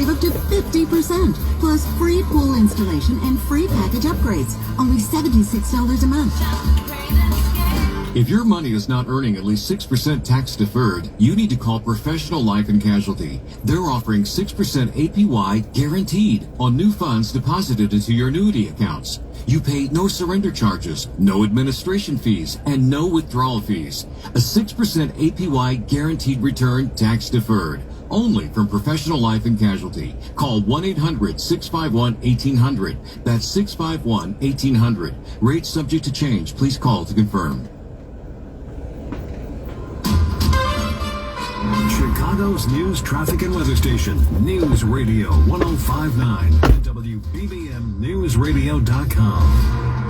Save up to 50%, plus free pool installation and free package upgrades. Only $76 a month. If your money is not earning at least 6% tax deferred, you need to call Professional Life and Casualty. They're offering 6% APY guaranteed on new funds deposited into your annuity accounts. You pay no surrender charges, no administration fees, and no withdrawal fees. A 6% APY guaranteed return tax deferred. Only from Professional Life and Casualty. Call 1-800-651-1800. That's 651-1800. Rates subject to change. Please call to confirm. Chicago's news, traffic, and weather station. News Radio 1059 and WBBMNewsRadio.com.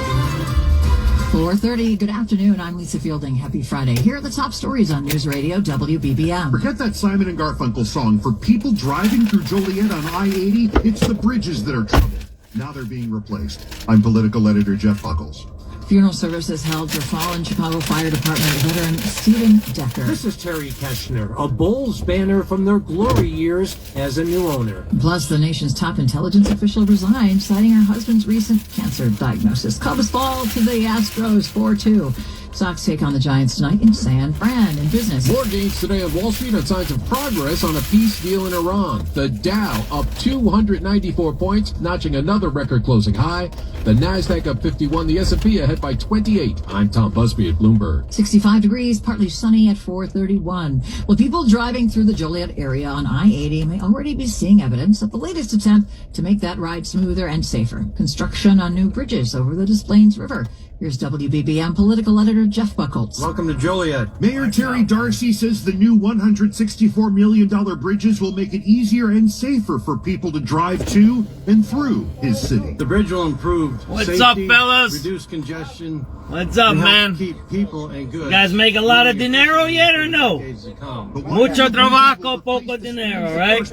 4:30. Good afternoon. I'm Lisa Fielding. Happy Friday. Here are the top stories on News Radio WBBM. Forget that Simon and Garfunkel song. For people driving through Joliet on I-80, it's the bridges that are trouble. Now they're being replaced. I'm political editor Jeff Buckles. Funeral services held for fallen Chicago Fire Department veteran Stephen Decker. This is Terry Keschner. A Bulls banner from their glory years as a new owner. Plus, the nation's top intelligence official resigned, citing her husband's recent cancer diagnosis. Cubs fall to the Astros 4-2. Sox take on the Giants tonight in San Fran. In business, more gains today on Wall Street on signs of progress on a peace deal in Iran. The Dow up 294 points, notching another record closing high. The Nasdaq up 51, the S&P ahead by 28. I'm Tom Busby at Bloomberg. 65 degrees, partly sunny at 4:31. Well, people driving through the Joliet area on I-80 may already be seeing evidence of the latest attempt to make that ride smoother and safer. Construction on new bridges over the Des Plaines River. Here's WBBM political editor Jeff Buckles. Welcome to Joliet. Mayor Terry Darcy says the new $164 million bridges will make it easier and safer for people to drive to and through his city. The bridge will improve safety, up, fellas? Reduce congestion. What's up, man? Keep people and goods. You guys make a lot of dinero yet or no? Mucho trabajo, poco dinero, right?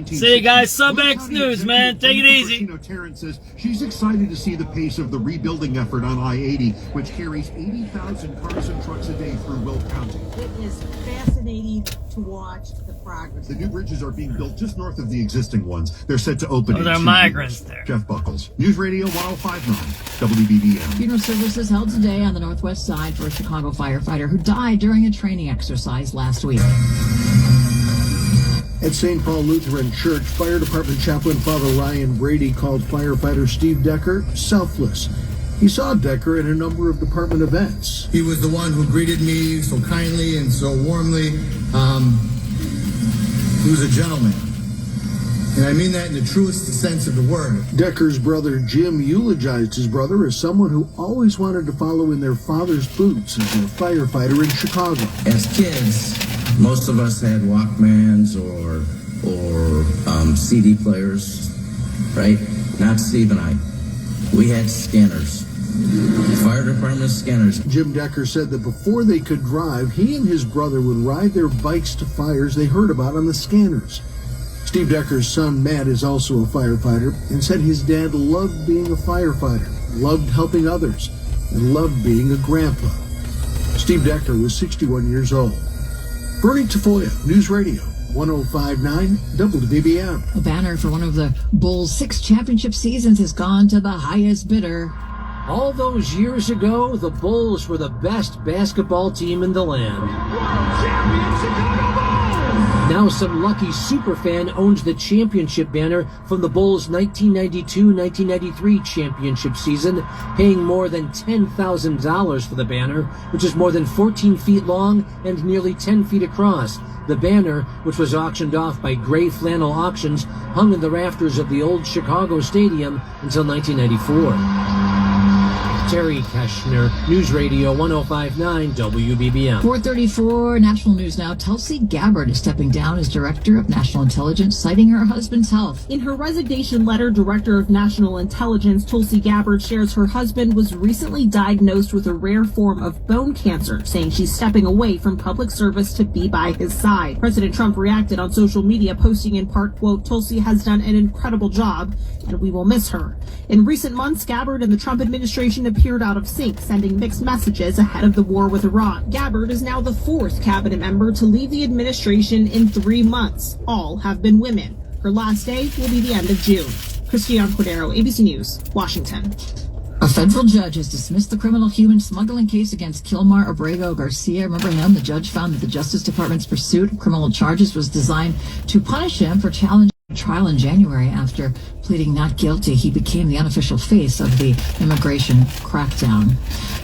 See you guys, SubX.News, man. Take it easy. Tarrant says she's excited to see the pace of the rebuilding effort on I-80, which carries 80,000 cars and trucks a day through Will County. It is fascinating to watch the progress. The new bridges are being built just north of the existing ones. They're set to open in 2 are years. migrants there. Jeff Buckles, News Radio 1059, WBBM. Funeral services held today on the northwest side for a Chicago firefighter who died during a training exercise last week. At St. Paul Lutheran Church, Fire Department Chaplain Father Ryan Brady called firefighter Steve Decker selfless. He saw Decker at a number of department events. He was the one who greeted me so kindly and so warmly. He was a gentleman. And I mean that in the truest sense of the word. Decker's brother Jim eulogized his brother as someone who always wanted to follow in their father's boots as a firefighter in Chicago. As kids, most of us had Walkmans or CD players, right? Not Steve and I. We had scanners. Fire department scanners. Jim Decker said that before they could drive, he and his brother would ride their bikes to fires they heard about on the scanners. Steve Decker's son, Matt, is also a firefighter and said his dad loved being a firefighter, loved helping others, and loved being a grandpa. Steve Decker was 61 years old. Bernie Tafoya, News Radio 1059 WBBM. A banner for one of the Bulls' 6 championship seasons has gone to the highest bidder. All those years ago, the Bulls were the best basketball team in the land. World champion Chicago Bulls! Now some lucky superfan owns the championship banner from the Bulls' 1992-1993 championship season, paying more than $10,000 for the banner, which is more than 14 feet long and nearly 10 feet across. The banner, which was auctioned off by Gray Flannel Auctions, hung in the rafters of the old Chicago Stadium until 1994. Terry Keschner, News Radio 1059 WBBM. 4:34, national news now. Tulsi Gabbard is stepping down as Director of National Intelligence, citing her husband's health. In her resignation letter, Director of National Intelligence Tulsi Gabbard shares her husband was recently diagnosed with a rare form of bone cancer, saying she's stepping away from public service to be by his side. President Trump reacted on social media, posting in part, quote, "Tulsi has done an incredible job, and we will miss her." In recent months, Gabbard and the Trump administration appeared out of sync, sending mixed messages ahead of the war with Iran. Gabbard is now the 4th cabinet member to leave the administration in 3 months. All have been women. Her last day will be the end of June. Christiane Cordero, ABC News, Washington. A federal judge has dismissed the criminal human smuggling case against Kilmar Abrego Garcia. Remember him? The judge found that the Justice Department's pursuit of criminal charges was designed to punish him for challenging a trial in January. After pleading not guilty, he became the unofficial face of the immigration crackdown.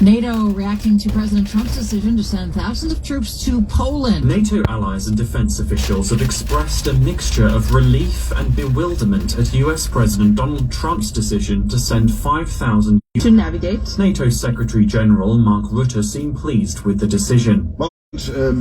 NATO reacting to President Trump's decision to send thousands of troops to Poland. NATO allies and defense officials have expressed a mixture of relief and bewilderment at US President Donald Trump's decision to send 5,000 to navigate. NATO Secretary General Mark Rutte seemed pleased with the decision.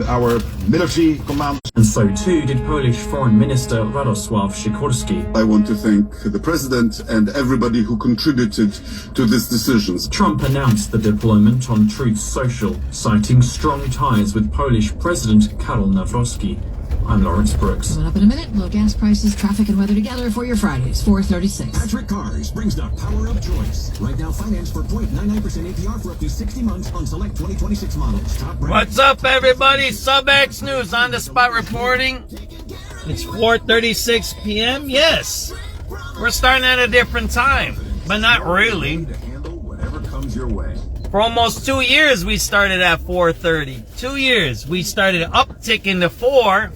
Our military command. And so too did Polish Foreign Minister Radosław Sikorski. I want to thank the President and everybody who contributed to this decision. Trump announced the deployment on Truth Social, citing strong ties with Polish President Karol Nawrocki. I'm Lawrence Brooks. Coming up in a minute, low gas prices, traffic, and weather together for your Fridays, 4:36. Patrick Cars brings the power of choice. Right now, finance for 0.99% APR for up to 60 months on select 2026 models. Top brand. What's up, everybody? SubX.News on the spot reporting. It's 4:36 p.m. Yes, we're starting at a different time, but not really. Whatever comes your way. For almost 2 years, we started at 4:30. 2 years. We started upticking to 4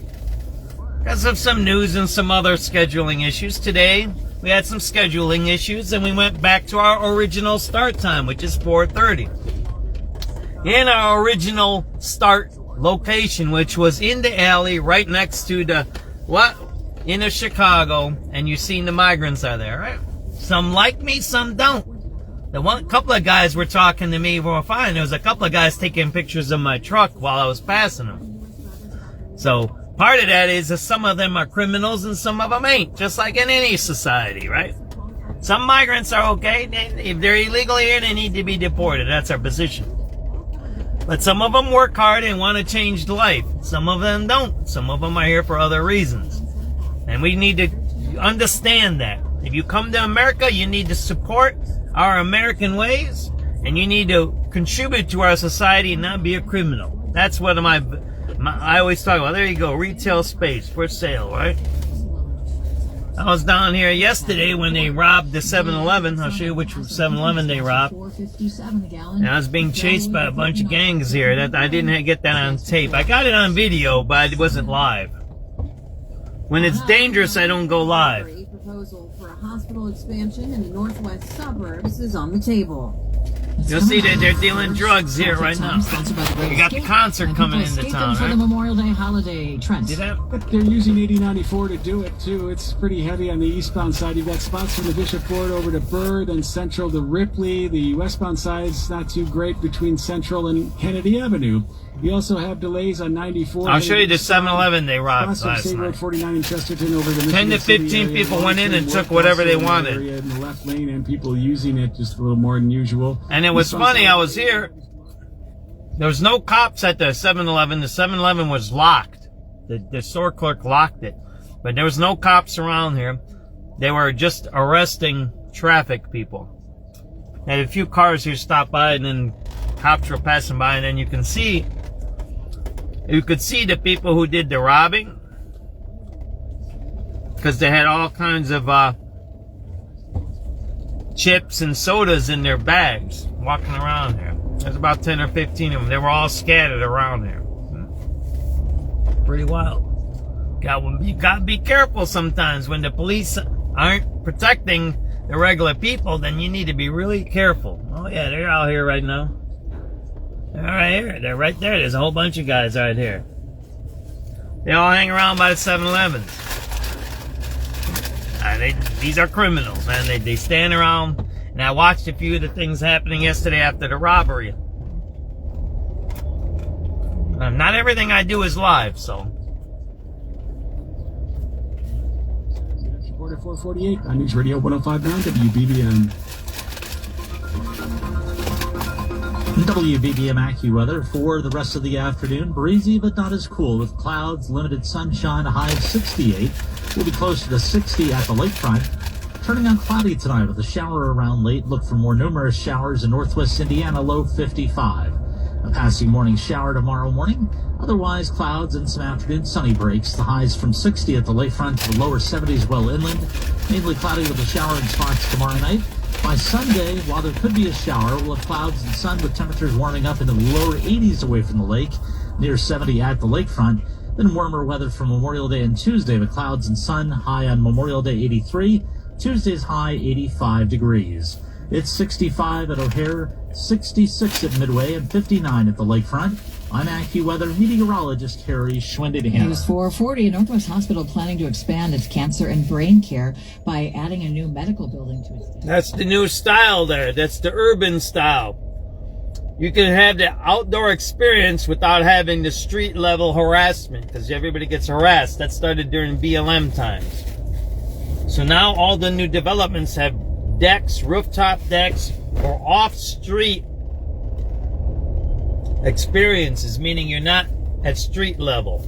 because of some news and some other scheduling issues. Today, we had some scheduling issues, and we went back to our original start time, which is 4:30. In our original start location, which was in the alley right next to the, in Chicago, and you've seen the migrants are there, right? Some like me, some don't. Couple of guys were talking to me were fine. There was a couple of guys taking pictures of my truck while I was passing them. So, part of that is that some of them are criminals and some of them ain't, just like in any society, right? Some migrants are okay. If they're illegally here, they need to be deported. That's our position. But some of them work hard and want to change life. Some of them don't. Some of them are here for other reasons. And we need to understand that. If you come to America, you need to support our American ways, and you need to contribute to our society and not be a criminal. That's what I always talk about. There you go, retail space for sale, right? I was down here yesterday when they robbed the 7-Eleven. I'll show you which 7-Eleven they robbed. And I was being chased by a bunch of gangs here. That I didn't get that on tape. I got it on video, but it wasn't live. When it's dangerous, I don't go live. A proposal for a hospital expansion in the northwest suburbs is on the table. You'll see that they're dealing drugs here right now. We got the concert coming into town, for right? the Memorial Day holiday. Trent. But they're using 8094 to do it, too. It's pretty heavy on the eastbound side. You've got spots from the Bishop Ford over to Bird and Central to Ripley. The westbound side's not too great between Central and Kennedy Avenue. You also have delays on 94. I'll show you the 7-Eleven they robbed last State Road night. 49 in Chesterton over the 10 to 15 people went in and took whatever they wanted. In the left lane, and people using it just a little more than usual. And it was funny, I was here. There was no cops at the 7-Eleven. The 7-Eleven was locked. The store clerk locked it. But there was no cops around here. They were just arresting traffic people. They had a few cars here stop by, and then cops were passing by, and then you could see the people who did the robbing, because they had all kinds of chips and sodas in their bags walking around here. There's about 10 or 15 of them. They were all scattered around here. Pretty wild. You got to be careful sometimes. When the police aren't protecting the regular people, then you need to be really careful. Oh yeah, they're out here right now. They're right here. They're right there. There's a whole bunch of guys right here. They all hang around by the 7-Elevens. These are criminals, man. They stand around. And I watched a few of the things happening yesterday after the robbery. Not everything I do is live, so. 448 on News Radio 105.9 WBBM. WBBM AccuWeather for the rest of the afternoon. Breezy, but not as cool, with clouds, limited sunshine, a high of 68. We'll be closer to 60 at the lakefront. Turning out cloudy tonight with a shower around late. Look for more numerous showers in northwest Indiana, low 55. A passing morning shower tomorrow morning. Otherwise, clouds and some afternoon sunny breaks. The highs from 60 at the lakefront to the lower 70s well inland. Mainly cloudy with a shower in spots tomorrow night. By Sunday, while there could be a shower, we'll have clouds and sun with temperatures warming up into the lower 80s away from the lake, near 70 at the lakefront. Then warmer weather for Memorial Day and Tuesday with clouds and sun, high on Memorial Day 83, Tuesday's high 85 degrees. It's 65 at O'Hare, 66 at Midway, and 59 at the lakefront. I'm AccuWeather meteorologist Harry Schwendihan. News 440, Northwest Hospital planning to expand its cancer and brain care by adding a new medical building to its... That's the new style there. That's the urban style. You can have the outdoor experience without having the street level harassment, because everybody gets harassed. That started during BLM times. So now all the new developments have decks, rooftop decks, or off-street experiences, meaning you're not at street level.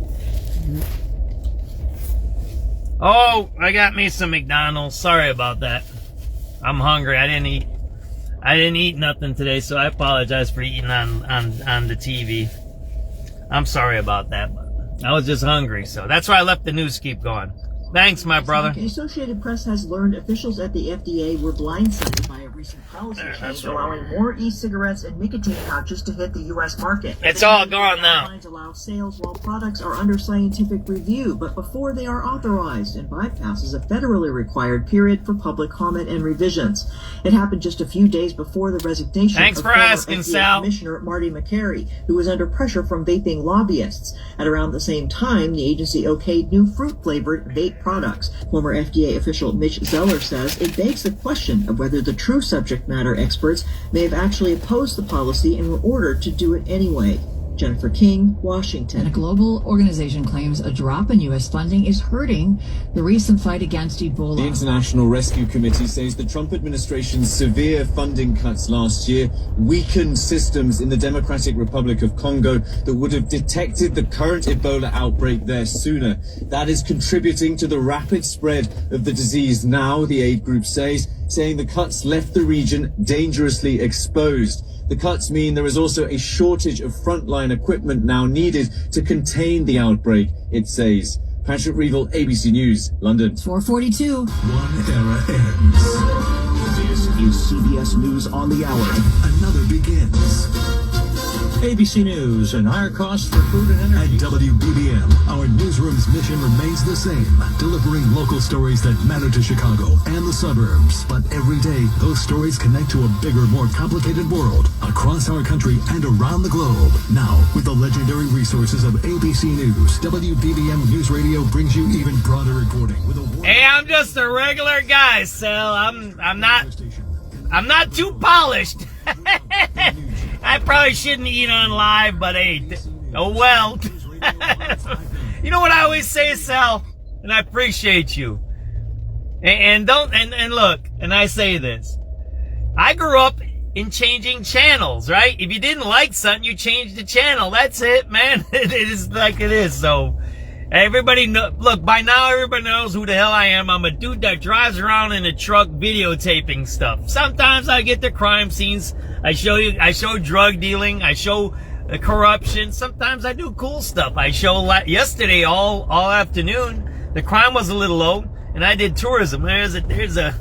Oh, I got me some McDonald's. Sorry about that. I'm hungry. I didn't eat nothing today, so I apologize for eating on the TV. I'm sorry about that, but I was just hungry, so that's why I left the news keep going. Thanks, my brother. The Associated Press has learned officials at the FDA were blindsided by a recent policy change allowing more e-cigarettes and nicotine pouches to hit the U.S. market. It's all gone now. Guidelines allow sales while products are under scientific review, but before they are authorized, and bypasses a federally required period for public comment and revisions. It happened just a few days before the resignation Thanks of for former asking, FDA Sal. Commissioner Marty McCary, who was under pressure from vaping lobbyists. At around the same time, the agency okayed new fruit-flavored vape products. Former FDA official Mitch Zeller says it begs the question of whether the true subject matter experts may have actually opposed the policy and were ordered to do it anyway. Jennifer King, Washington. And a global organization claims a drop in U.S. funding is hurting the recent fight against Ebola. The International Rescue Committee says the Trump administration's severe funding cuts last year weakened systems in the Democratic Republic of Congo that would have detected the current Ebola outbreak there sooner. That is contributing to the rapid spread of the disease now, the aid group says, saying the cuts left the region dangerously exposed. The cuts mean there is also a shortage of frontline equipment now needed to contain the outbreak, it says. Patrick Reevell, ABC News, London. 442. One era ends. This is CBS News on the Hour. Another begins. ABC News and higher costs for food and energy. At WBBM, our newsroom's mission remains the same, delivering local stories that matter to Chicago and the suburbs. But every day, those stories connect to a bigger, more complicated world across our country and around the globe. Now, with the legendary resources of ABC News, WBBM News Radio brings you even broader reporting. With Hey, I'm just a regular guy, Sal. I'm not too polished. I probably shouldn't eat on live, but hey, oh well. You know what I always say, Sal? And I appreciate you. And look, and I say this. I grew up in changing channels, right? If you didn't like something, you changed the channel. That's it, man. It is like it is. So everybody look, by now everybody knows who the hell I am. I'm a dude that drives around in a truck videotaping stuff. Sometimes I get the crime scenes. I show drug dealing. I show corruption. Sometimes I do cool stuff. I show yesterday all afternoon. The crime was a little low, and I did tourism. There's a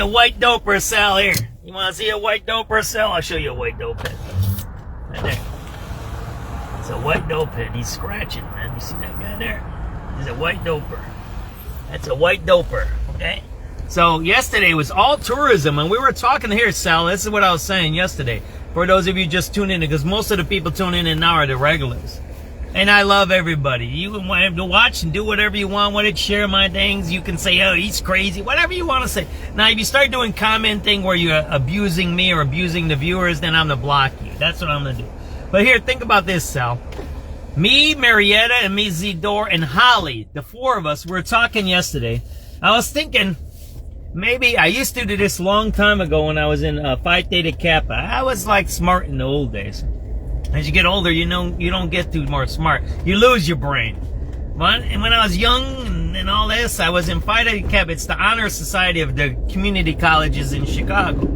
white doper cell here. You want to see a white doper cell? I'll show you a white dope head. Right there. It's a white dope head. He's scratching, man. You see that guy there? He's a white doper. That's a white doper. Okay. So yesterday was all tourism, and we were talking here, Sal. This is what I was saying yesterday. For those of you just tuning in, because most of the people tuning in now are the regulars. And I love everybody. You can want to watch and do whatever you want with it. Share my things. You can say, oh, he's crazy. Whatever you want to say. Now, if you start doing commenting where you're abusing me or abusing the viewers, then I'm going to block you. That's what I'm going to do. But here, think about this, Sal. Me, Marietta, and me, Zidor, and Holly, the four of us, were talking yesterday. I was thinking, maybe I used to do this long time ago when I was in Phi Theta Kappa. I was like smart in the old days. As you get older, you don't get too more smart. You lose your brain. And when I was young and all this, I was in Phi Theta Kappa. It's the honor society of the community colleges in Chicago.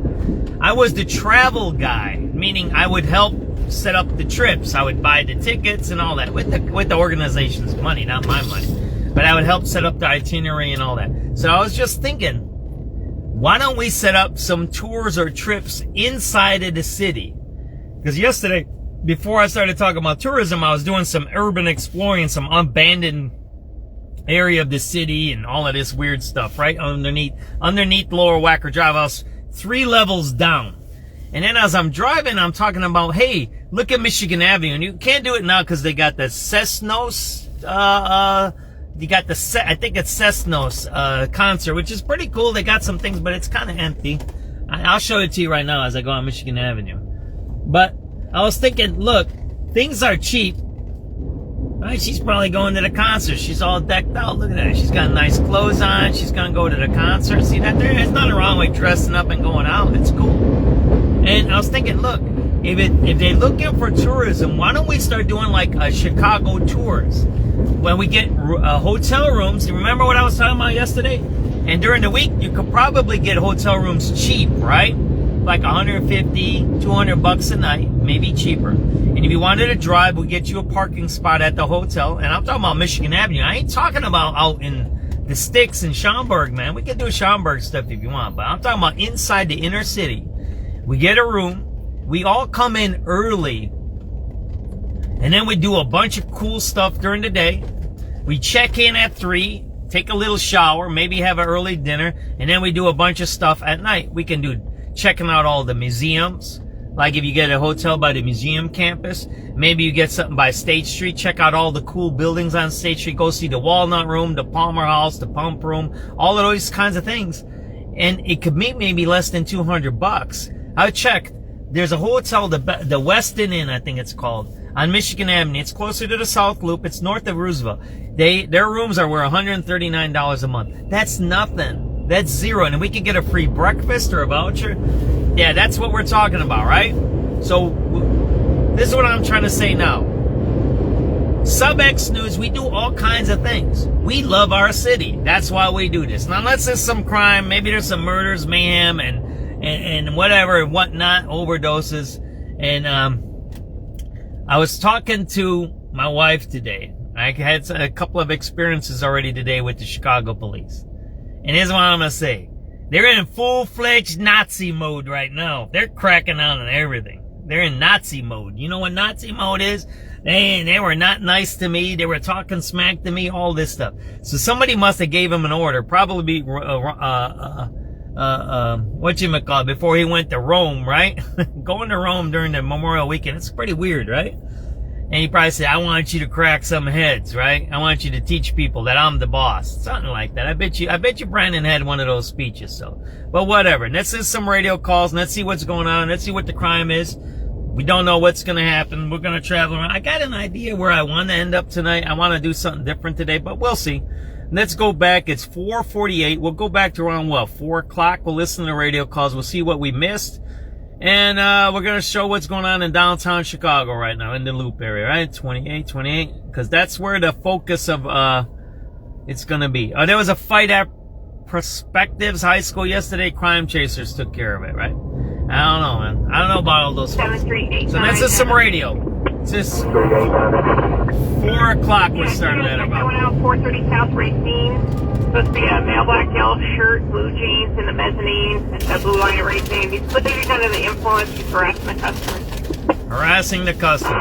I was the travel guy, meaning I would help set up the trips. I would buy the tickets and all that with the organization's money, not my money. But I would help set up the itinerary and all that. So I was just thinking, why don't we set up some tours or trips inside of the city? Because yesterday, before I started talking about tourism, I was doing some urban exploring, some abandoned area of the city and all of this weird stuff, right? Underneath Lower Wacker Drive. I was 3 levels down. And then as I'm driving, I'm talking about, hey, look at Michigan Avenue. And you can't do it now because they got the Cessnos, you got the, I think it's Cessnos, concert, which is pretty cool. They got some things, but it's kind of empty. I'll show it to you right now as I go on Michigan Avenue. But I was thinking, look, things are cheap. Right, she's probably going to the concert. She's all decked out. Look at that. She's got nice clothes on. She's going to go to the concert. See that? There's nothing wrong with dressing up and going out. It's cool. And I was thinking, look, if they're looking for tourism, why don't we start doing like Chicago tours? When we get hotel rooms, you remember what I was talking about yesterday? And during the week, you could probably get hotel rooms cheap, right? Like $150, $200 a night, maybe cheaper. And if you wanted to drive, we'll get you a parking spot at the hotel. And I'm talking about Michigan Avenue. I ain't talking about out in the sticks in Schaumburg, man. We can do Schaumburg stuff if you want, but I'm talking about inside the inner city. We get a room. We all come in early. And then we do a bunch of cool stuff during the day. We check in at 3, take a little shower, maybe have an early dinner, and then we do a bunch of stuff at night. We can do checking out all the museums. Like if you get a hotel by the museum campus, maybe you get something by State Street, check out all the cool buildings on State Street, go see the Walnut Room, the Palmer House, the Pump Room, all of those kinds of things. And it could meet maybe less than $200. I checked. There's a hotel, the Westin Inn, I think it's called, on Michigan Avenue. It's closer to the South Loop. It's north of Roosevelt. Their rooms are worth $139 a month. That's nothing. That's zero. And we can get a free breakfast or a voucher. Yeah, that's what we're talking about, right? So this is what I'm trying to say now. SubX.News, we do all kinds of things. We love our city. That's why we do this. Now, unless there's some crime, maybe there's some murders, mayhem, and whatever and whatnot, overdoses. And I was talking to my wife today. I had a couple of experiences already today with the Chicago police. And here's what I'm going to say. They're in full-fledged Nazi mode right now. They're cracking down on everything. They're in Nazi mode. You know what Nazi mode is? They were not nice to me. They were talking smack to me, all this stuff. So somebody must have gave him an order, probably before he went to Rome, right? Going to Rome during the Memorial Weekend, it's pretty weird, right? And he probably said, I want you to crack some heads, right? I want you to teach people that I'm the boss. Something like that. I bet you Brandon had one of those speeches, so. But whatever. Let's do some radio calls and let's see what's going on. Let's see what the crime is. We don't know what's going to happen. We're going to travel around. I got an idea where I want to end up tonight. I want to do something different today, but we'll see. Let's go back. It's 4:48. We'll go back to around, 4 o'clock. We'll listen to radio calls. We'll see what we missed. And we're going to show what's going on in downtown Chicago right now, in the Loop area, right? 28, because that's where the focus of it's going to be. There was a fight at Perspectives High School yesterday. Crime Chasers took care of it, right? I don't know, man. I don't know about all those fights. So that's just some radio. It's just 4 o'clock we're starting at about. Going out 430 South Racine. Supposed to be a male black yellow shirt, blue jeans in the mezzanine, and a blue line of racing. He's clearly under the influence. He's harassing the customers. Harassing the customers.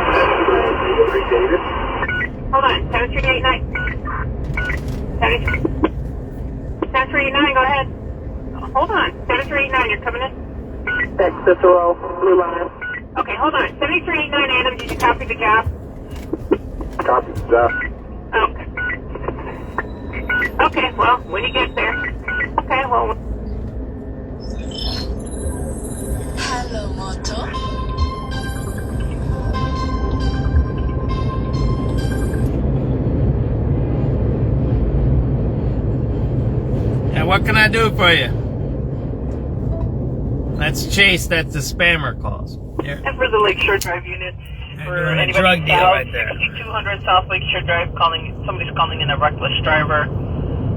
Hold on, 7389. 7389, go ahead. Hold on, 7389, you're coming in? That's Cicero, blue line. Okay, hold on. 7389, Adam, did you copy the job? Copy the job. Okay. Okay, well, when you get there. Okay, well. Hello, Moto. Yeah, what can I do for you? That's Chase. That's the spammer calls. Here. And for the Lakeshore Drive unit. For doing a drug deal right there. 6200 South Lakeshore Drive, somebody's calling in a reckless driver.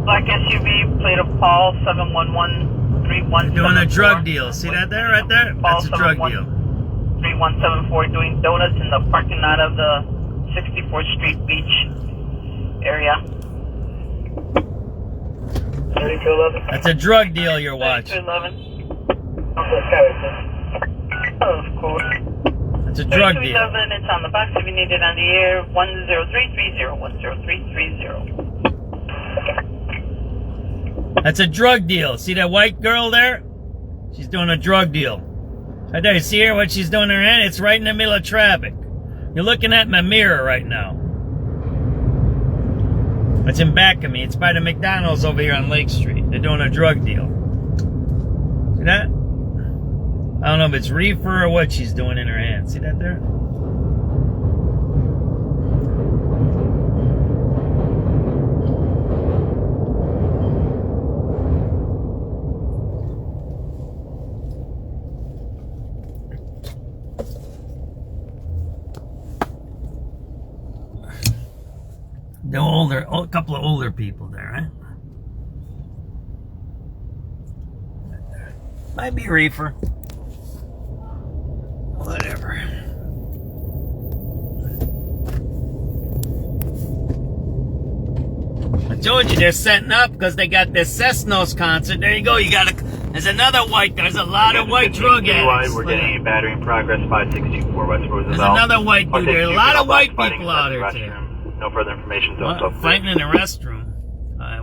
Black SUV, plate of Paul, 71131. Doing a drug deal. See that there, right there? That's a drug deal. 3174 doing donuts in the parking lot of the 64th Street Beach area. 3211. That's a drug deal you're watching. 3211. Of course. It's a drug deal. 3211, it's on the box if you need it on the air. 10330, 10330. That's a drug deal. See that white girl there? She's doing a drug deal. Right there, you see her, what she's doing in her hand? It's right in the middle of traffic. You're looking at my mirror right now. It's in back of me. It's by the McDonald's over here on Lake Street. They're doing a drug deal. See that? I don't know if it's reefer or what she's doing in her hand. See that there? A couple of older people there, right? Might be reefer. Whatever. I told you they're setting up because they got this Cessnos concert. There you go. There's another white. There's a lot of white drug addicts. We're getting a battery in progress, 564 West Roosevelt. There's another white dude. There's a lot of white people out here today. No further information. Fighting in the restroom.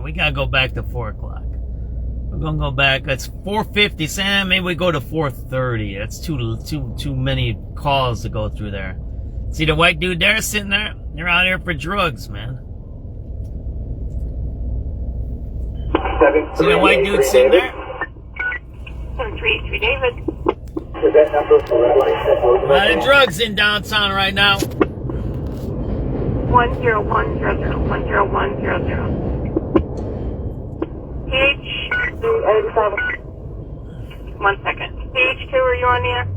We gotta go back to 4 o'clock. We're gonna go back. That's 4:50. Sam, maybe we go to 4:30. That's too many calls to go through there. See the white dude there sitting there? They're out here for drugs, man. See the white dude sitting there? 7383 David. A lot of drugs in downtown right now. 10100, 10100. PH287. 1 second. PH2, are you on the air?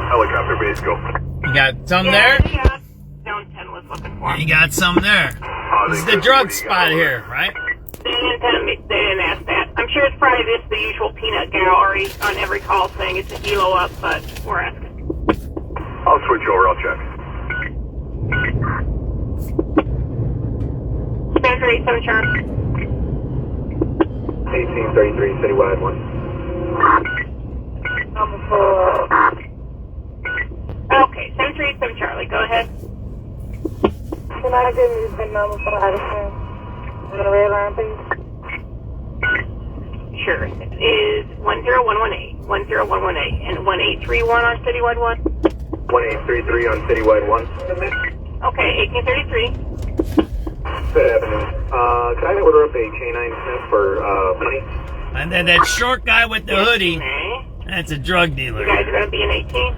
Helicopter base, go. You got some there? Yeah, Zone 10 was looking for. You got some there. This is the drug spot here, right? They didn't ask that. I'm sure it's probably just the usual peanut gallery on every call saying it's a kilo up, but we're asking. I'll switch over, I'll check. Center 87 Charlie. 1833, citywide 1. Okay, 737 Charlie, go ahead. Can I give you the number for Addison? On the red line, please? Sure. It is 10118, 10118, and 1831 on citywide 1. 1833 on citywide 1. Okay, 1833. Fifth Avenue. Can I order up a canine sniff for money? And then that short guy with the hoodie, that's a drug dealer. You guys are going to be in 18?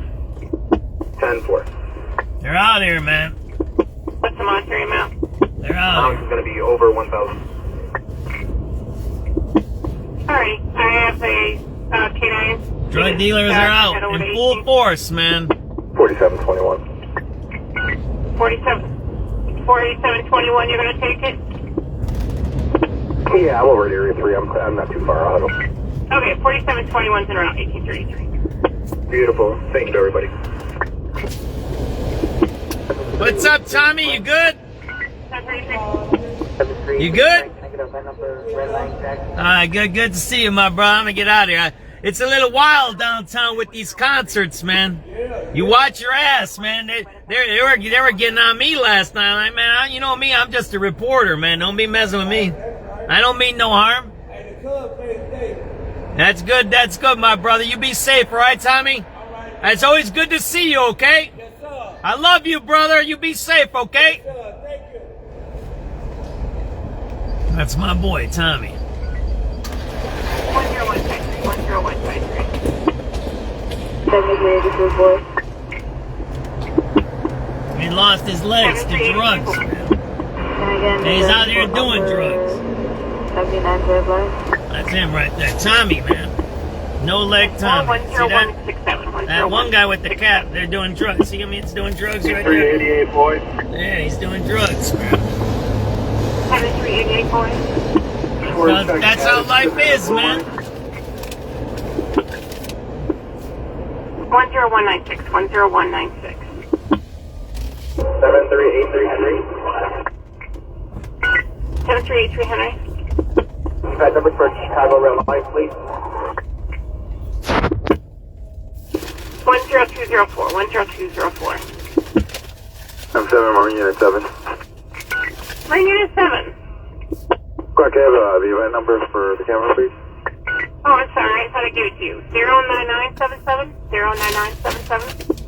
10-4. They're out here, man. What's the monetary amount? They're out here. It's going to be over 1,000. Alright, I have a canine. Drug dealers are out in full force, man. 4721. 4721, you're going to take it? Yeah, I'm over at Area 3. I'm not too far out. Okay, 4721's in around 1833. Beautiful. Thank you, everybody. What's up, Tommy? You good? You good? Alright, good to see you, my bro. I'm gonna get out of here. It's a little wild downtown with these concerts, man. You watch your ass, man. They were getting on me last night. Like, man, you know me, I'm just a reporter, man. Don't be messing with me. I don't mean no harm. That's good, my brother. You be safe, all right, Tommy? It's always good to see you, okay? I love you, brother. You be safe, okay? That's my boy, Tommy. 10153, 10153. 7382 boy. He lost his legs to drugs. He's out here doing drugs. 79 line. That's him right there. Tommy, man. No leg Tommy. See that? That one guy with the cap, they're doing drugs. See him? He's doing drugs right there. 388 boy. Yeah, he's doing drugs, man. 7388 boy. That's how life is, man. 10196, 10196. 7383 Henry. 7383 Henry. That number for Chicago Rail Line, please. 10204, 10204. I'm 7, Marine Unit 7. Marine Unit 7. Clark, I have the event number for the camera, please. Oh, I'm sorry, I thought I gave it to you. 09977? 09977?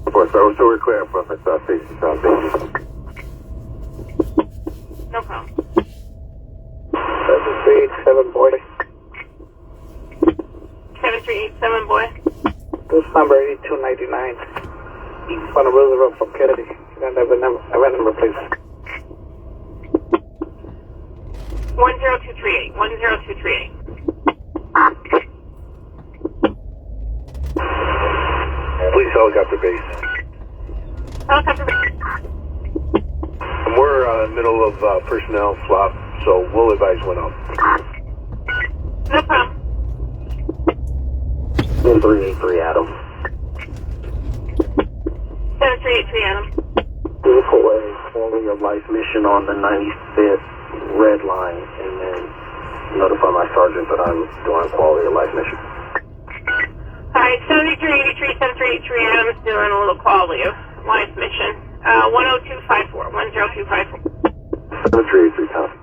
So we're clear from it, safety, No problem. 7387, boy. 7387, boy. This number 8299. East on Roosevelt from Kennedy. And event number, please. 10238, 10238. Police helicopter base. Helicopter base. We're in the middle of personnel swap, so we'll advise when up. No problem. 1383 Adam. 7383 Adam. Vehicle A, quality of life mission on the 95th red line, and then notify my sergeant that I'm doing quality of life mission. Alright, 7383, 7383 Adam's doing a little quality of life mission. 10254, 10254. 7383 copy.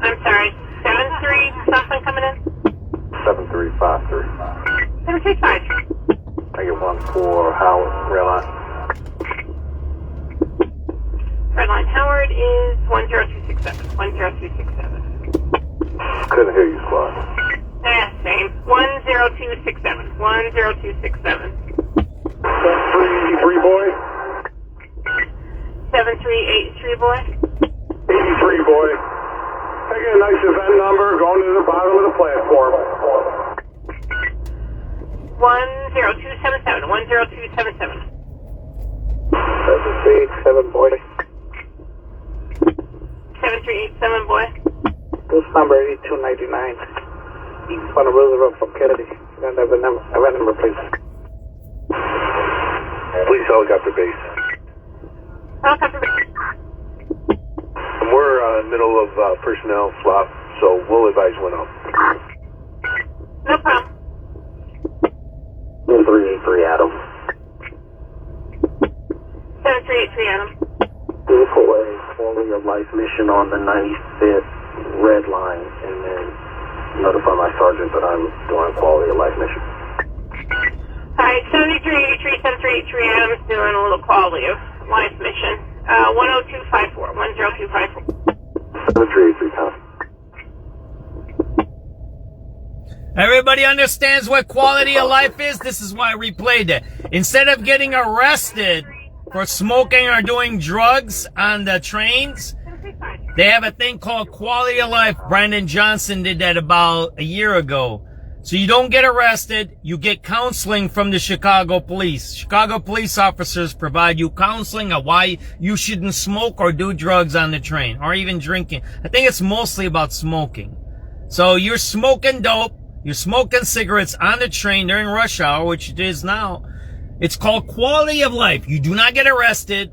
I'm sorry, 73 something coming in? 7353. 7353. I get one for Howard, rail line. Redline Howard is 10267, 10267. Couldn't hear you, squad. Same. 10267, 10267. 733 boy. 7383 boy. 83 boy. Taking a nice event number, going to the bottom of the platform. 10277, 10277. 7387 boy. 7387 boy. This number 8299. East on Roosevelt from Kennedy. And event number, please. Police helicopter base. Helicopter base. We're in the middle of personnel swap, so we'll advise when up. No problem. 1383 Adam. 7383 Adam. Vehicle A, quality of life mission on the 95th red line, and then notify my sergeant that I'm doing quality of life mission. Alright, 7383, 7383 Adam's doing a little quality of life mission. 10254, 10254. 7383 copy. Everybody understands what quality of life is? This is why I replayed it. Instead of getting arrested for smoking or doing drugs on the trains, they have a thing called quality of life. Brandon Johnson did that about a year ago. So you don't get arrested, you get counseling from the Chicago police. Chicago police officers provide you counseling on why you shouldn't smoke or do drugs on the train, or even drinking. I think it's mostly about smoking. So you're smoking dope, you're smoking cigarettes on the train during rush hour, which it is now. It's called quality of life. You do not get arrested,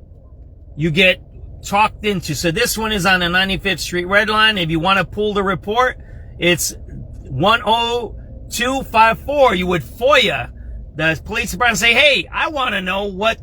you get talked into. So this one is on the 95th Street Red Line. If you want to pull the report, it's 10254. You would FOIA the police department and say, hey, I want to know what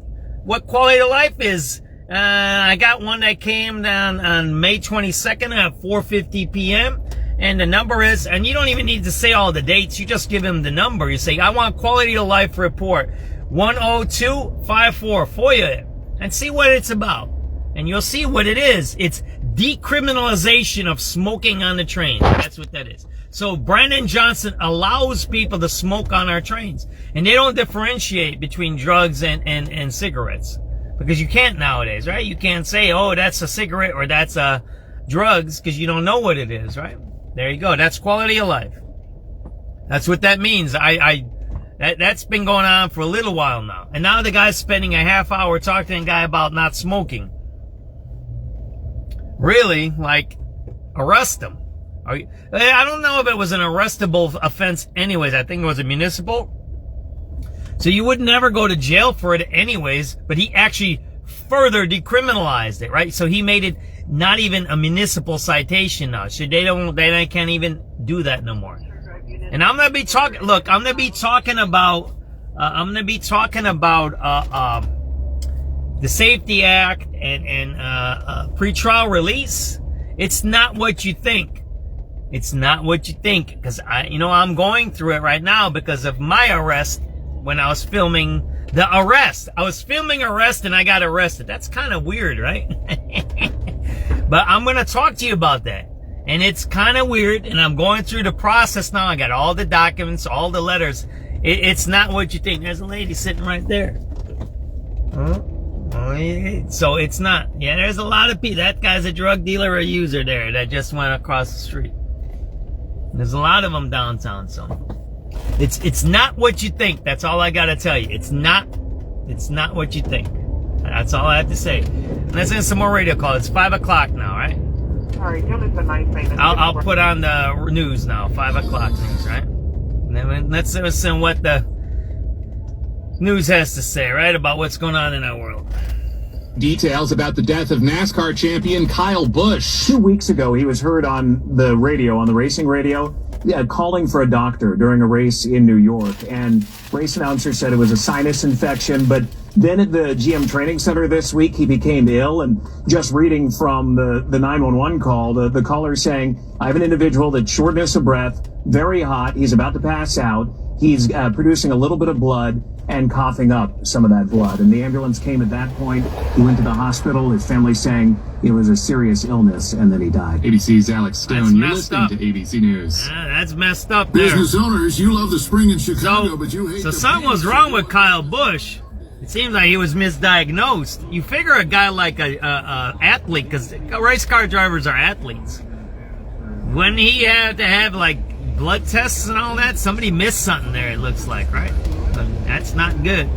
quality of life is. I got one that came down on May 22nd at 4:50 p.m. And the number is, and you don't even need to say all the dates. You just give him the number. You say, I want quality of life report 10254. FOIA it and see what it's about. And you'll see what it is. It's decriminalization of smoking on the train. That's what that is. So Brandon Johnson allows people to smoke on our trains. And they don't differentiate between drugs and cigarettes. Because you can't nowadays, right? You can't say, oh, that's a cigarette or that's drugs, because you don't know what it is, right? There you go. That's quality of life. That's what that means. That's been going on for a little while now. And now the guy's spending a half hour talking to a guy about not smoking. really, like, arrest him. I don't know if it was an arrestable offense anyways. I think it was a municipal. So you would never go to jail for it anyways, but he actually further decriminalized it, right? So he made it not even a municipal citation now. So they can't even do that no more. And I'm going to be talking, look, I'm going to be talking about the Safety Act and pretrial release. It's not what you think. It's not what you think, because I'm going through it right now because of my arrest when I was filming the arrest. I was filming arrest and I got arrested. That's kind of weird, right? But I'm going to talk to you about that. And it's kind of weird, and I'm going through the process now. I got all the documents, all the letters. It's not what you think. There's a lady sitting right there. So it's not. Yeah, there's a lot of people. That guy's a drug dealer or a user there that just went across the street. There's a lot of them downtown, so it's not what you think. That's all I gotta tell you. It's not what you think. That's all I have to say. Let's get some more radio calls. It's 5 o'clock now, right? Sorry, you'll listen nice. I'll put on the news now. 5 o'clock news, right? And then let's listen what the news has to say, right, about what's going on in our world. Details about the death of NASCAR champion Kyle Busch. 2 weeks ago, he was heard on the radio, on the racing radio, calling for a doctor during a race in New York. And race announcer said it was a sinus infection. But then at the GM training center this week, he became ill. And just reading from the 911 call, the caller saying, I have an individual that's shortness of breath, very hot. He's about to pass out. He's producing a little bit of blood and coughing up some of that blood. And the ambulance came at that point. He went to the hospital. His family saying it was a serious illness, and then he died. ABC's Alex Stone. You're listening to ABC News. Yeah, that's messed up there. Business owners, you love the spring in Chicago, but you hate So something was wrong with Kyle Busch. It seems like he was misdiagnosed. You figure a guy like a athlete, because race car drivers are athletes, when he had to have like blood tests and all that, somebody missed something there, it looks like, right? But that's not good.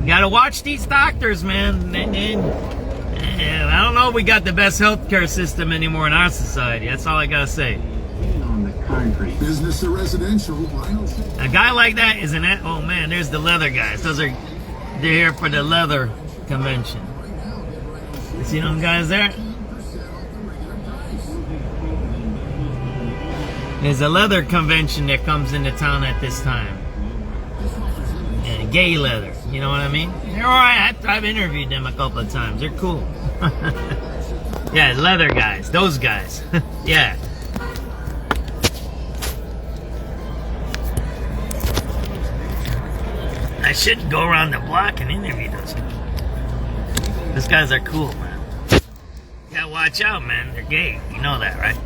You gotta watch these doctors, man. And I don't know if we got the best healthcare system anymore in our society. That's all I gotta say. On the concrete. Business to residential. A guy like that is oh man, there's the leather guys. They're here for the leather convention. You see them guys there? There's a leather convention that comes into town at this time. And gay leather, you know what I mean? They're alright. I've interviewed them a couple of times. They're cool. Yeah, leather guys. Those guys. Yeah. I should go around the block and interview those guys. Those guys are cool, man. Yeah, watch out, man. They're gay. You know that, right?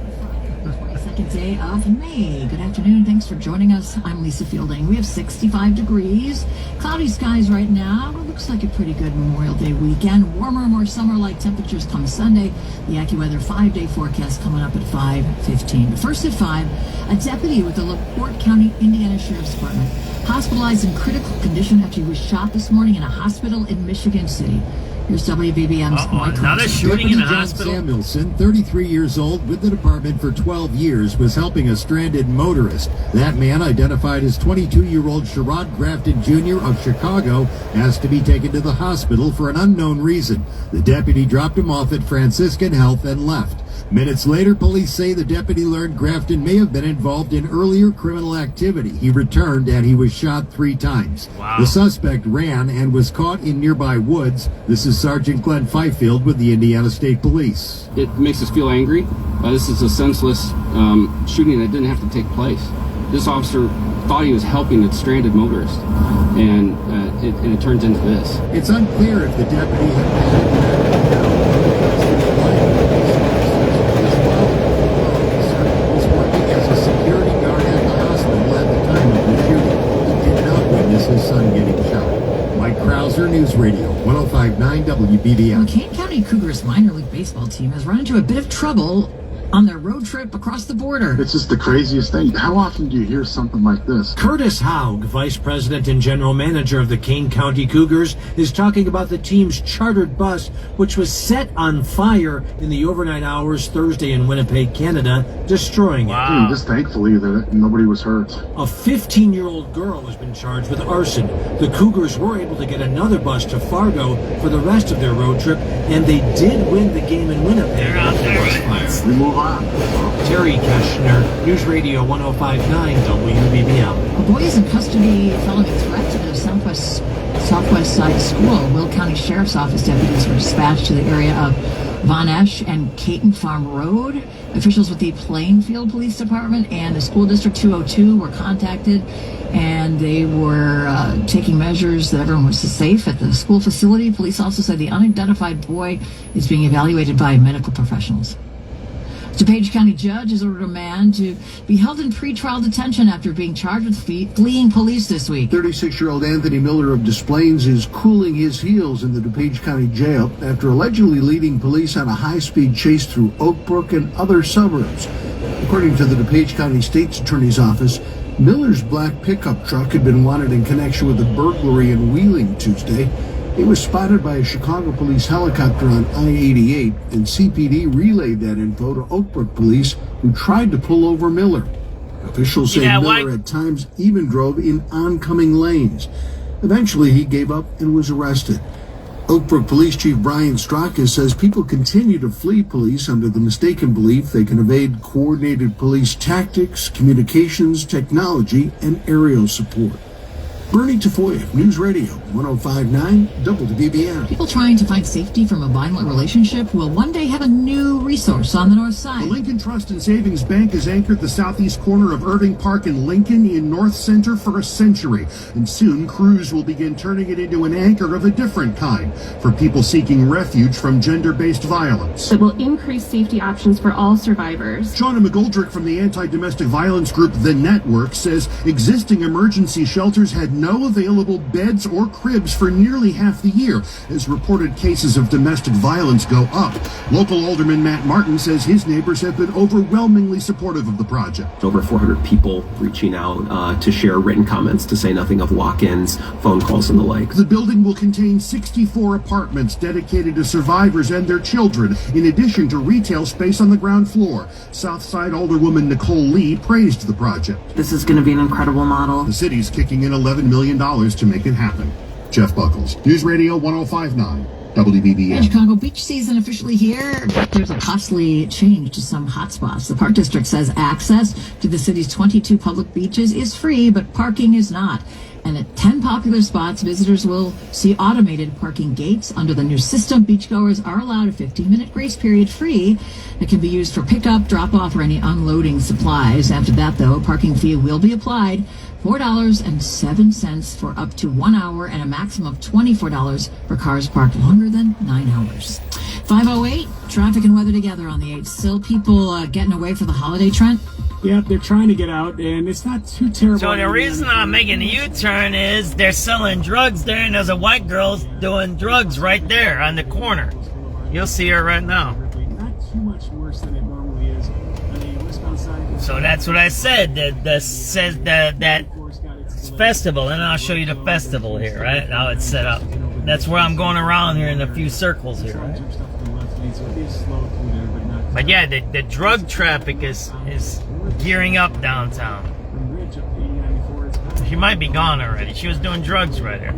Second day of May. Good afternoon. Thanks for joining us. I'm Lisa Fielding. We have 65 degrees. Cloudy skies right now. It looks like a pretty good Memorial Day weekend. Warmer, more summer-like temperatures come Sunday. The AccuWeather 5-day forecast coming up at 5:15. But first at 5, a deputy with the LaPorte County, Indiana Sheriff's Department hospitalized in critical condition after he was shot this morning in a hospital in Michigan City. Here's WBBM's Mike another shooting in a John hospital. Samuelson, 33 years old, with the department for 12 years, was helping a stranded motorist. That man, identified as 22-year-old Sherrod Grafton Jr. of Chicago, asked to be taken to the hospital for an unknown reason. The deputy dropped him off at Franciscan Health and left. Minutes later, police say the deputy learned Grafton may have been involved in earlier criminal activity. He returned and he was shot 3 times. Wow. The suspect ran and was caught in nearby woods. This is Sergeant Glenn Fifield with the Indiana State Police. It makes us feel angry. This is a senseless shooting that didn't have to take place. This officer thought he was helping a stranded motorist, and it turns into this. It's unclear if the deputy had been his son getting shot. Mike Krauser, News Radio, 105.9 WBBM. The Kane County Cougars minor league baseball team has run into a bit of trouble on their road trip across the border. It's just the craziest thing. How often do you hear something like this? Curtis Haug, vice president and general manager of the Kane County Cougars, is talking about the team's chartered bus, which was set on fire in the overnight hours Thursday in Winnipeg, Canada, destroying it. Just thankfully that nobody was hurt. A 15-year-old girl has been charged with arson. The Cougars were able to get another bus to Fargo for the rest of their road trip, and they did win the game in Winnipeg after the bus fire. We move on. Terry Keshner, News Radio 105.9 WBBM. A boy is in custody following a threat at a southwest side school. Will County Sheriff's Office deputies were dispatched to the area of Von Esch and Caton Farm Road. Officials with the Plainfield Police Department and the School District 202 were contacted, and they were taking measures that everyone was safe at the school facility. Police also said the unidentified boy is being evaluated by medical professionals. DuPage County judge has ordered a man to be held in pretrial detention after being charged with fleeing police this week. 36-year-old Anthony Miller of Des Plaines is cooling his heels in the DuPage County jail after allegedly leading police on a high-speed chase through Oak Brook and other suburbs. According to the DuPage County State's Attorney's Office, Miller's black pickup truck had been wanted in connection with a burglary in Wheeling Tuesday. It was spotted by a Chicago police helicopter on I-88, and CPD relayed that info to Oak Brook police, who tried to pull over Miller. Officials say Miller at times even drove in oncoming lanes. Eventually, he gave up and was arrested. Oak Brook Police Chief Brian Straka says people continue to flee police under the mistaken belief they can evade coordinated police tactics, communications, technology, and aerial support. Bernie Tafoya, News Radio 105.9 WBBM. People trying to find safety from a violent relationship will one day have a new resource on the north side. The Lincoln Trust and Savings Bank has anchored the southeast corner of Irving Park in Lincoln in North Center for a century. And soon, crews will begin turning it into an anchor of a different kind for people seeking refuge from gender-based violence. It will increase safety options for all survivors. Shauna McGoldrick from the anti-domestic violence group The Network says existing emergency shelters had no available beds or cribs for nearly half the year as reported cases of domestic violence go up. Local Alderman Matt Martin says his neighbors have been overwhelmingly supportive of the project. Over 400 people reaching out to share written comments, to say nothing of walk-ins, phone calls, and the like. The building will contain 64 apartments dedicated to survivors and their children, in addition to retail space on the ground floor. Southside Alderwoman Nicole Lee praised the project. This is going to be an incredible model. The city's kicking in $11 million to make it happen. Jeff Buckles, News Radio 105.9 WBBM. Chicago beach season officially here, but there's a costly change to some hotspots. The Park District says access to the city's 22 public beaches is free, but parking is not. And at 10 popular spots, visitors will see automated parking gates. Under the new system, beachgoers are allowed a 15-minute grace period free. It can be used for pickup, drop-off, or any unloading supplies. After that, though, a parking fee will be applied. $4.07 for up to 1 hour and a maximum of $24 for cars parked longer than 9 hours. 5:08, traffic and weather together on the 8th. Still people getting away for the holiday, Trent? Yeah, they're trying to get out, and it's not too terrible. So the reason I'm making a U-turn is they're selling drugs there, and there's a white girl doing drugs right there on the corner. You'll see her right now. Not too much worse than it normally is. On the westbound side. So that's what I said. That festival, and I'll show you the festival here, right? How it's set up. That's where I'm going around here in a few circles here, right? But yeah, the drug traffic is gearing up downtown. She might be gone already. She was doing drugs right here.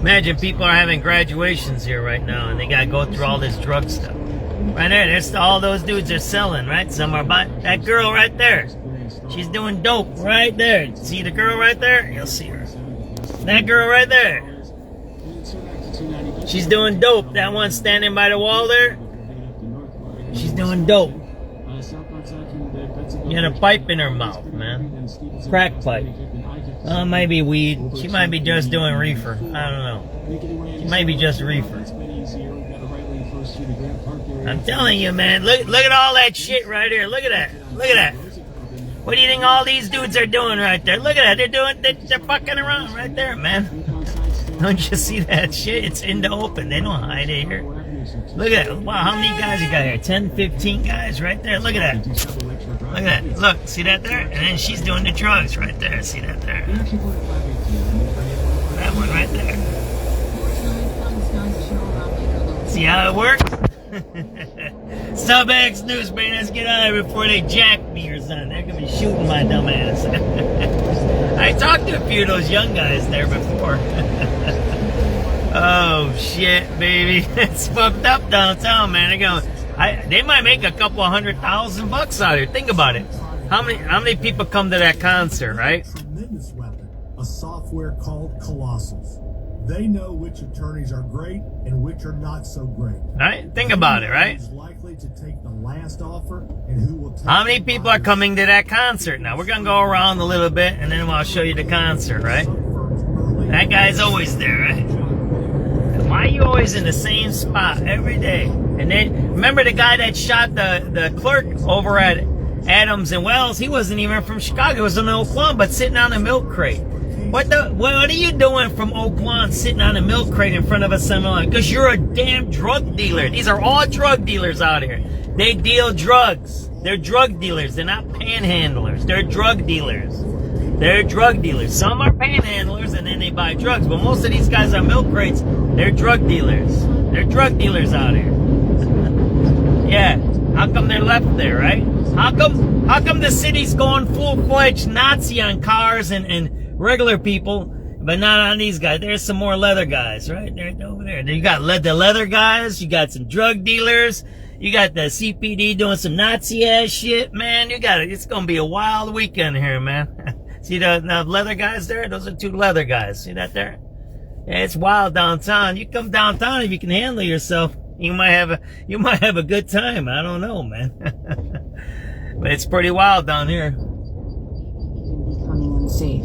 Imagine people are having graduations here right now, and they gotta go through all this drug stuff. Right there, there's all those dudes are selling, right? Some are buying. That girl right there, she's doing dope right there. See the girl right there? You'll see her. That girl right there, she's doing dope. That one standing by the wall there, she's doing dope. She had a pipe in her mouth, man. Crack pipe. Maybe weed. She might be just doing reefer. I don't know. She might be just reefer. I'm telling you, man. Look at all that shit right here. Look at that. Look at that. What do you think all these dudes are doing right there? Look at that. They're fucking around right there, man. Don't you see that shit? It's in the open. They don't hide it here. Look at that. Wow, how many guys you got here? 10, 15 guys right there. Look at that. Look at that. Look, see that there? And then she's doing the drugs right there. See that there? That one right there. See how it works? SubX.News, man. Let's get out of here before they jack me or something. They're going to be shooting my dumb ass. I talked to a few of those young guys there before. Oh, shit, baby. It's fucked up downtown, man. They might make a couple of $100,000 out here. Think about it. How many people come to that concert, right? Tremendous weapon, a software called Colossus. They know which attorneys are great and which are not so great. Right? Think about it, right? Who's likely to take the last offer and who will take How many people are coming to that concert now? We're going to go around a little bit and then I'll show you the concert, right? That guy's always there, right? Why are you always in the same spot every day? And then, remember the guy that shot the clerk over at Adams and Wells? He wasn't even from Chicago. He was in Oak Lawn, but sitting on a milk crate. What are you doing from Oak Lawn sitting on a milk crate in front of a 7-Eleven? Because you're a damn drug dealer. These are all drug dealers out here. They deal drugs. They're drug dealers. They're not panhandlers. They're drug dealers. They're drug dealers. Some are panhandlers and then they buy drugs. But most of these guys on milk crates, they're drug dealers. They're drug dealers out here. Yeah. How come they're left there, right? How come the city's going full-fledged Nazi on cars and regular people, but not on these guys? There's some more leather guys, right? They're over there. You got the leather guys. You got some drug dealers. You got the CPD doing some Nazi-ass shit, man. It's going to be a wild weekend here, man. See the leather guys there? Those are 2 leather guys. See that there? Yeah, it's wild downtown. You come downtown if you can handle yourself. You might have a good time. I don't know, man. But it's pretty wild down here. Becoming unsafe.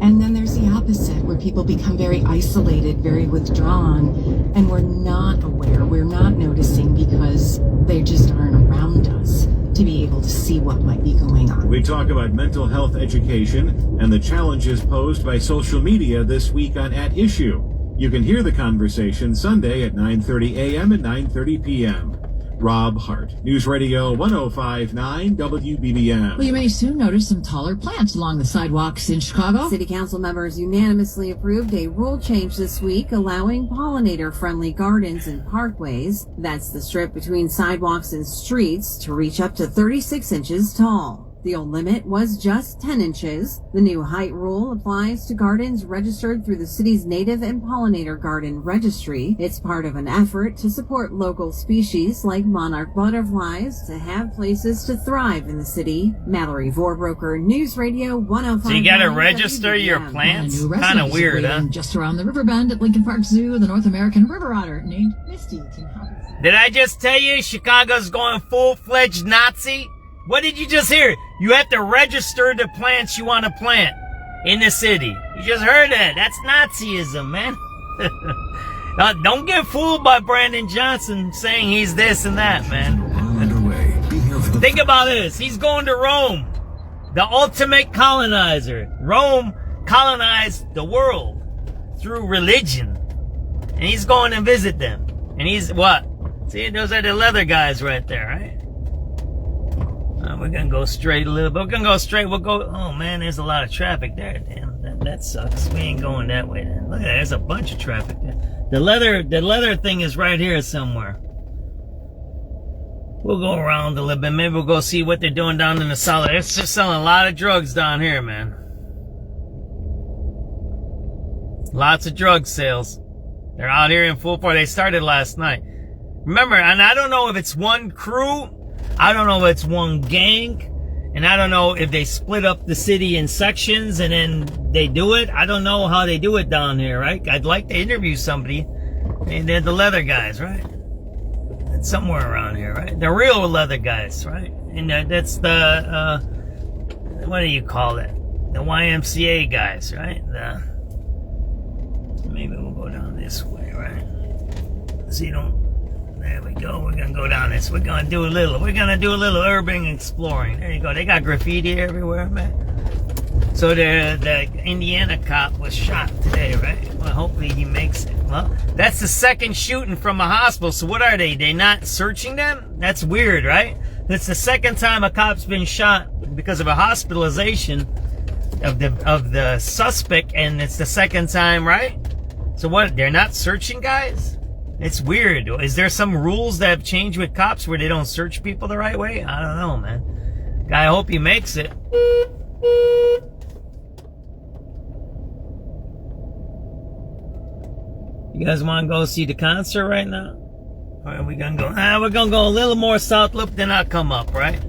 And then there's the opposite, where people become very isolated, very withdrawn, and we're not aware, we're not noticing because they just aren't around us to be able to see what might be going on. We talk about mental health education and the challenges posed by social media this week on At Issue. You can hear the conversation Sunday at 9:30 a.m. and 9:30 p.m. Rob Hart, News Radio 105.9 WBBM. Well, you may soon notice some taller plants along the sidewalks in Chicago. City Council members unanimously approved a rule change this week allowing pollinator-friendly gardens and parkways. That's the strip between sidewalks and streets to reach up to 36 inches tall. The old limit was just 10 inches. The new height rule applies to gardens registered through the city's Native and Pollinator Garden Registry. It's part of an effort to support local species like monarch butterflies to have places to thrive in the city. Mallory Vorbroker, News Radio 105. So you gotta register your plants? Kind of weird, huh? Just around the river bend at Lincoln Park Zoo, the North American river otter named Misty. Did I just tell you Chicago's going full-fledged Nazi? What did you just hear? You have to register the plants you want to plant in the city. You just heard that. That's Nazism, man. Don't get fooled by Brandon Johnson saying he's this and that, man. Think about this. He's going to Rome, the ultimate colonizer. Rome colonized the world through religion. And he's going to visit them. And he's what? See, those are the leather guys right there, right? We're gonna go straight a little bit. We're gonna go straight. We'll go. Oh man, there's a lot of traffic there. Damn, that sucks. We ain't going that way then. Look at that. There's a bunch of traffic there. The leather thing is right here somewhere. We'll go around a little bit. Maybe we'll go see what they're doing down in the south. They're just selling a lot of drugs down here, man. Lots of drug sales. They're out here in full force. They started last night. Remember, and I don't know if it's one crew. I don't know if it's one gang, and I don't know if they split up the city in sections and then they do it. I don't know how they do it down here, right? I'd like to interview somebody. And they're the leather guys, right? It's somewhere around here, right? The real leather guys, right? And that's the, what do you call it? The YMCA guys, right? Maybe we'll go down this way, right? So you don't... There we go. We're gonna go down this. We're gonna do a little urban exploring. There you go. They got graffiti everywhere, man. So the Indiana cop was shot today, right? Well, hopefully he makes it. Well, that's the second shooting from a hospital. So what are they? They not searching them? That's weird, right? That's the second time a cop's been shot because of a hospitalization of the suspect, and it's the second time, right? So what? They're not searching guys? It's weird. Is there some rules that have changed with cops where they don't search people the right way? I don't know, man. I hope he makes it. You guys want to go see the concert right now? Or are we gonna go? We're gonna go a little more south loop, then I'll come up, right?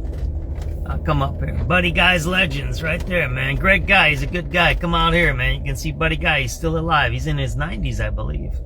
I'll come up here. Buddy Guy's Legends, right there, man. Greg Guy, he's a good guy. Come out here, man. You can see Buddy Guy. He's still alive. He's in his 90s, I believe.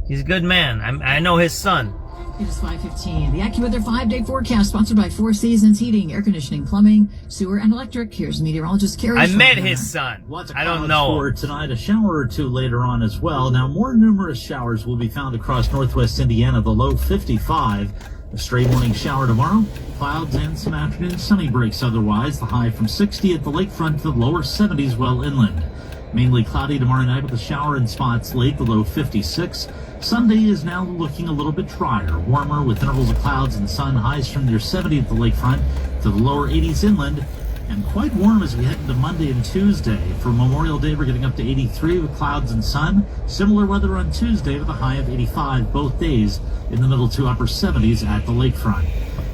He's a good man. I know his son. It is 5:15. The AccuWeather 5-day forecast sponsored by Four Seasons Heating, Air Conditioning, Plumbing, Sewer, and Electric. Here's meteorologist Carrie. I met his son. I don't know. For tonight, a shower or two later on as well. Now, more numerous showers will be found across northwest Indiana, the low 55. A stray morning shower tomorrow. Clouds and some afternoon sunny breaks otherwise. The high from 60 at the lakefront to the lower 70s well inland. Mainly cloudy tomorrow night with a shower in spots late, the low 56. Sunday is now looking a little bit drier, warmer with intervals of clouds and sun, highs from near 70 at the lakefront to the lower 80s inland, and quite warm as we head into Monday and Tuesday. For Memorial Day, we're getting up to 83 with clouds and sun. Similar weather on Tuesday with a high of 85 both days in the middle to upper 70s at the lakefront.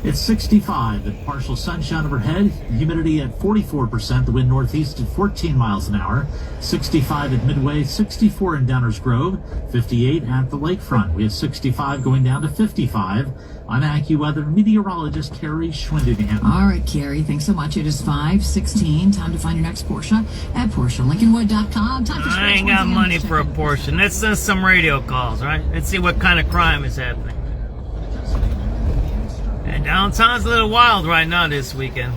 It's 65 and partial sunshine overhead, humidity at 44%, the wind northeast at 14 miles an hour, 65 at Midway, 64 in Downers Grove, 58 at the lakefront. We have 65 going down to 55. I'm AccuWeather meteorologist Carrie Schwindenham. All right, Carrie, thanks so much. It is 5:16. Time to find your next Porsche at PorscheLincolnWood.com. Time for I ain't got money for a Porsche. Let's send some radio calls, right? Let's see what kind of crime is happening. And downtown's a little wild right now this weekend.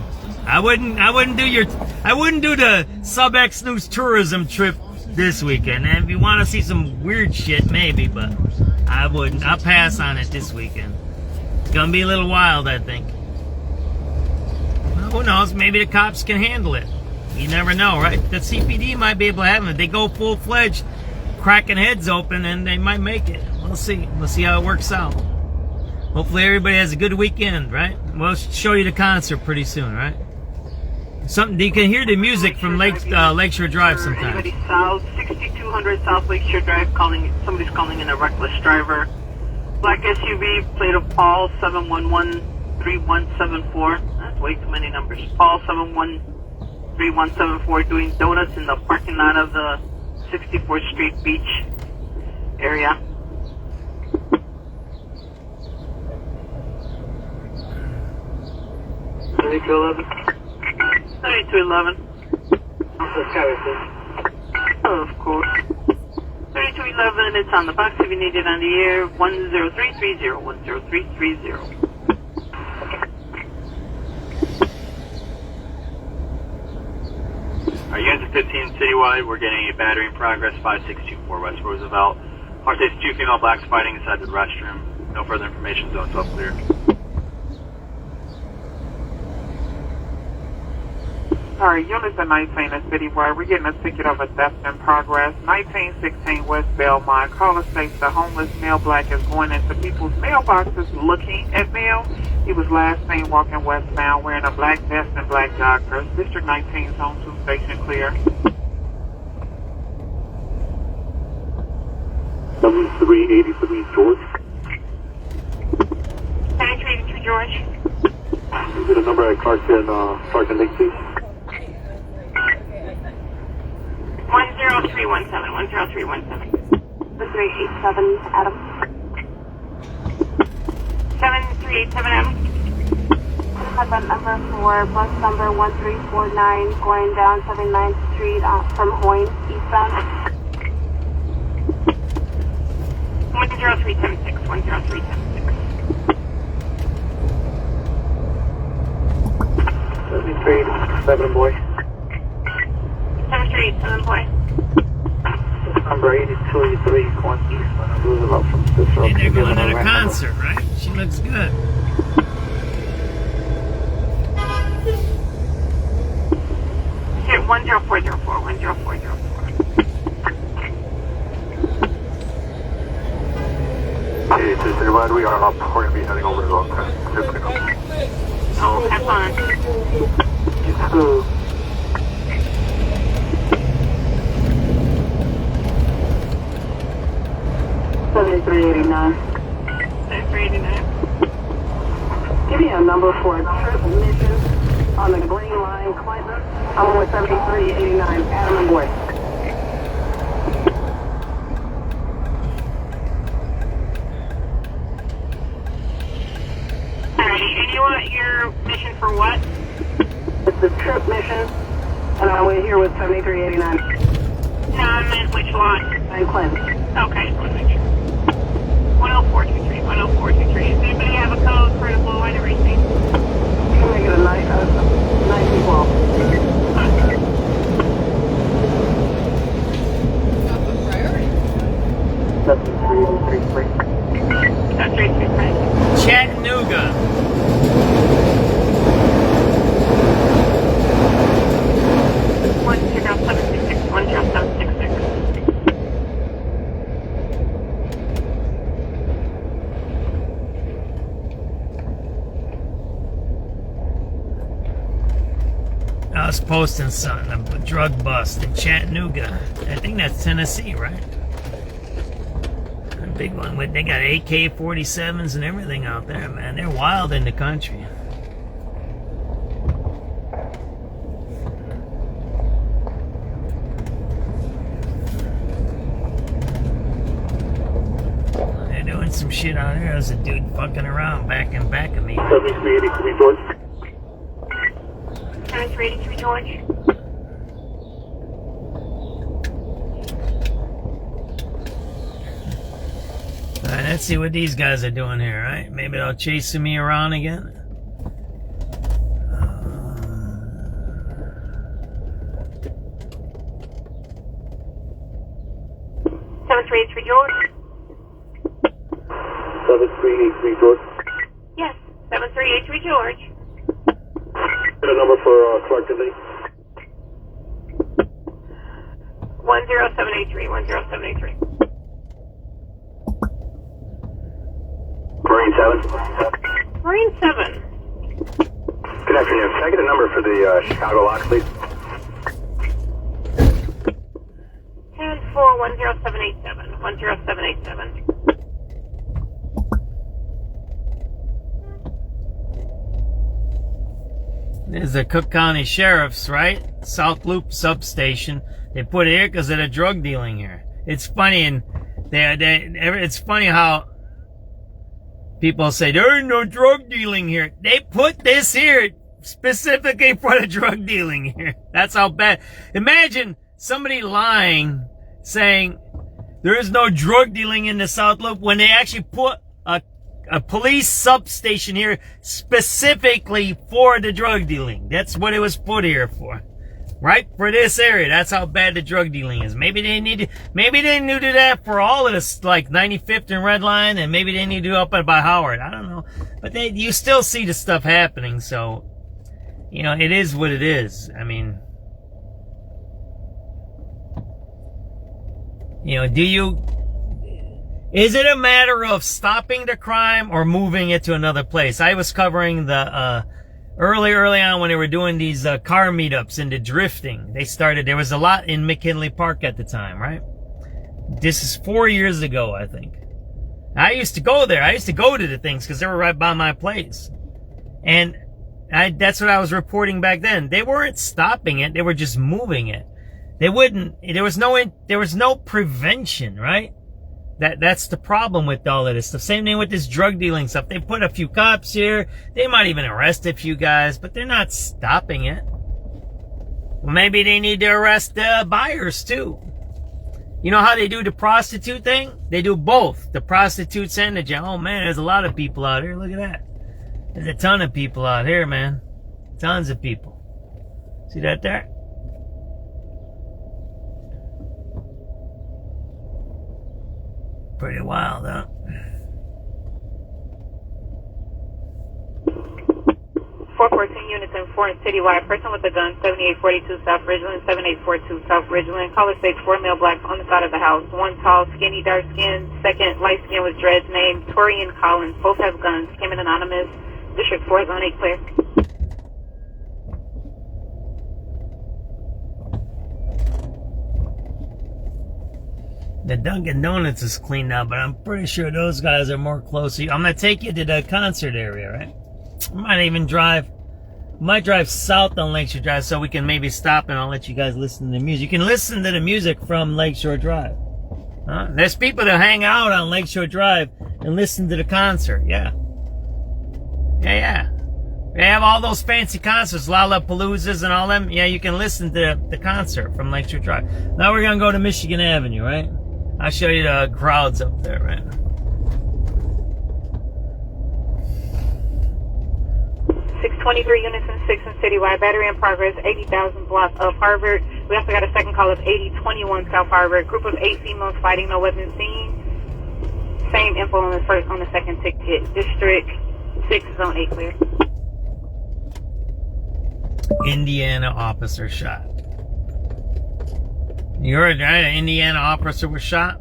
I wouldn't do the SubX.News tourism trip this weekend. And if you want to see some weird shit, maybe, but I wouldn't. I'll pass on it this weekend. It's gonna be a little wild, I think. Well, who knows? Maybe the cops can handle it. You never know, right? The CPD might be able to have them. If they go full-fledged, cracking heads open, and they might make it. We'll see. We'll see how it works out. Hopefully everybody has a good weekend, right? We'll show you the concert pretty soon, right? Something you can hear the music from Lakeshore Drive sometimes. Anybody south, 6200 South Lakeshore Drive, somebody's calling in a reckless driver. Black SUV, plate of Paul 7113174. That's way too many numbers. Paul 7113174 doing donuts in the parking lot of the 64th Street Beach area. 3211. 3211. Of course. 3211, it's on the box if you need it on the air. 10330, 10330. Alright, units 15 citywide, we're getting a battery in progress, 5624 West Roosevelt. Car takes 2 female blacks fighting inside the restroom. No further information, zone's all clear. Alright, units at 19 at Citywide. We're getting a ticket of a theft in progress. 1916 West Belmont. Caller states the homeless male black is going into people's mailboxes looking at mail. He was last seen walking westbound wearing a black vest and black joggers. District 19 Zone 2 station clear. 7383 George. 7383 George. Is it a number at Clark and Lake, please? 10317, 10317. 387 Adam. 7387 Adam. Have that number for bus number 1349 going down 79th Street from Hoyne, eastbound. 10376, 10376. 7387 boy. 7387 boy. Number 8283 going east on Roosevelt from Cicero. And they're going to a concert, right? She looks good. Here, 10404, 10404. citywide, we are up. We're going to be heading over to Long Crest. Oh, have fun. Hello. 7389. 7389. Give me a number for a trip mission on the Green Line, Clinton. I'm with 7389, Adam and Boy. Alrighty, and you want your mission for what? It's the trip mission, and I'm here with 7389. No, I meant which line? And Clinton. Okay, just want to make sure. 10423, 10423. Does anybody have a code for the blue line to reach me? You can make it a 912. That's 333. That's 333. Chattanooga. One 0766, 10766. I was posting something, a drug bust in Chattanooga. I think that's Tennessee, right? A big one. They got AK-47s and everything out there, man. They're wild in the country. They're doing some shit out here. There's a dude fucking around back of me. 7383 George. 7383 George. Alright, let's see what these guys are doing here, right? Maybe they'll chasing me around again. 7383 George. 7383 George. Yes, 7383 George. Get a number for Clark Lee. 10783, 10783. Marine 7. Marine 7. Good afternoon. Can I get a number for the Chicago lock, please? 10-4-10787, 10787. There's the Cook County Sheriff's, right? South Loop substation. They put it here because of the drug dealing here. It's funny, and it's funny how people say there ain't no drug dealing here. They put this here specifically for the drug dealing here. That's how bad. Imagine somebody lying, saying there is no drug dealing in the South Loop when they actually put a police substation here specifically for the drug dealing. That's what it was put here for. Right? For this area. That's how bad the drug dealing is. Maybe they need to do that for all of this, like 95th and Red Line, and maybe they need to do up by Howard. I don't know. But you still see the stuff happening, so, you know, it is what it is. I mean, you know, is it a matter of stopping the crime or moving it to another place? I was covering the, early on when they were doing these car meetups and the drifting. There was a lot in McKinley Park at the time, right? This is 4 years ago, I think. I used to go there. I used to go to the things because they were right by my place. And that's what I was reporting back then. They weren't stopping it. They were just moving it. There was no prevention, right? That's the problem with all of this stuff. Same thing with this drug dealing stuff. They put a few cops here. They might even arrest a few guys, but they're not stopping it. Well, maybe they need to arrest the buyers too. You know how they do the prostitute thing? They do both. The prostitutes and the jail. Oh man, there's a lot of people out here. Look at that. There's a ton of people out here, man. Tons of people. See that there? Pretty wild, huh? 414 units in Florence Citywide. Person with a gun, 7842 South Ridgeland, 7842 South Ridgeland. Caller states 4 male blacks on the side of the house. One tall, skinny, dark skin. Second, light skin with dreads, named Torian Collins. Both have guns. Came in anonymous. District 4, Zone 8 clear. The Dunkin' Donuts is clean now, but I'm pretty sure those guys are more closely. I'm gonna take you to the concert area, right? I might drive south on Lakeshore Drive so we can maybe stop and I'll let you guys listen to the music. You can listen to the music from Lakeshore Drive. There's people that hang out on Lakeshore Drive and listen to the concert. Yeah. They have all those fancy concerts, Lollapaloozas and all them. Yeah, you can listen to the concert from Lakeshore Drive. Now we're gonna go to Michigan Avenue, right? I'll show you the crowds up there, right? 623 units and 6 in Citywide. Battery in progress, 80,000 block of Harvard. We also got a second call of 8021 South Harvard. Group of 8 females fighting, no weapons seen. Same info on the second ticket. District 6, Zone 8 clear. Indiana officer shot. You heard that? An Indiana officer was shot?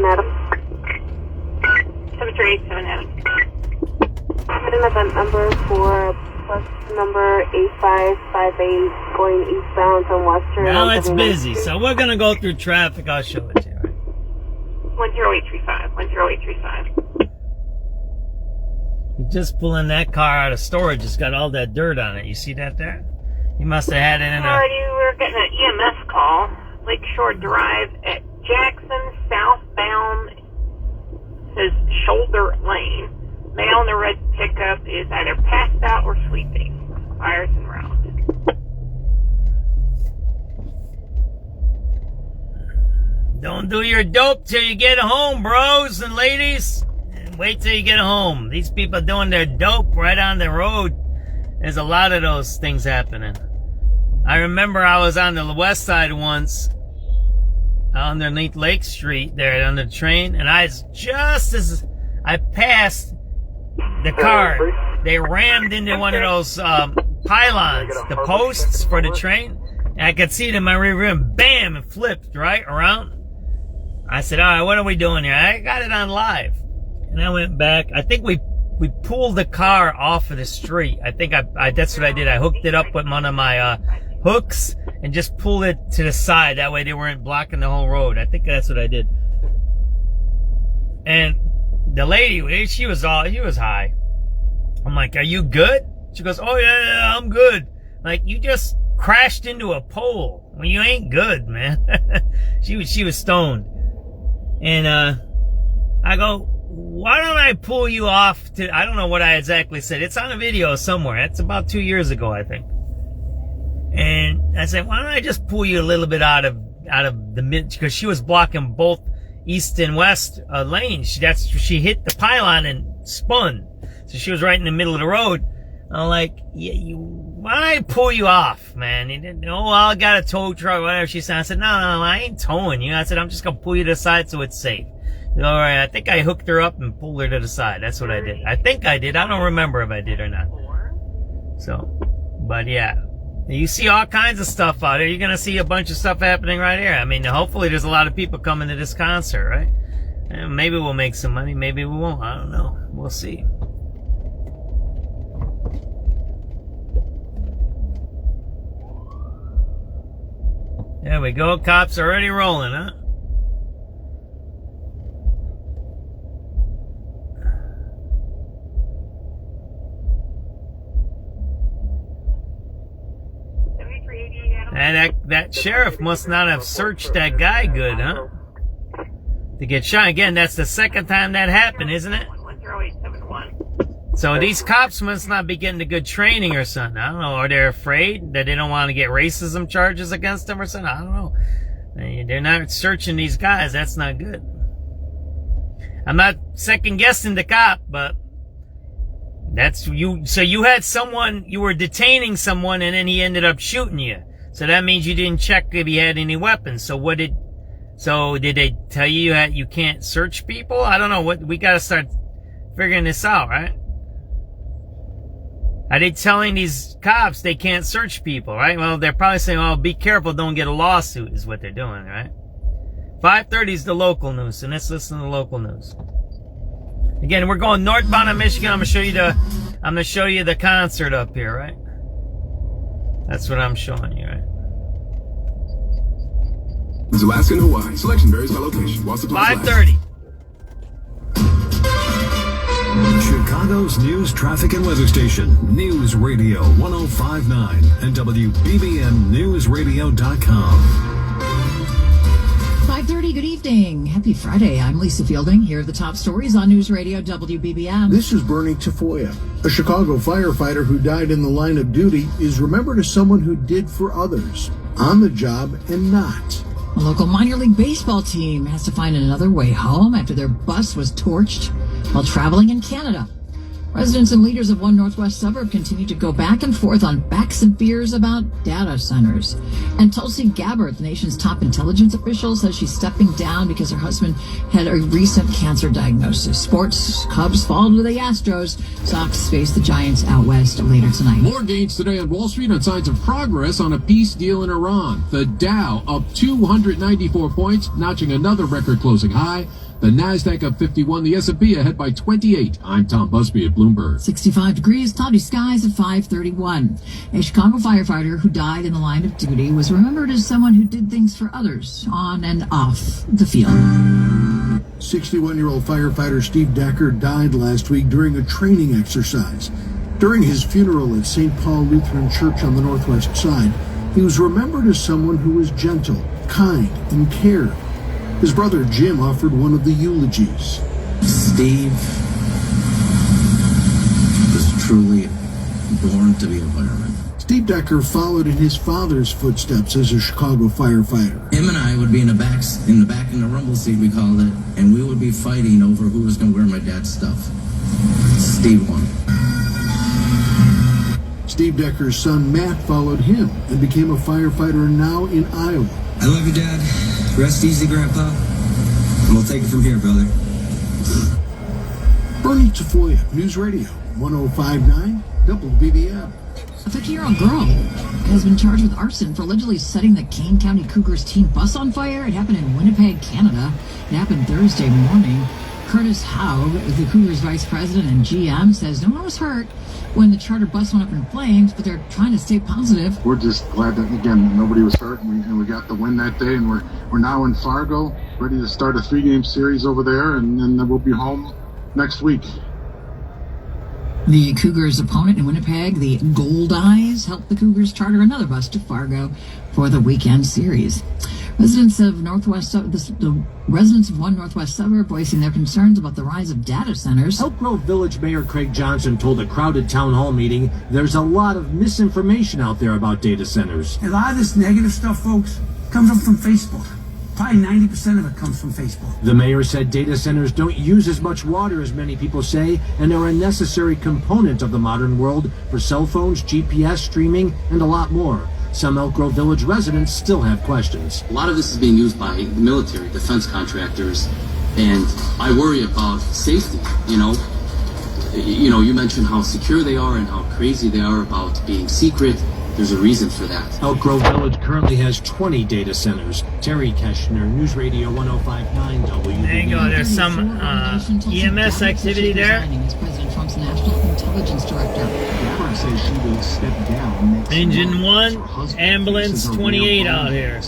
Adam. 7387 Adam. Hit an event number for bus number 8558 going eastbound from Western. Now it's busy, so we're gonna go through traffic. I'll show it to you. Right? 10835. 10835. He's just pulling that car out of storage. It's got all that dirt on it. You see that there? He must have had it in We're getting an EMS call. Lakeshore Drive at Jackson, southbound, says Shoulder Lane. Male in the red pickup is either passed out or sleeping. Fires and rounds. Don't do your dope till you get home, bros and ladies. Wait till you get home. These people are doing their dope right on the road. There's a lot of those things happening. I remember I was on the west side once, underneath Lake Street there on the train, and just as I passed the car, they rammed into one of those pylons, the posts for the train, and I could see it in my rear view, and bam, it flipped right around. I said, all right, what are we doing here? I got it on live. And I went back. I think we pulled the car off of the street. I think that's what I did. I hooked it up with one of my hooks and just pulled it to the side. That way they weren't blocking the whole road. I think that's what I did. And the lady, she was high. I'm like, are you good? She goes, oh yeah, I'm good. Like, you just crashed into a pole. Well, you ain't good, man. She was stoned. And I go, why don't I pull you off to, I don't know what I exactly said. It's on a video somewhere. It's about 2 years ago, I think. And I said, why don't I just pull you a little bit out of the mid, because she was blocking both east and west lanes. She hit the pylon and spun. So she was right in the middle of the road. I'm like, yeah, why don't I pull you off, man? He didn't know, well, I got a tow truck, whatever she said. I said, no, I ain't towing you. I said, I'm just going to pull you to the side so it's safe. All right, I think I hooked her up and pulled her to the side. That's what I did. I think I did. I don't remember if I did or not. So, but yeah. You see all kinds of stuff out here. You're going to see a bunch of stuff happening right here. I mean, hopefully there's a lot of people coming to this concert, right? And maybe we'll make some money. Maybe we won't. I don't know. We'll see. There we go. Cops are already rolling, huh? And that sheriff must not have searched that guy good, huh? To get shot. Again, that's the second time that happened, isn't it? So these cops must not be getting a good training or something. I don't know. Are they afraid that they don't want to get racism charges against them or something? I don't know. They're not searching these guys. That's not good. I'm not second guessing the cop, but That's you. So you had someone, you were detaining someone, and then he ended up shooting you. So that means you didn't check if he had any weapons. So did they tell you you can't search people? I don't know. We got to start figuring this out, right? Are they telling these cops they can't search people, right? Well, they're probably saying, "Oh, be careful, don't get a lawsuit," is what they're doing, right? 5:30 is the local news, so let's listen to the local news. Again, we're going northbound in Michigan. I'm gonna show you the concert up here, right? That's what I'm showing you, right? It's Alaska and Hawaii. Selection varies by location. 5:30. Chicago's news, traffic, and weather station. News Radio 105.9 and WBBMNewsRadio.com. 5:30, good evening. Happy Friday. I'm Lisa Fielding. Here are the top stories on News Radio WBBM. This is Bernie Tafoya. A Chicago firefighter who died in the line of duty is remembered as someone who did for others, on the job and not. A local minor league baseball team has to find another way home after their bus was torched while traveling in Canada. Residents and leaders of one northwest suburb continue to go back and forth on facts and fears about data centers. And Tulsi Gabbard, the nation's top intelligence official, says she's stepping down because her husband had a recent cancer diagnosis. Sports, Cubs fall to the Astros. Sox face the Giants out west later tonight. More gains today on Wall Street on signs of progress on a peace deal in Iran. The Dow up 294 points, notching another record closing high. The Nasdaq up 51, the S&P ahead by 28. I'm Tom Busby at Bloomberg. 65 degrees, cloudy skies at 5:31. A Chicago firefighter who died in the line of duty was remembered as someone who did things for others on and off the field. 61-year-old firefighter Steve Decker died last week during a training exercise. During his funeral at St. Paul Lutheran Church on the northwest side, he was remembered as someone who was gentle, kind, and cared. His brother Jim offered one of the eulogies. Steve was truly born to be a fireman. Steve Decker followed in his father's footsteps as a Chicago firefighter. Him and I would be in the back in the rumble seat, we called it, and we would be fighting over who was going to wear my dad's stuff. Steve won. Steve Decker's son Matt followed him and became a firefighter now in Iowa. I love you, Dad. Rest easy, Grandpa. And we'll take it from here, brother. Bernie Tafoya, News Radio 105.9 WBBM. A 50-year-old girl has been charged with arson for allegedly setting the Kane County Cougars team bus on fire. It happened in Winnipeg, Canada. It happened Thursday morning. Curtis Howe, the Cougars vice president and GM, says no one was hurt when the charter bus went up in flames, but they're trying to stay positive. We're just glad that, again, nobody was hurt, and we got the win that day, and we're now in Fargo, ready to start a 3-game series over there, and then we'll be home next week. The Cougars' opponent in Winnipeg, the Gold Eyes, helped the Cougars charter another bus to Fargo for the weekend series. Residents of residents of one northwest suburb voicing their concerns about the rise of data centers. Elk Grove Village Mayor Craig Johnson told a crowded town hall meeting there's a lot of misinformation out there about data centers. A lot of this negative stuff, folks, comes up from Facebook. Probably 90% of it comes from Facebook. The mayor said data centers don't use as much water as many people say and are a necessary component of the modern world for cell phones, GPS, streaming, and a lot more. Some Elk Grove Village residents still have questions. A lot of this is being used by the military, defense contractors, and I worry about safety, you you mentioned how secure they are and how crazy they are about being secret. There's a reason for that. Elk Grove Village currently has 20 data centers. Terry Keshner, News Radio 105.9 WBBM. There you go. There's some EMS activity there. As President Trump's national intelligence director. Gabbard says she will step down next Engine month. 1, ambulance 28 out here.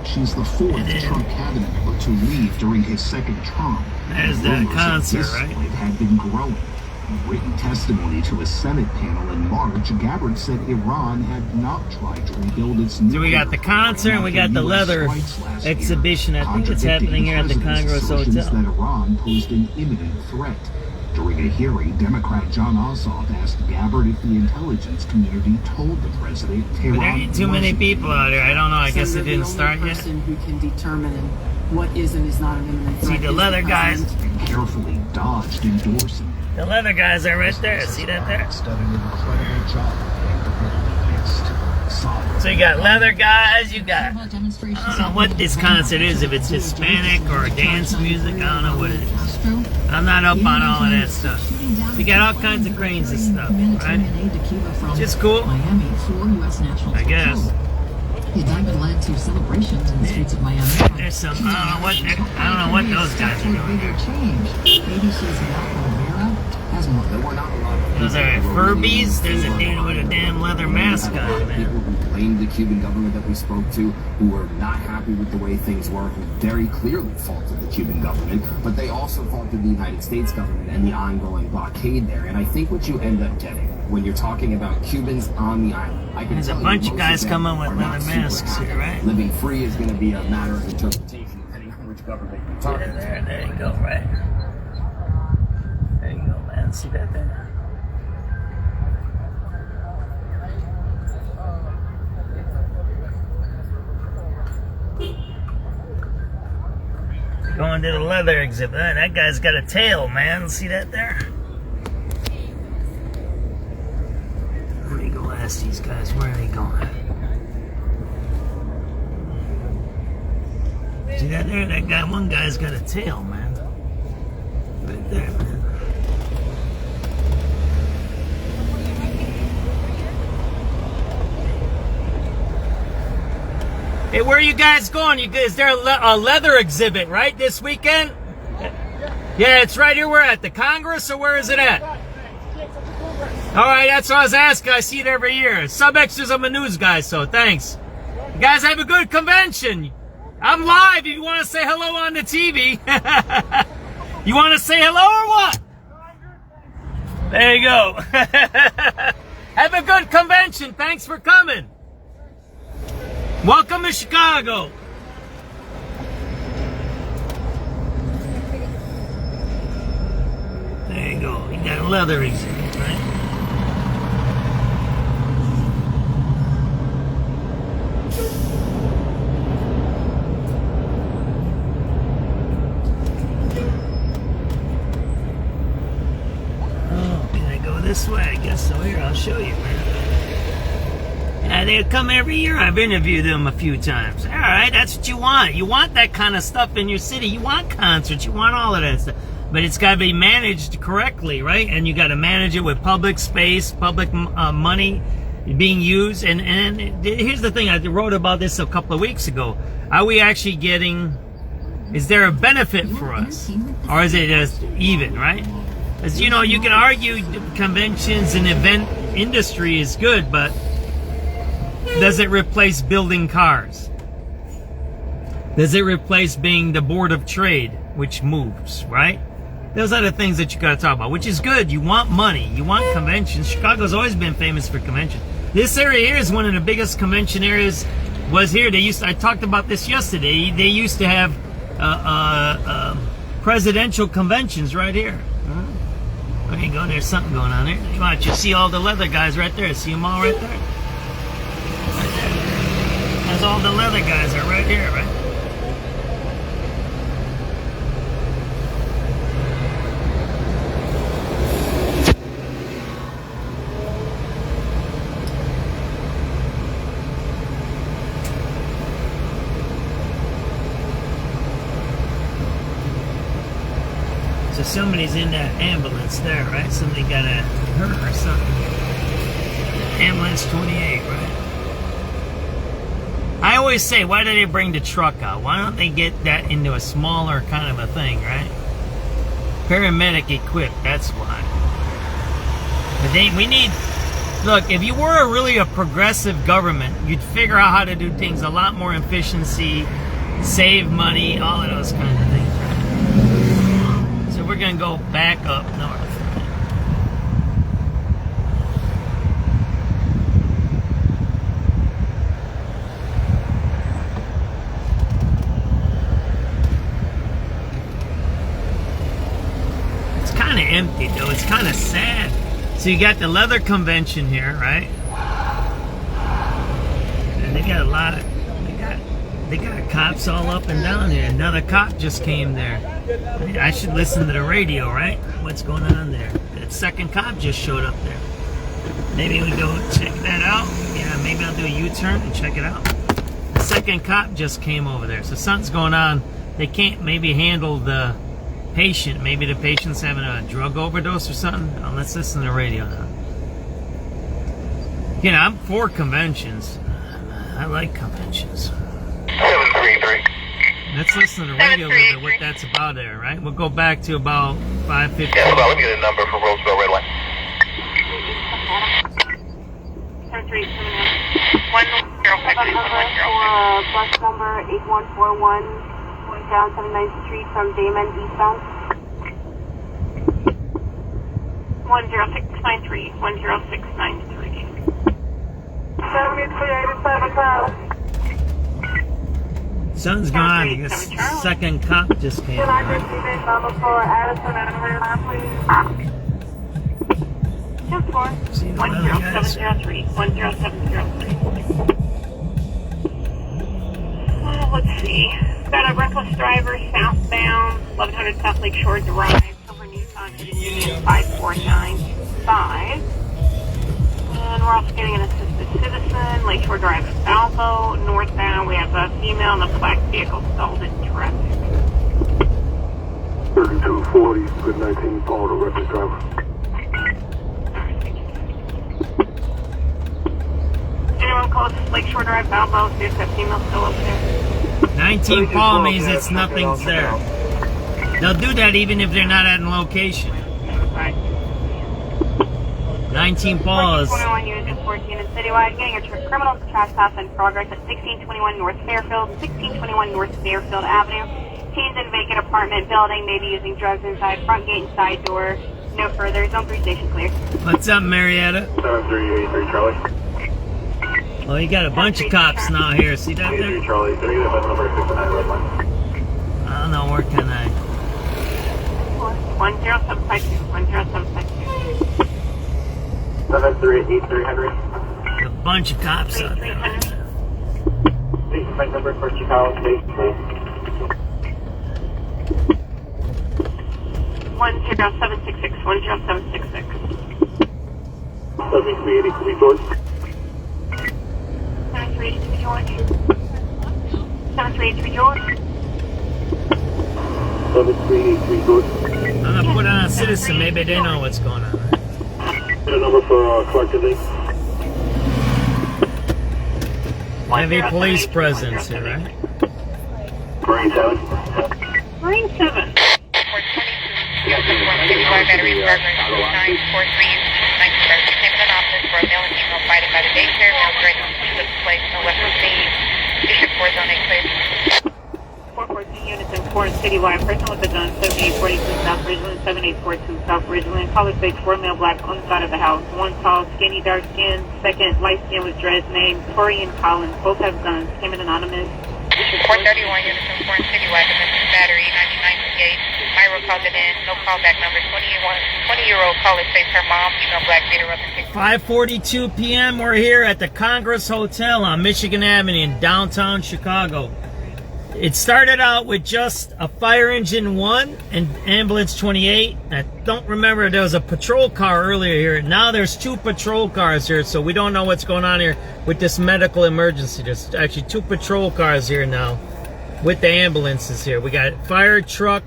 She's the fourth Trump cabinet member to leave during his second term. There's that concert, right? It had been growing. In written testimony to a Senate panel in March, Gabbard said Iran had not tried to rebuild its nuclear. So we got the concert and we got the leather exhibition. I think it's happening here at the Congress Hotel. That Iran posed an imminent threat. During a hearing, Democrat John Ossoff asked Gabbard if the intelligence community told the president Tehran. There ain't too many people out here. I don't know. I guess it didn't start yet. The only person who can determine what is and is not an imminent threat. See the leather guys. And carefully dodged endorsing The leather guys are right there. See that there? So you got leather guys, you got, I don't know what this concert is, if it's Hispanic or dance music, I don't know what it is. I'm not up on all of that stuff. You got all kinds of cranes and stuff, right? Just cool, I guess. The indictment led to celebrations in the streets of Miami. There's some, I don't know what those guys are doing here. ABC's Malcolm Rivera has more. Those are Furbies. There's a dude with a damn leather mask on, man. People who blamed the Cuban government that we spoke to, who were not happy with the way things were, who very clearly faulted the Cuban government, but they also faulted the United States government and the ongoing blockade there. And I think what you end up getting when you're talking about Cubans on the island, there's a bunch of guys coming with leather masks here, right? Living free is going to be a matter of interpretation depending on which government you're talking about. There you go, right? There you go, man. See that there? Going to the leather exhibit. That guy's got a tail, man. See that there? Let me go ask these guys, where are they going? See that there? That guy, one guy's got a tail, man. Right there, man. Hey, where are you guys going? Is there a leather exhibit, right, this weekend? Yeah, it's right here. We're at the Congress, or where is it at? All right, that's what I was asking. I see it every year. SubX is I'm a news guy, so thanks. You guys have a good convention. I'm live if you want to say hello on the TV. You want to say hello or what? There you go. Have a good convention. Thanks for coming. Welcome to Chicago. There you go. You got a leather exhibit, right? Oh, can I go this way? I guess so. Here, I'll show you, man. Yeah, they come every year. I've interviewed them a few times. All right, that's what you want. You want that kind of stuff in your city. You want concerts. You want all of that stuff. But it's got to be managed correctly, right? And you got to manage it with public space, public money being used. And here's the thing. I wrote about this a couple of weeks ago. Are we actually getting... Is there a benefit for us? Or is it just even, right? As you know, you can argue conventions and event industry is good, but... Does it replace building cars? Does it replace being the board of trade, which moves, right? Those are the things that you got to talk about, which is good. You want money. You want conventions. Chicago's always been famous for conventions. This area here is one of the biggest convention areas. Was here. I talked about this yesterday. They used to have presidential conventions right here. There you go. There's something going on there. Watch. You see all the leather guys right there. See them all right there? There's all the leather guys are right here, right? So somebody's in that ambulance there, right? Somebody got hurt or something. Ambulance 28, right? I always say, why do they bring the truck out? Why don't they get that into a smaller kind of a thing, right? Paramedic equipped, that's why. But we need... Look, if you were really a progressive government, you'd figure out how to do things a lot more efficiency, save money, all of those kinds of things, right? So we're going to go back up north. Empty though, it's kind of sad. So you got the leather convention here, right? And they got a lot of, They got cops all up and down here. Another cop just came there. I should listen to the radio, right? What's going on there? That second cop just showed up there. Maybe we go check that out. Yeah, maybe I'll do a U-turn and check it out. The second cop just came over there. So something's going on. They can't maybe handle the patient. Maybe the patient's having a drug overdose or something. Oh, let's listen to the radio now. You know, I'm for conventions. I like conventions. 733. Let's listen to the radio a little bit, what that's about there, right? We'll go back to about 5:15. Yeah, hold on, let me get a number for Roseville Red Line. 738 bus number 8141 going down 79th Street from Damon eastbound. 10693. 10693. 7387. Something's going on. This second cop just came. Can I receive it number for Addison and Red please? Just for 10703. 10703. Let's see. Got a reckless driver southbound 1100 South Lake Shore Drive. Silver Nissan Union 54925. And we're also getting an assisted citizen, Lakeshore Drive, Alvo. Northbound, we have a female in a black vehicle stalled in traffic. 3240, good 19, Paul, the reckless driver. Anyone close Lakeshore Drive, Alvo? See if that female's still over there. 19 Paul means it's nothing's there. They'll do that even if they're not at a location. Right. 19 Paul is... 21 units 14 in citywide, getting a criminal trespass in progress at 1621 North Fairfield, 1621 North Fairfield Avenue. Teens in vacant apartment building, maybe using drugs inside, front gate and side door. No further, zone 3 station clear. What's up, Marietta? 7383 Charlie. Oh, you got a bunch of cops now here. See that there? Charlie, did I get that number 69 Red Line? I don't know, where can I? 10752. 10752. 7383 Henry. A bunch of cops out there. Please find number for Chicago State, please. 10766. 10766. 7383 George. 7383 George. 7383 George. 7383 George. I'm gonna put on a citizen. Maybe they know what's going on. Get a number for Clark Disney. Heavy police presence here, right? Marine 7. Marine 7. 165 battery progress 943 came to an office for a male and female fighting by the daycare. Male threatened to took place no weapon seen. Bishop 4 zone clear. 414 units in 4 citywide. Person with a gun, 7842 South Ridgeland, 7842 South Ridgeland. Caller states 4 male black on the side of the house. 1 tall, skinny, dark skin. 2nd, light skin with dreads, named Torian Collins. Both have guns. Came in anonymous. 431 units in 4 citywide. Domestic battery 9958. Myra called it in. No callback number. 20-year-old caller states her mom, female black, beat her up in 5:42 p.m. We're here at the Congress Hotel on Michigan Avenue in downtown Chicago. It started out with just a fire engine 1 and ambulance 28. I don't remember, there was a patrol car earlier here. Now there's 2 patrol cars here, so we don't know what's going on here with this medical emergency. There's actually 2 patrol cars here now with the ambulances here. We got fire truck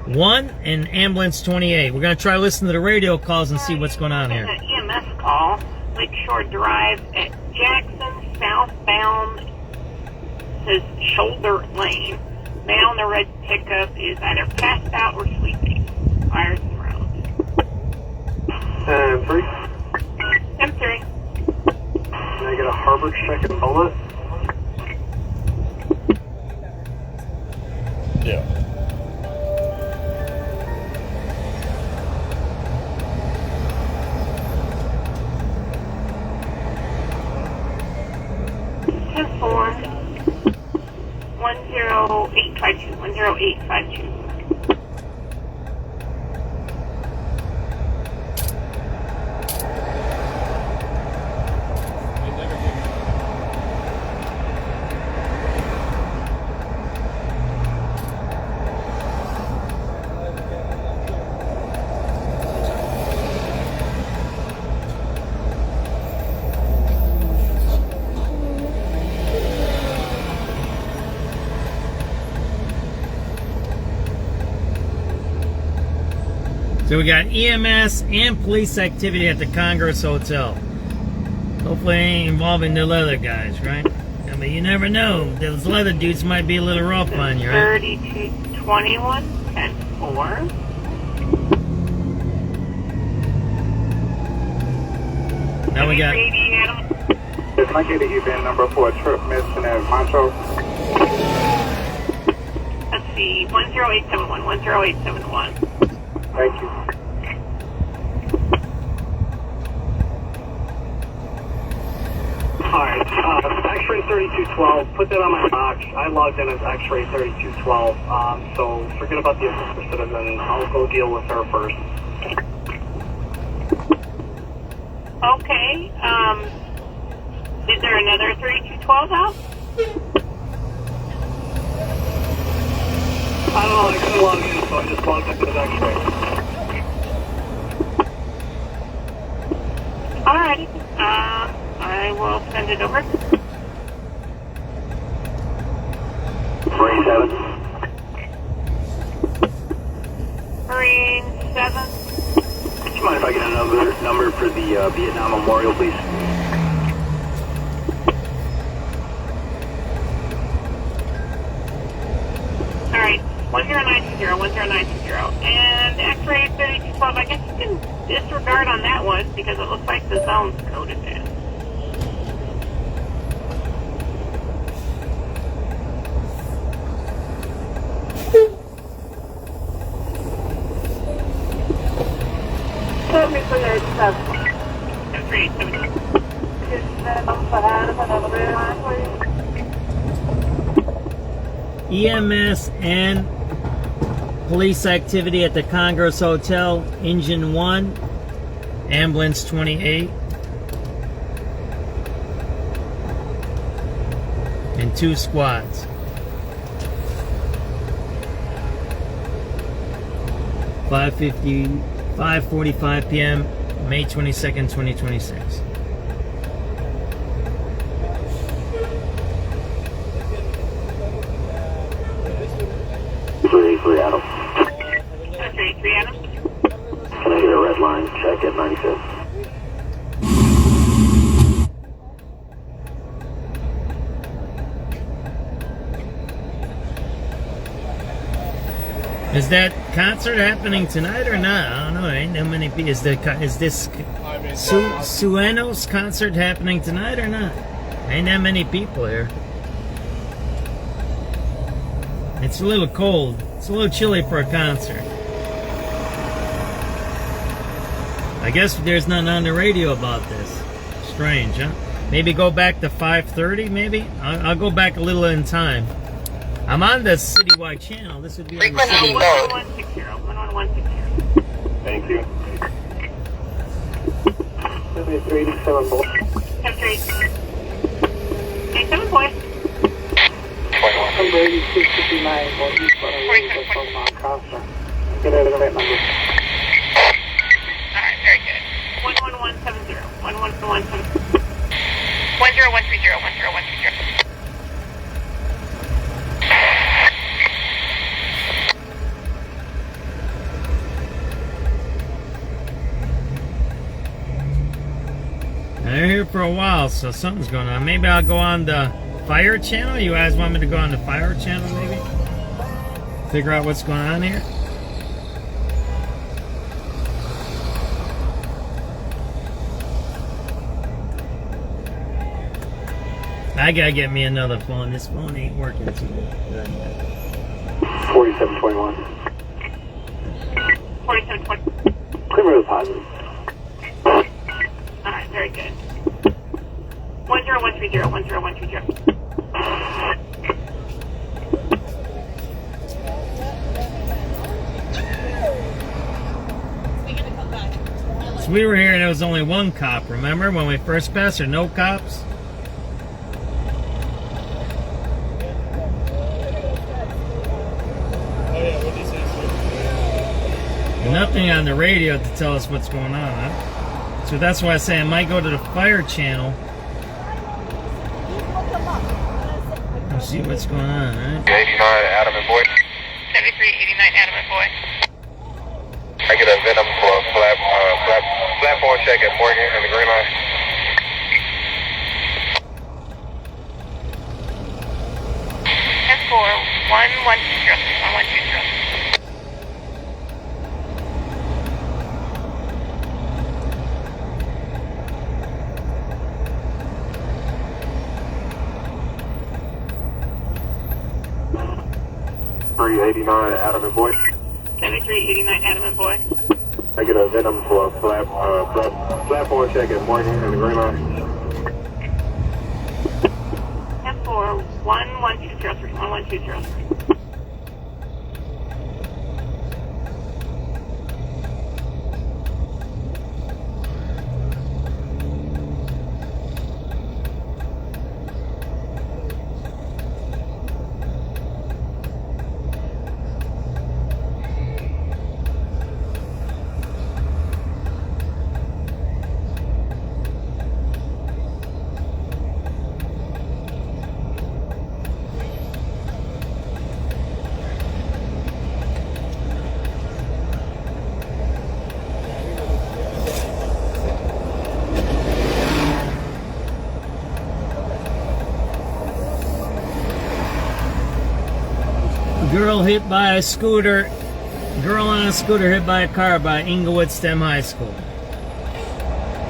1 and ambulance 28. We're going to try to listen to the radio calls and see what's going on here. An EMS call, Lakeshore Drive at Jackson, southbound. Says shoulder lane. Man on the red pickup is either passed out or sleeping. Fires around. 3. M3. Can I get a harbor check and bullet? Yeah. Ten 4. 10852. 10852. So we got EMS and police activity at the Congress Hotel. Hopefully it ain't involving the leather guys, right? I mean, you never know. Those leather dudes might be a little rough on you, right? 3221 10-4. Now we got... Can I get the event number for a trip missing at Montrose? Let's see, 10871, 10871. Thank you. Alright, X-ray 3212, put that on my box. I logged in as X-ray 3212, so forget about the assistant citizen. I'll go deal with her first. Okay, is there another 3212 out? I don't know, I couldn't log in, so I just logged in as X-ray. Alrighty, I will send it over. 47. Marine 7. Do you mind if I get another number for the Vietnam Memorial, please? Alright, 10920, 10920. And X-ray 3212, I guess you can disregard on that one because it looks like the zone's coded in. EMS and police activity at the Congress Hotel, Engine 1, Ambulance 28, and 2 squads. 5:45 p.m., May 22nd, 2026. Three Adam. 3 Adam. Can I get a red line check at 95? Is that concert happening tonight or not? I don't know. Ain't that many people. Is this Sueno's concert happening tonight or not? Ain't that many people here. It's a little cold. It's a little chilly for a concert. I guess there's nothing on the radio about this. Strange, huh? Maybe go back to 5:30, maybe? I'll go back a little in time. I'm on the citywide channel. This would be on the citywide. 11160. Thank you. 387 boy. 87 boy. I'm ready 659 boy. From Casa. Get out of that number. Alright, very good. 11170. 11170. 10130. 10130. They're here for a while, so something's going on. Maybe I'll go on the fire channel. You guys want me to go on the fire channel, maybe? Figure out what's going on here? I gotta get me another phone. This phone ain't working too good. 4721. 4720. Criminal deposit. Alright, very good. 10130. 10130. So we were here and there was only one cop, remember? When we first passed, or no cops? Nothing on the radio to tell us what's going on, huh? So that's why I say I might go to the fire channel and see what's going on, right? 89 Adam and Boy. 7389 Adam and Boy. I get a VIN check at Morgan and the Green Line. S4, 1120. Adam and Boy. 7389 Adam and Boy. I get a Venom for a platform check at Morgan and the Green Line. S4, 1120. Girl hit by a scooter. Girl on a scooter hit by a car by Inglewood STEM High School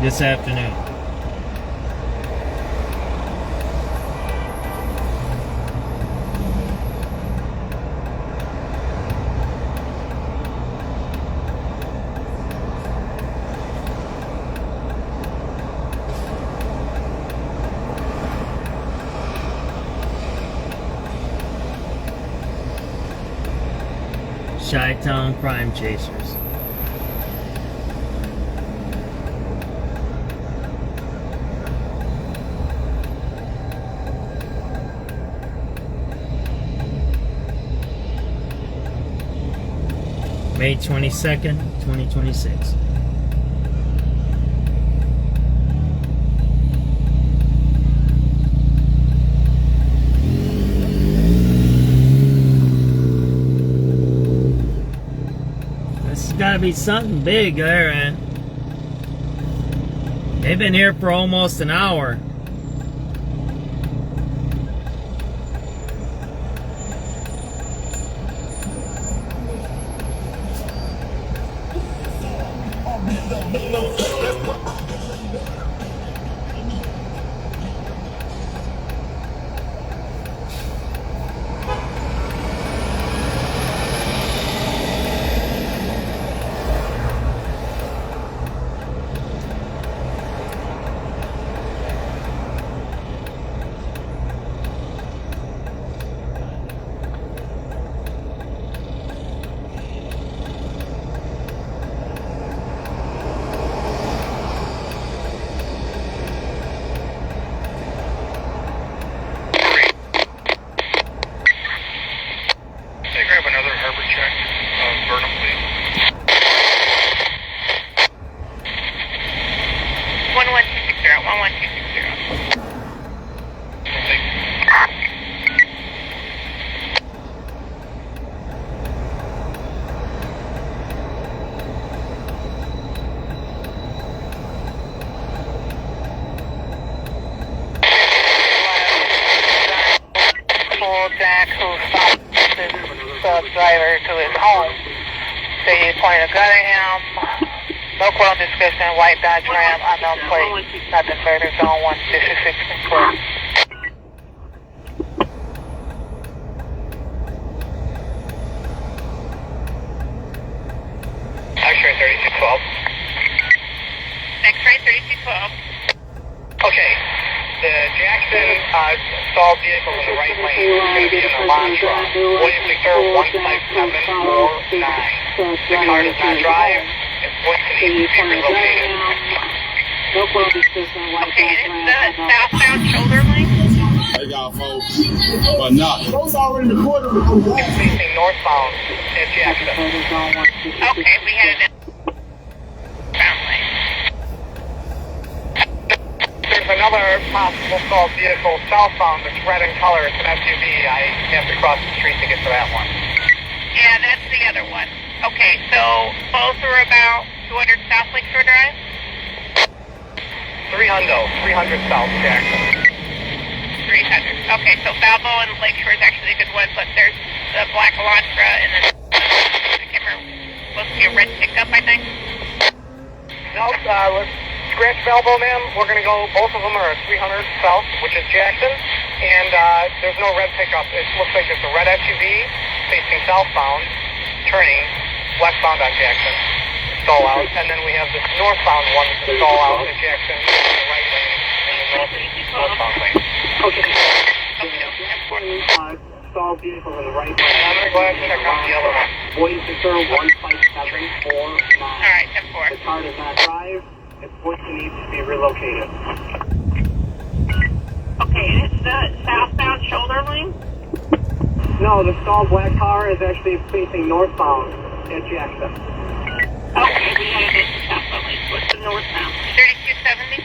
this afternoon. Chi-Town Crime Chasers. May 22nd, 2026. Gotta be something big there, and they've been here for almost an hour. Jack, who stopped his driver to his home. So he pointed a gun at him. No quote description, white Dodge Ram, unknown plate. Nothing further, zone 166 confirmed. X-ray 3212. X-ray 3212. Okay. The Jackson stalled vehicle in the right lane is going to be in the Elantra. William Victor 15749. The car does not drive. It's going to need to be relocated. Okay, and it's the southbound shoulder lane? They got folks, but not. Those already in the corner. It's facing northbound at Jackson. Okay, we headed in southbound lane. There's another possible stalled vehicle southbound that's red in color. It's an SUV. I have to cross the street to get to that one. Yeah, that's the other one. Okay, so both are about 200 South Lakeshore Drive? 300 South Jackson. 300. Okay, so Balboa and Lakeshore is actually a good one, but there's the Black Elantra and then I can't remember. Supposed to be a red pickup, I think. No, let's scratch Balboa, ma'am. We're going to go, both of them are 300 South, which is Jackson, and there's no red pickup. It looks like it's a red SUV facing southbound, turning westbound on Jackson. Stall out, and then we have this northbound one stall out in Jackson in the right lane and the northbound lane. Okay. Stall vehicle in the right lane. I'm going to go ahead and check out the other one. Voice concern 15749. Alright, 10-4. The car does not drive. Its voice needs to be relocated. Okay, and it's the southbound shoulder lane? No, the stalled black car is actually facing northbound at Jackson. Okay, we gotta get the southbound lane. What's the northbound? 3270.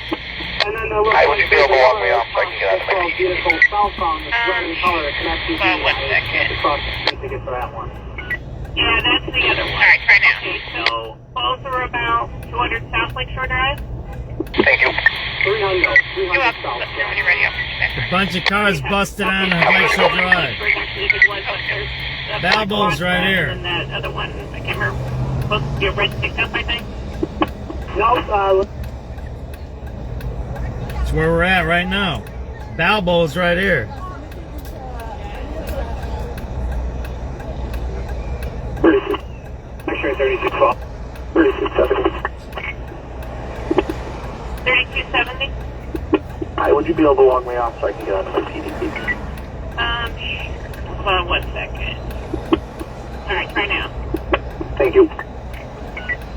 And then I would you be able to walk me off so I can get out of my seat? vehicle southbound that's running color connects to the 1 second. across the street to get to that one. Yeah, that's the other one. Alright, try now. Okay, so both are about 200 South Lakeshore Drive? Thank you. 300 You're welcome. South. Let me know when you're ready. I'll push back. A bunch of cars busted on Lakeshore Drive. Balboa's right here. And that other one, I can't remember. Supposed to be a red pickup, I think. No, That's where we're at right now. Balboa's right here. Actually 3212. 3270. 3270? Hi, would you be able to walk me off so I can get onto the PDP? Sure. Hold on 1 second. Alright, try now. Thank you.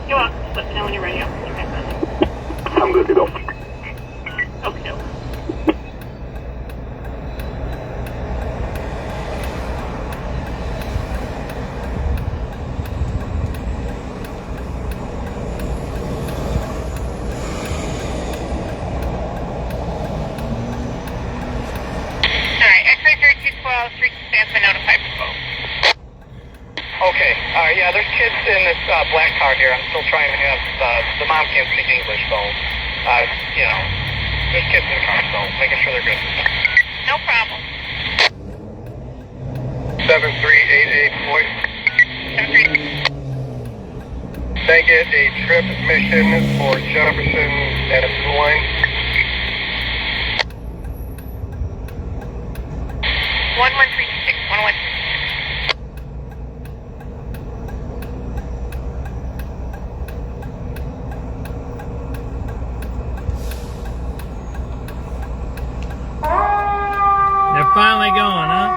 You're welcome. Just let me know when you're ready. I'll put you back on. I'm good to go. Okay. Alright, X-ray 3212, street staff been notified for both. Okay, yeah, there's kids in this black car here. I'm still trying to have, the mom can't speak English, so, you know, there's kids in the car, so making sure they're good. No problem. 7388, boy. 73. They get a trip mission for Jefferson at a school line. 1136, 1136. They're finally going, huh?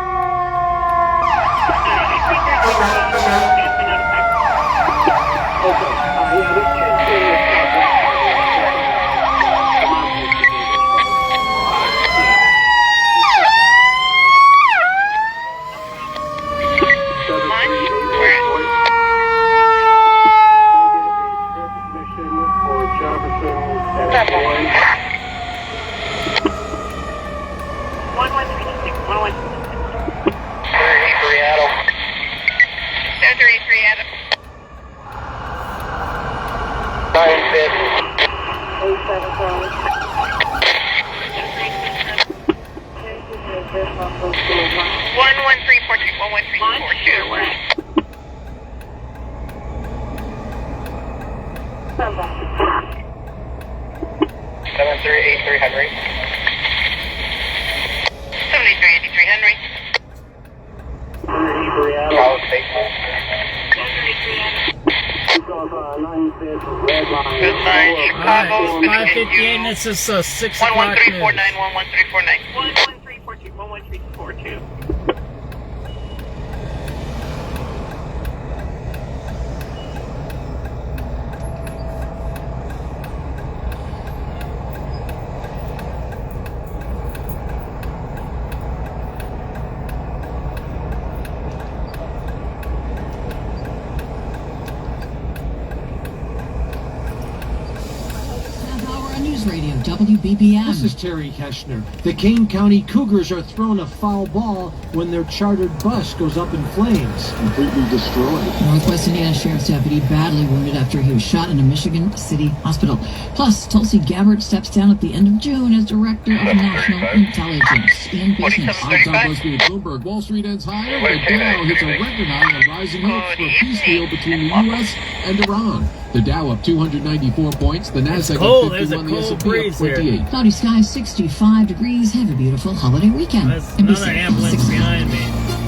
This is 6 o'clock news. 11349, 11349. 11342, 11342. News Radio, WBBM. This is Terry Keshner. The Kane County Cougars are thrown a foul ball when their chartered bus goes up in flames. Completely destroyed. Northwest Indiana Sheriff's deputy badly wounded after he was shot in a Michigan City hospital. Plus, Tulsi Gabbard steps down at the end of June as Director of National Intelligence. Ian Business. I'm Tom Busby at Bloomberg. Wall Street ends higher. The Dow hits a record high on rising hopes for a peace deal between the U.S. and Iran. The Dow up 294 points. The Nasdaq up 51. The S&P up 28. Cloudy skies, 65 degrees. Have a beautiful holiday weekend. There's another ambulance behind me.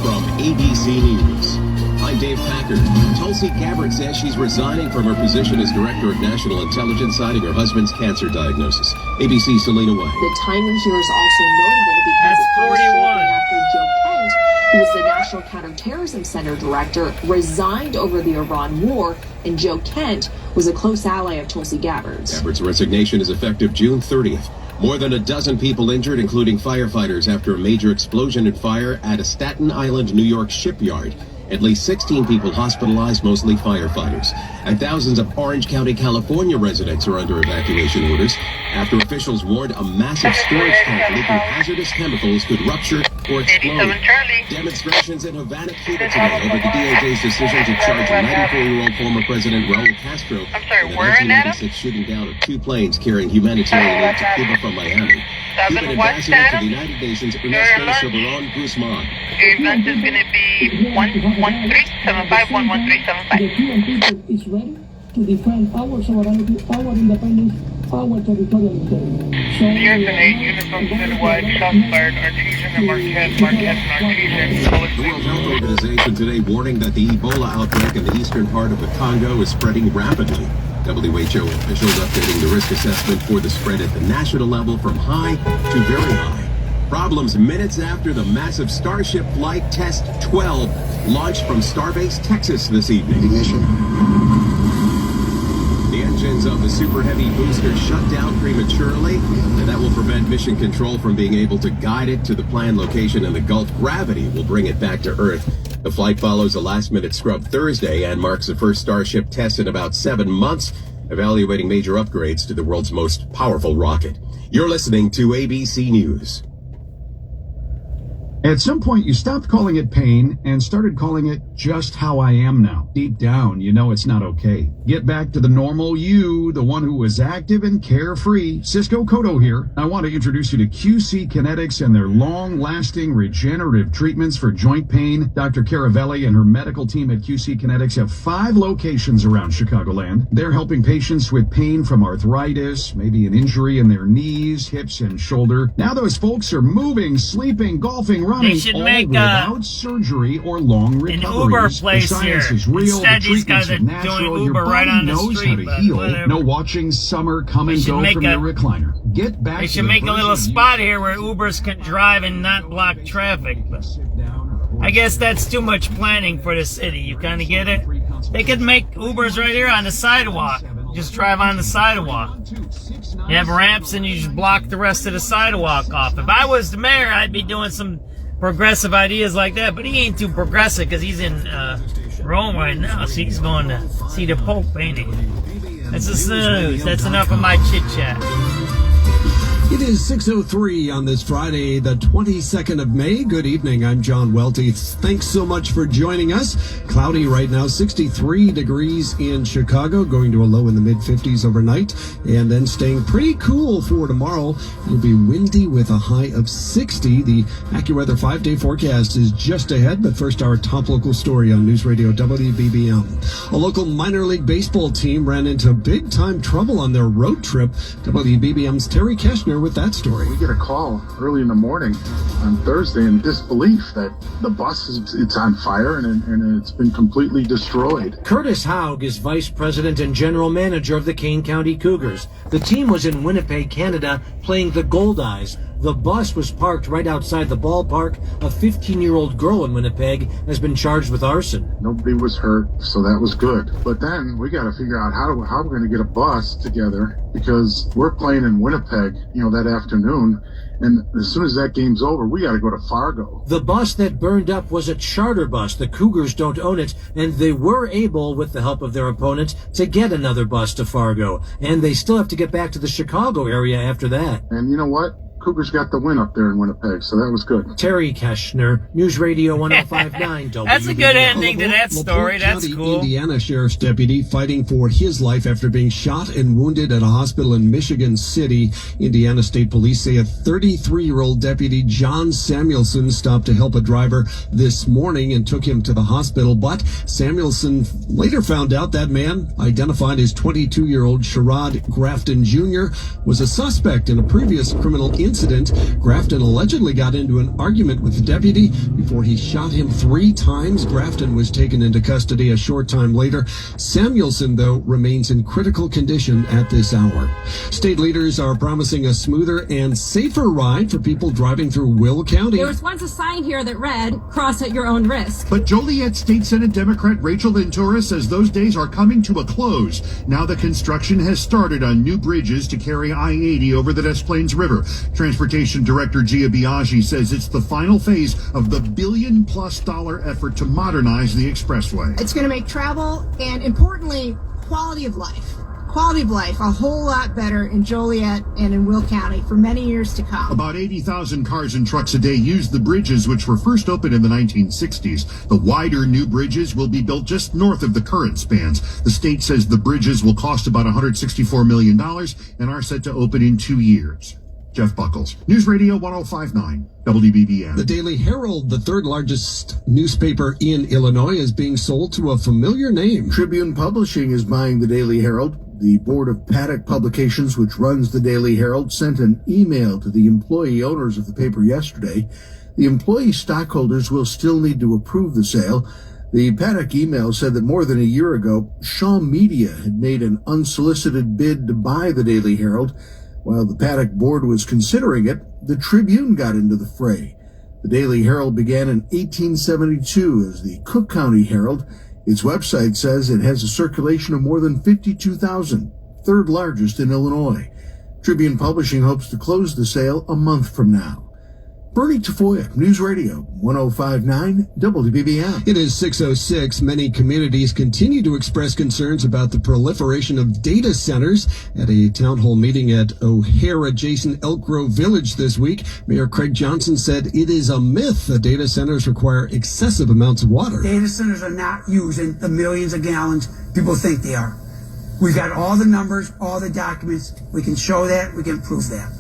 From ABC News, I'm Dave Packard. Tulsi Gabbard says she's resigning from her position as Director of National Intelligence, citing her husband's cancer diagnosis. ABC's Selena White. The timing here is also notable because it comes shortly after Joe Kent, who was the National Counterterrorism Center Director, resigned over the Iran war, and Joe Kent was a close ally of Tulsi Gabbard's. Gabbard's resignation is effective June 30th. More than a dozen people injured, including firefighters, after a major explosion and fire at a Staten Island, New York shipyard. At least 16 people hospitalized, mostly firefighters. And thousands of Orange County, California residents are under evacuation orders after officials warned a massive storage tank leaking hazardous chemicals could rupture or explode. Demonstrations in Havana, Cuba today over the DOJ's decision to charge 94-year-old former President Raul Castro in the 1986 shooting down of two planes carrying humanitarian aid to Cuba from Miami. Cuban ambassador to the United Nations, Ernesto Soberon Guzman. Your event is going to be 11375. The Cuban people is ready to defend our sovereignty, our independence, our territorial integrity. Years and 8 uniforms citywide, shots fired, Artesian and Marquette and Artesian. The World Health Organization today warning that the Ebola outbreak in the eastern part of the Congo is spreading rapidly. WHO officials updating the risk assessment for the spread at the national level from high to very high. Problems minutes after the massive Starship Flight Test 12 launched from Starbase, Texas this evening. The engines of the Super Heavy booster shut down prematurely, and that will prevent mission control from being able to guide it to the planned location in the Gulf. Gravity will bring it back to Earth. The flight follows a last-minute scrub Thursday and marks the first Starship test in about 7 months, evaluating major upgrades to the world's most powerful rocket. You're listening to ABC News. At some point, you stopped calling it pain and started calling it just how I am now. Deep down, you know it's not okay. Get back to the normal you, the one who was active and carefree. Cisco Cotto here. I want to introduce you to QC Kinetics and their long-lasting regenerative treatments for joint pain. Dr. Caravelli and her medical team at QC Kinetics have 5 locations around Chicagoland. They're helping patients with pain from arthritis, maybe an injury in their knees, hips, and shoulder. Now those folks are moving, sleeping, golfing, running, they should all make without surgery or long recoveries. an Uber place the here. science is real, Instead, the these guys treatments are are natural, doing your Uber body right on the knows street, how to but heal. whatever. No watching summer come and go from your recliner. Get back They to should the make a little version spot here where Ubers can drive and not block traffic. But I guess that's too much planning for the city. You kind of get it? They could make Ubers right here on the sidewalk. Just drive on the sidewalk. You have ramps and you just block the rest of the sidewalk off. If I was the mayor, I'd be doing some progressive ideas like that. But he ain't too progressive because he's in Rome right now. So he's going to see the Pope, ain't he? That's the news. That's enough of my chit-chat. It is 6:03 on this Friday, the 22nd of May. Good evening. I'm John Welty. Thanks so much for joining us. Cloudy right now, 63 degrees in Chicago, going to a low in the mid-50s overnight, and then staying pretty cool for tomorrow. It'll be windy with a high of 60. The AccuWeather 5-day forecast is just ahead, but first our top local story on News Radio WBBM. A local minor league baseball team ran into big-time trouble on their road trip. WBBM's Terry Keshner with that story. We get a call early in the morning on Thursday in disbelief that the bus it's on fire and it's been completely destroyed. Curtis Haug is vice president and general manager of the Kane County Cougars. The team was in Winnipeg, Canada, playing the Gold Eyes. The bus was parked right outside the ballpark. A 15-year-old girl in Winnipeg has been charged with arson. Nobody was hurt, so that was good. But then we got to figure out how we're going to get a bus together, because we're playing in Winnipeg, that afternoon. And as soon as that game's over, we got to go to Fargo. The bus that burned up was a charter bus. The Cougars don't own it, and they were able, with the help of their opponent, to get another bus to Fargo. And they still have to get back to the Chicago area after that. And you know what? Cougars got the win up there in Winnipeg, so that was good. Terry Keshner, News Radio 105.9 WBBM. That's a good ending to that story. That's cool. Indiana Sheriff's deputy fighting for his life after being shot and wounded at a hospital in Michigan City. Indiana State Police say a 33-year-old deputy, John Samuelson, stopped to help a driver this morning and took him to the hospital. But Samuelson later found out that man, identified as 22-year-old Sherrod Grafton Jr., was a suspect in a previous criminal incident. Grafton allegedly got into an argument with the deputy before he shot him 3 times. Grafton was taken into custody a short time later. Samuelson, though, remains in critical condition at this hour. State leaders are promising a smoother and safer ride for people driving through Will County. There was once a sign here that read, "Cross at your own risk." But Joliet State Senate Democrat Rachel Ventura says those days are coming to a close. Now the construction has started on new bridges to carry I-80 over the Des Plaines River. Transportation Director Gia Biaggi says it's the final phase of the $1 billion+ effort to modernize the expressway. It's going to make travel and, importantly, quality of life a whole lot better in Joliet and in Will County for many years to come. About 80,000 cars and trucks a day use the bridges, which were first opened in the 1960s. The wider new bridges will be built just north of the current spans. The state says the bridges will cost about $164 million and are set to open in 2 years. Jeff Buckles, News Radio 105.9 WBBM. The Daily Herald, the third largest newspaper in Illinois, is being sold to a familiar name. Tribune Publishing is buying the Daily Herald. The board of Paddock Publications, which runs the Daily Herald, sent an email to the employee owners of the paper yesterday. The employee stockholders will still need to approve the sale. The Paddock email said that more than a year ago, Shaw Media had made an unsolicited bid to buy the Daily Herald. While the Paddock board was considering it, the Tribune got into the fray. The Daily Herald began in 1872 as the Cook County Herald. Its website says it has a circulation of more than 52,000, third largest in Illinois. Tribune Publishing hopes to close the sale a month from now. Bernie Tafoya, News Radio 105.9 WBBM. It is 6:06. Many communities continue to express concerns about the proliferation of data centers. At a town hall meeting at O'Hare-adjacent Elk Grove Village this week, Mayor Craig Johnson said it is a myth that data centers require excessive amounts of water. Data centers are not using the millions of gallons people think they are. We've got all the numbers, all the documents. We can show that. We can prove that.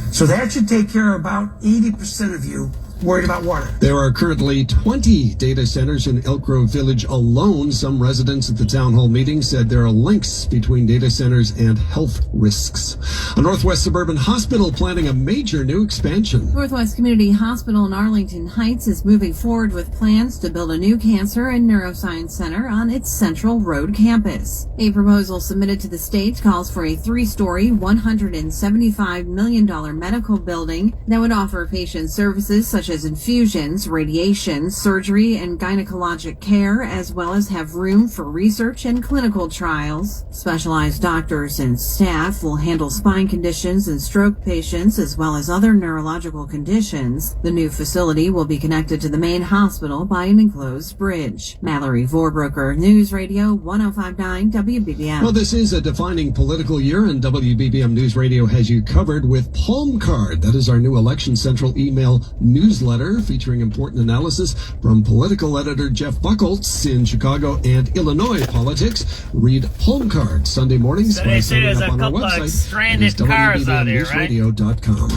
So that should take care of about 80% of you worried about water. There are currently 20 data centers in Elk Grove Village alone. Some residents at the town hall meeting said there are links between data centers and health risks. A Northwest Suburban Hospital planning a major new expansion. Northwest Community Hospital in Arlington Heights is moving forward with plans to build a new cancer and neuroscience center on its Central Road campus. A proposal submitted to the state calls for a 3-story, $175 million medical building that would offer patient services such as infusions, radiation, surgery, and gynecologic care, as well as have room for research and clinical trials. Specialized doctors and staff will handle spine conditions and stroke patients, as well as other neurological conditions. The new facility will be connected to the main hospital by an enclosed bridge. Mallory Vorbroker, News Radio 105.9 WBBM. Well, this is a defining political year, and WBBM News Radio has you covered with Palm Card. That is our new Election Central email newsletter featuring important analysis from political editor Jeff Buckles in Chicago and Illinois politics. Read Palm Card Sunday mornings So by they say signing there's up a on our couple of website. stranded cars out here, right? WBBMNewsRadio.com.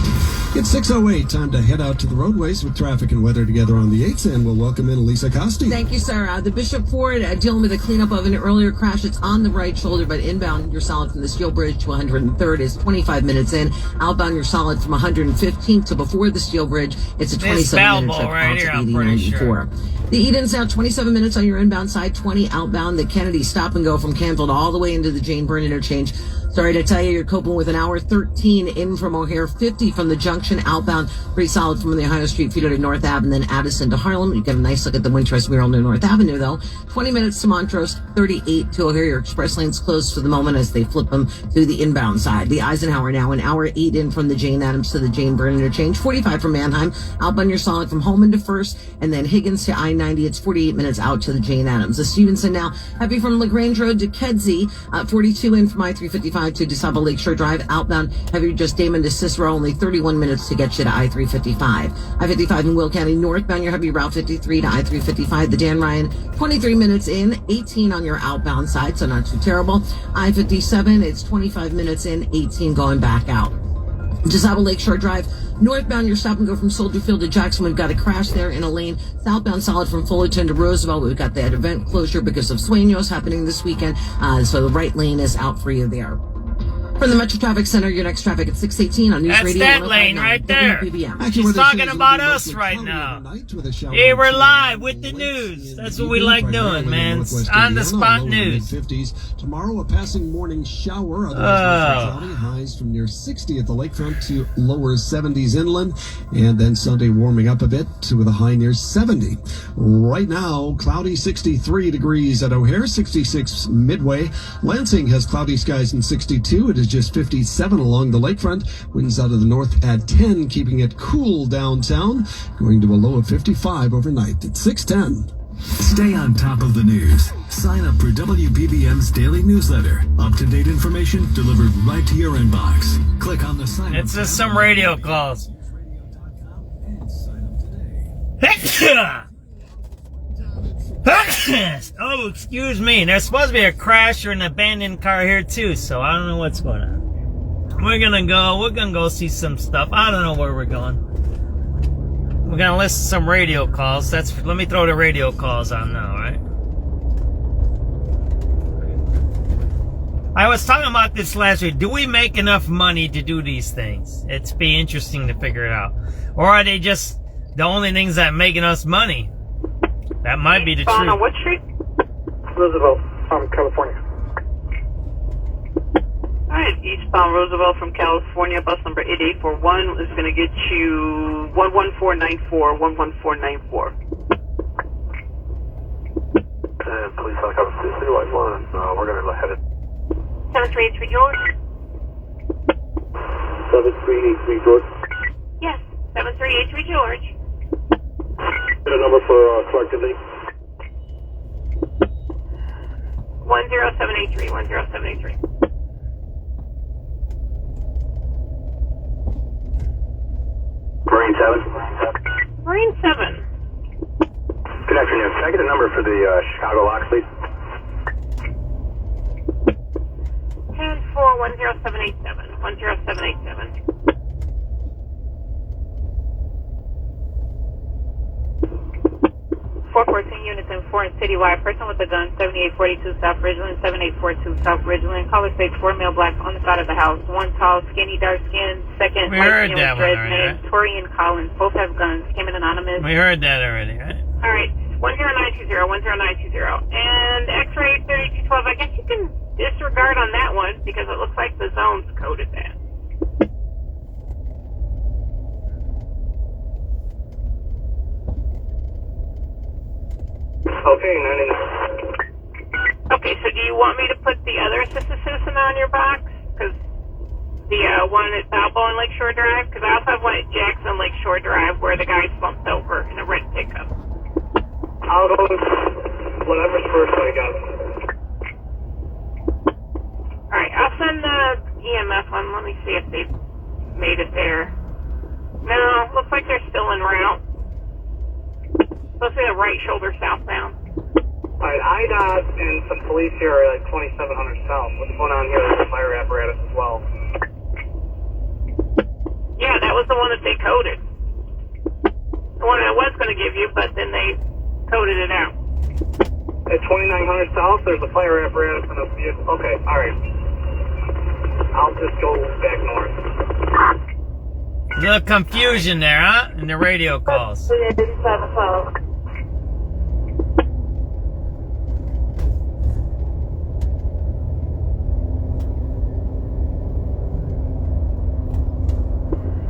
It's 6:08. Time to head out to the roadways with traffic and weather together on the 8s, and we'll welcome in Elisa Costi. Thank you, sir. The Bishop Ford dealing with a cleanup of an earlier crash. It's on the right shoulder, but inbound you're solid from the Steel Bridge to 103rd is 25 minutes in. Outbound you're solid from 115th to before the Steel Bridge. It's a 20 27 minutes Balbo right here, I'm 80, pretty 94. The Eden's now 27 minutes on your inbound side, 20 outbound. The Kennedy stop and go from Canfield all the way into the Jane Byrne interchange. Sorry to tell you, you're coping with an hour 13 in from O'Hare, 50 from the junction outbound. Pretty solid from the Ohio Street feeder to North Ave and then Addison to Harlem. You get a nice look at the Wintrust mural near North Avenue, though. 20 minutes to Montrose, 38 to O'Hare. Your express lane's closed for the moment as they flip them to the inbound side. The Eisenhower now an hour 8 in from the Jane Addams to the Jane Byrne interchange. 45 from Mannheim. Outbound, you're solid from Holman to First, and then Higgins to I-90. It's 48 minutes out to the Jane Addams. The Stevenson now heavy from LaGrange Road to Kedzie. 42 in from I-355 to DeSable Lakeshore Drive. Outbound heavy just Damon to Cicero. Only 31 minutes to get you to I-355. I-55 in Will County. Northbound, your heavy Route 53 to I-355. The Dan Ryan, 23 minutes in, 18 on your outbound side, so not too terrible. I-57, it's 25 minutes in, 18 going back out. DeSable Lakeshore Drive. Northbound, your stop and go from Soldier Field to Jackson. We've got a crash there in a lane. Southbound, solid from Fullerton to Roosevelt. We've got that event closure because of Sueños happening this weekend. So the right lane is out for you there. From the Metro Traffic Center, your next traffic at 6:18 on News That's Radio. that lane right there. She's talking about us right now. Hey, we're live with the news. That's what we like doing, man. On the spot news. Tomorrow, a passing morning shower. Otherwise, cloudy. Highs from near 60 at the lakefront to lower 70s inland. And then Sunday warming up a bit with a high near 70. Right now, cloudy 63 degrees at O'Hare, 66 Midway. Lansing has cloudy skies in 62. It is just 57 along the lakefront. Winds out of the north at 10, keeping it cool downtown. Going to a low of 55 overnight at 6:10. Stay on top of the news. Sign up for WBBM's daily newsletter. Up-to-date information delivered right to your inbox. Click on the sign up. It's just some radio calls. Oh, excuse me. There's supposed to be a crash or an abandoned car here too, so I don't know what's going on. We're gonna go see some stuff. I don't know where we're going. We're gonna listen to some radio calls. Let me throw the radio calls on now, right? I was talking about this last week. Do we make enough money to do these things? It's be interesting to figure it out. Or are they just the only things that making us money? That might be the truth. On what street? Roosevelt from California. Alright, eastbound Roosevelt from California, bus number 8841 is going to get you 11494, 11494. And police helicopter 231, we're going to head it. 7383 George? 7383 George? Yes, 7383 George. Get a number for Clark Disney. 10783, 10783. Marine 7. Marine 7. Good afternoon. Can I get a number for the Chicago Lock, please? 10-4-10787, 10787. 414 units in 4 and citywide. Person with a gun, 7842 South Ridgeland, 7842 South Ridgeland. Caller states 4 male blacks on the side of the house. One tall, skinny, dark skin. Second, light skin with dreads, named Torian Collins. Both have guns. Came in anonymous. We heard that already, right? All right. 10920, 10920. And X-ray 3212. I guess you can disregard on that one because it looks like the zone's coded that. Okay, 99. Okay, so do you want me to put the other assistant citizen on your box? Because the one at Balbo and Lakeshore Drive? Because I also have one at Jackson Lakeshore Drive where the guy slumped over in a red pickup. I'll go with whatever's first, I guess. Alright, I'll send the EMF one. Let me see if they've made it there. No, looks like they're still en route. Supposed to be the right shoulder southbound. Alright, IDOT and some police here are like 2700 south. What's going on here? There's a fire apparatus as well. Yeah, that was the one that they coded. The one I was going to give you, but then they coded it out. At 2900 south, there's a fire apparatus and a vehicle. Okay, alright. I'll just go back north. A little confusion there, huh? In the radio calls. 387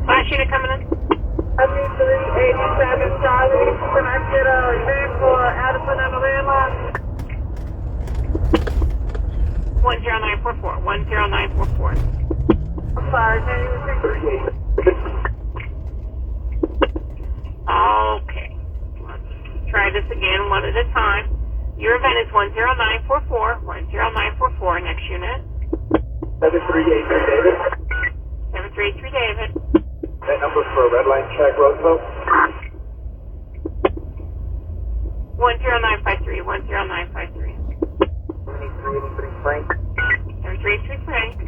Flash unit coming in. 387 Charlie. Can I get a van for Addison on the landline? 10944. 10944. I'm sorry, can you repeat? Okay. Let's try this again one at a time. Your event is 10944. 10944. Next unit. 7383 David. 7383 David. That number for Red Line Track Roosevelt. 10953. 10953. 7383 Frank. 7383 Frank.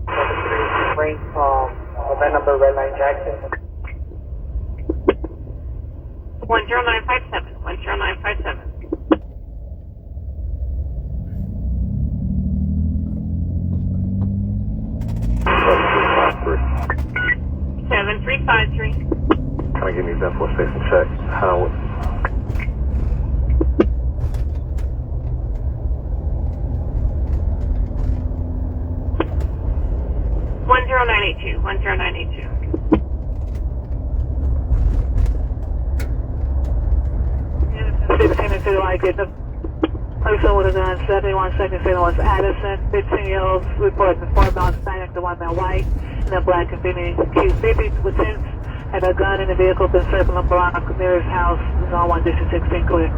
7383 Frank from event number Red Line Jackson. 10957. 10957. Seven three five three. Can I give me that for station check? How? 10982. 10982. I get the person with a gun, 71 seconds, saying it was Addison, 15 years old, reported the 4-bound Hispanic, the 1-man white, and the black convenience Q50 with since had a gun in the vehicle, been circling a block near his house, zone 1, district 16, clear.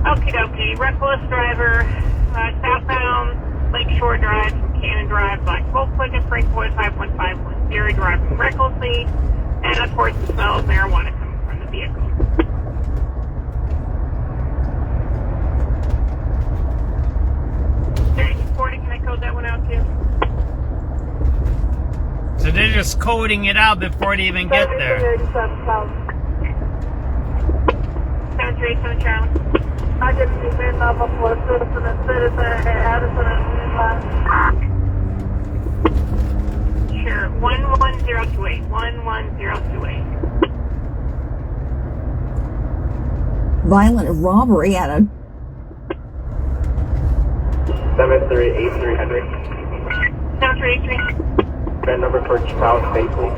Okie dokie, reckless driver, southbound Lakeshore Drive from Cannon Drive, Black Volkswagen, Frank Boyd 51510, driving recklessly, and of course the smell of marijuana coming from the vehicle. Can I code that one out too? So they're just coding it out before they even get there. 737 Charlie. I get the VIN number for the citizen and Addison and Sure, 11028. 11028. Violent robbery at a 738300. 7383. VIN number for Child Faithful.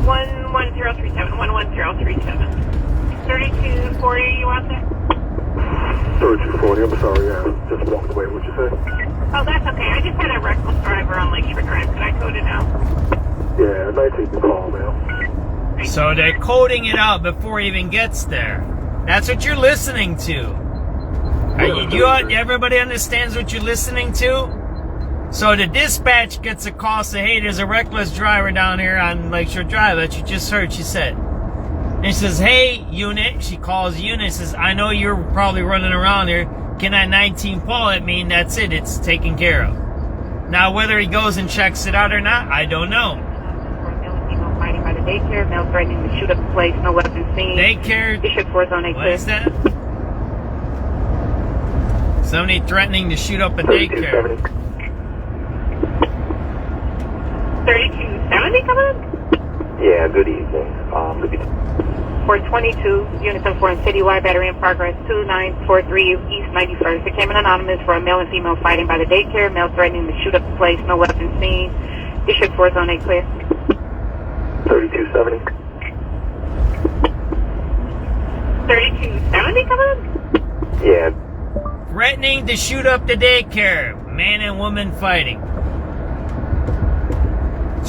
11037. 11037. 3240, you out there? 3240, I'm sorry, I just walked away. What'd you say? Oh, that's okay. I just had a reckless driver on Lakeshore Drive. Could I code it out? Yeah, 19 the call, man. So they're coding it out before it even gets there. That's what you're listening to. Everybody understands what you're listening to? So the dispatch gets a call, say, hey, there's a reckless driver down here on Lakeshore Drive that you just heard, she said. And she says, hey, unit. She calls unit, says, I know you're probably running around here. Can that 19 pull it mean that's it? It's taken care of. Now, whether he goes and checks it out or not, I don't know. Fighting by the daycare, male threatening to shoot up the place, no weapon seen. Daycare? Bishop 4 zone 8 What is that? Somebody threatening to shoot up a daycare. 3270 coming in? Yeah, good evening. 422, Unison 4 in Citywide, battery in progress, 2943 East 91st. It came in anonymous for a male and female fighting by the daycare, male threatening to shoot up the place, no weapon seen. Bishop 4 zone 8 clear. 3270. 3270 coming in? Yeah. Threatening to shoot up the daycare. Man and woman fighting.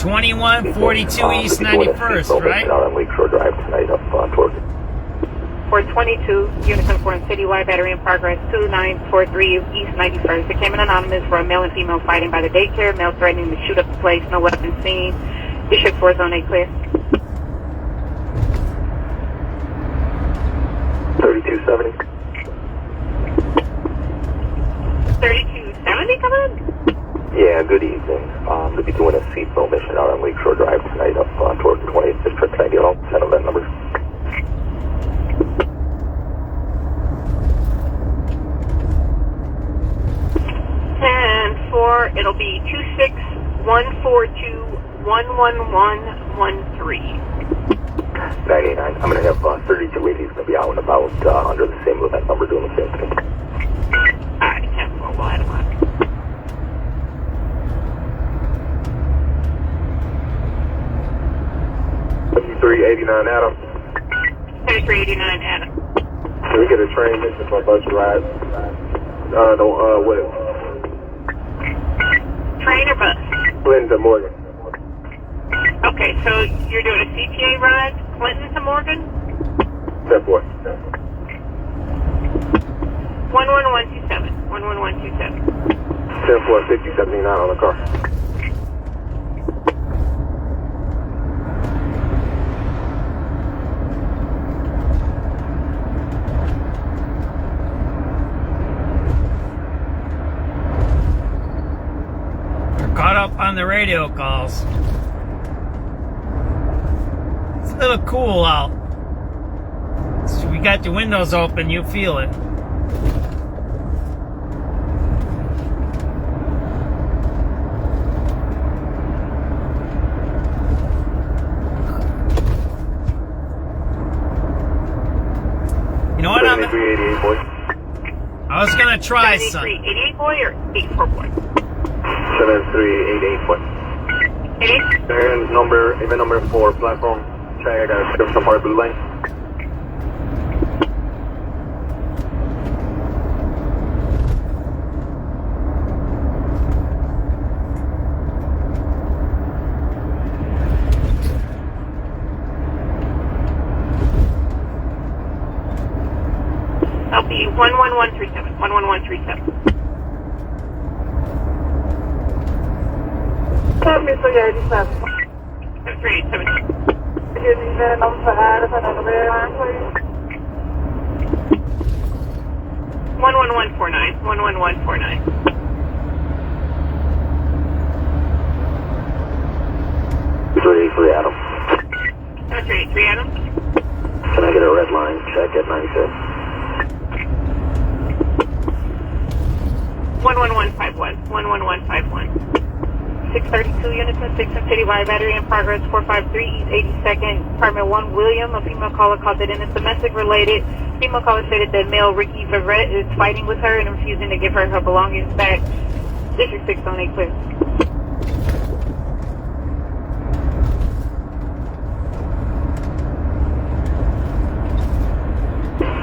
2142 East 91st, right? On Lakeshore Drive tonight up toward 422, Unison 4 in Citywide, battery in progress, 2943 East 91st. It came in anonymous for a male and female fighting by the daycare, male threatening to shoot up the place, no weapon seen. Bishop 4 zone 8 clear. 3270. 3270 coming in? Yeah, good evening. We'll be doing a seatbelt mission out on Lakeshore Drive tonight up towards the 20th District. Can I get all 10 of that number? And for, it'll be 261421113. 99. I'm going to have 32 ladies going to be out and about under the same event number doing the same thing. Alright, 10-4, we'll add them up. 7389 Adam. 7389 Adam. Can we get a train mission for a bus ride? What? Train or bus? Clinton to Morgan. Okay, so you're doing a CTA ride, Clinton to Morgan? 10-4. 11127. 11127. 10-4, 5079 on the car. Caught up on the radio calls. It's a little cool out. So we got the windows open, you feel it. You know what? I was gonna try some. 88 boy or 84 boy? 7388 boy. 88? Event number 4, platform. Check, I got a description part blue line. I'll be 11137. 11137. 7387. Give me the number for Adam and the line, please. 11149. 11149. 383 Adam. 383 Adam. Can I get a red line check at 96? 11151. 11151. 632 units and 6 in citywide battery in progress 453 East 82nd, apartment 1 William. A female caller called it in. It's domestic related. Female caller stated that male Ricky Verrett is fighting with her and refusing to give her her belongings back. District 6 on 8 clear.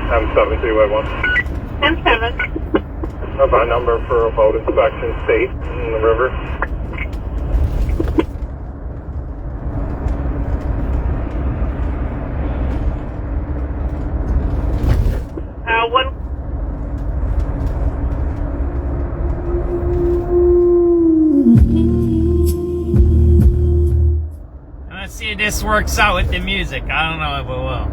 M7311. M7. About number for a boat inspection safe in the river. One. Let's see if this works out with the music. I don't know if it will.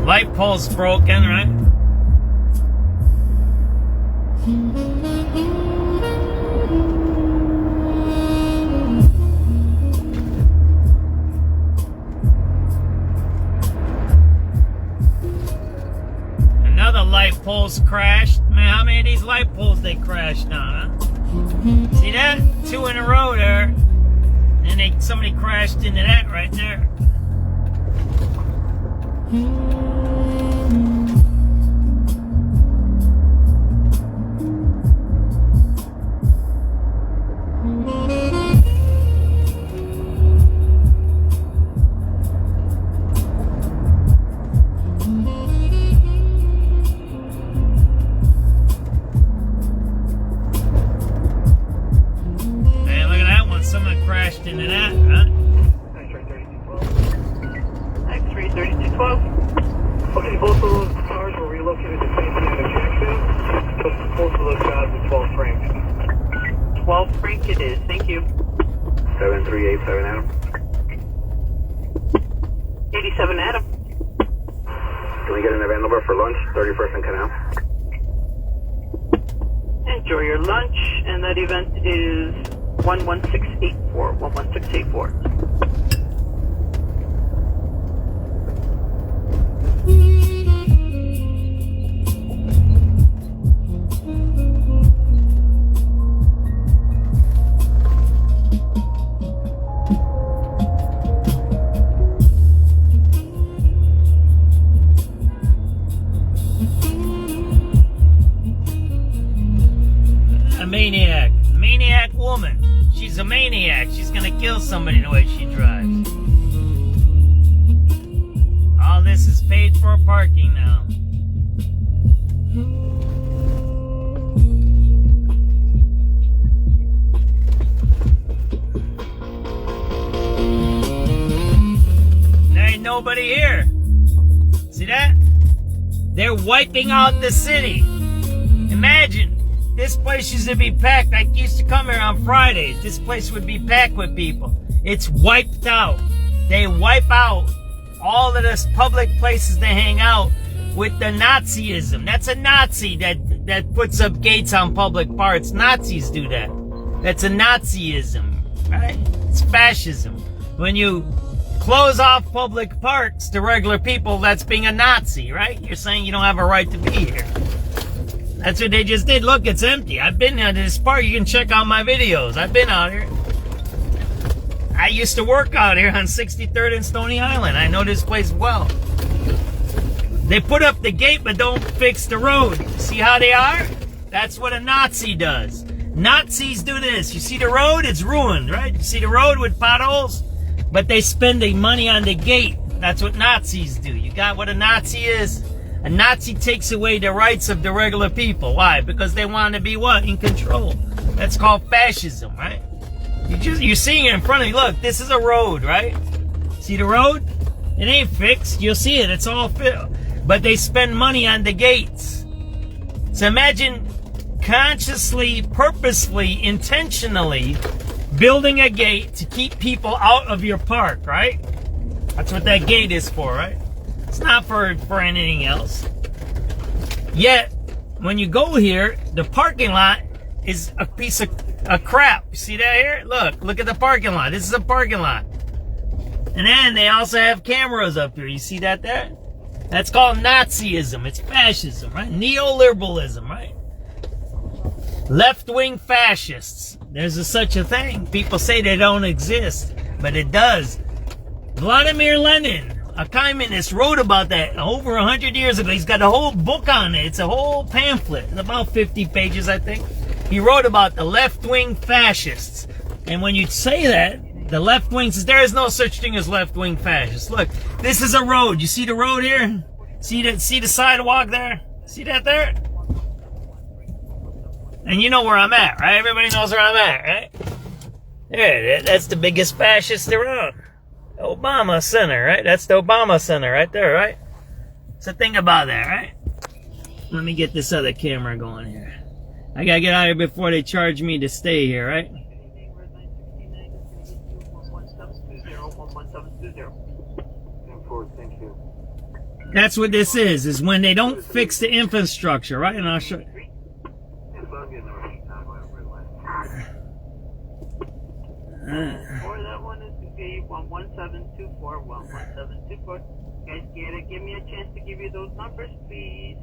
Light pole's broken, right? Another light pole's crashed. Man, how many of these light poles they crashed now, huh? See that? 2 in a row there. And somebody crashed into that right there. Someone crashed into that, huh? X-ray 3212. Okay, both of those cars were relocated to St. Anna Jackson. So both of those guys were 12 francs. 12 franc it is, thank you. 387 Adam. 87 Adam. Can we get an event number for lunch, 31st and Canal? Enjoy your lunch, and that event is 11684. 11684. Maniac woman. She's a maniac. She's gonna kill somebody the way she drives. All this is paid for parking now. There ain't nobody here. See that? They're wiping out the city. Imagine. This place used to be packed. I used to come here on Fridays. This place would be packed with people. It's wiped out. They wipe out all of the public places they hang out with the Nazism. That's a Nazi that puts up gates on public parks. Nazis do that. That's a Nazism, right? It's fascism. When you close off public parks to regular people, that's being a Nazi, right? You're saying you don't have a right to be here. That's what they just did. Look, it's empty. I've been to this park. You can check out my videos. I've been out here. I used to work out here on 63rd and Stony Island. I know this place well. They put up the gate but don't fix the road. See how they are? That's what a Nazi does. Nazis do this. You see the road? It's ruined, right? You see the road with potholes? But they spend the money on the gate. That's what Nazis do. You got what a Nazi is? A Nazi takes away the rights of the regular people. Why? Because they want to be what? In control. That's called fascism, right? You're seeing it in front of you. Look, this is a road, right? See the road? It ain't fixed. You'll see it. It's all filled. But they spend money on the gates. So imagine consciously, purposely, intentionally building a gate to keep people out of your park, right? That's what that gate is for, right? It's not for anything else. Yet, when you go here, the parking lot is a piece of crap. You see that here? Look at the parking lot. This is a parking lot. And then they also have cameras up here. You see that there? That's called Nazism. It's fascism, right? Neoliberalism, right? Left-wing fascists. There's such a thing. People say they don't exist, but it does. Vladimir Lenin, a communist, wrote about that over 100 years ago. He's got a whole book on it. It's a whole pamphlet. It's about 50 pages, I think. He wrote about the left-wing fascists. And when you say that, the left-wing says there is no such thing as left-wing fascists. Look, this is a road. You see the road here? See the sidewalk there? See that there? And you know where I'm at, right? Everybody knows where I'm at, right? There, that's the biggest fascist around. Obama Center, right? That's the Obama Center right there, right? So think about that, right? Let me get this other camera going here. I gotta get out of here before they charge me to stay here, right? That's what this is when they don't fix the infrastructure, right? And I'll show you. Or that one is 11724 11724. Guys, give me a chance to give you those numbers, please.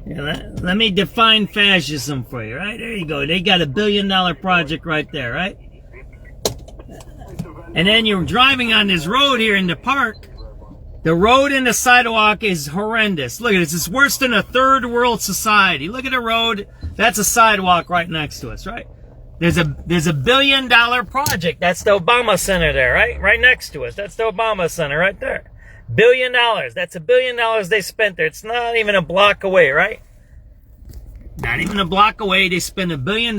Yeah, let me define fascism for you, right? There you go. They got $1 billion project right there, right? And then you're driving on this road here in the park. The road and the sidewalk is horrendous. Look at this. It's worse than a third world society. Look at the road. That's a sidewalk right next to us, right? There's a $1 billion project. That's the Obama Center there, right? Right next to us. That's the Obama Center right there. $1 billion. That's $1 billion they spent there. It's not even a block away, right? Not even a block away. They spent $1 billion.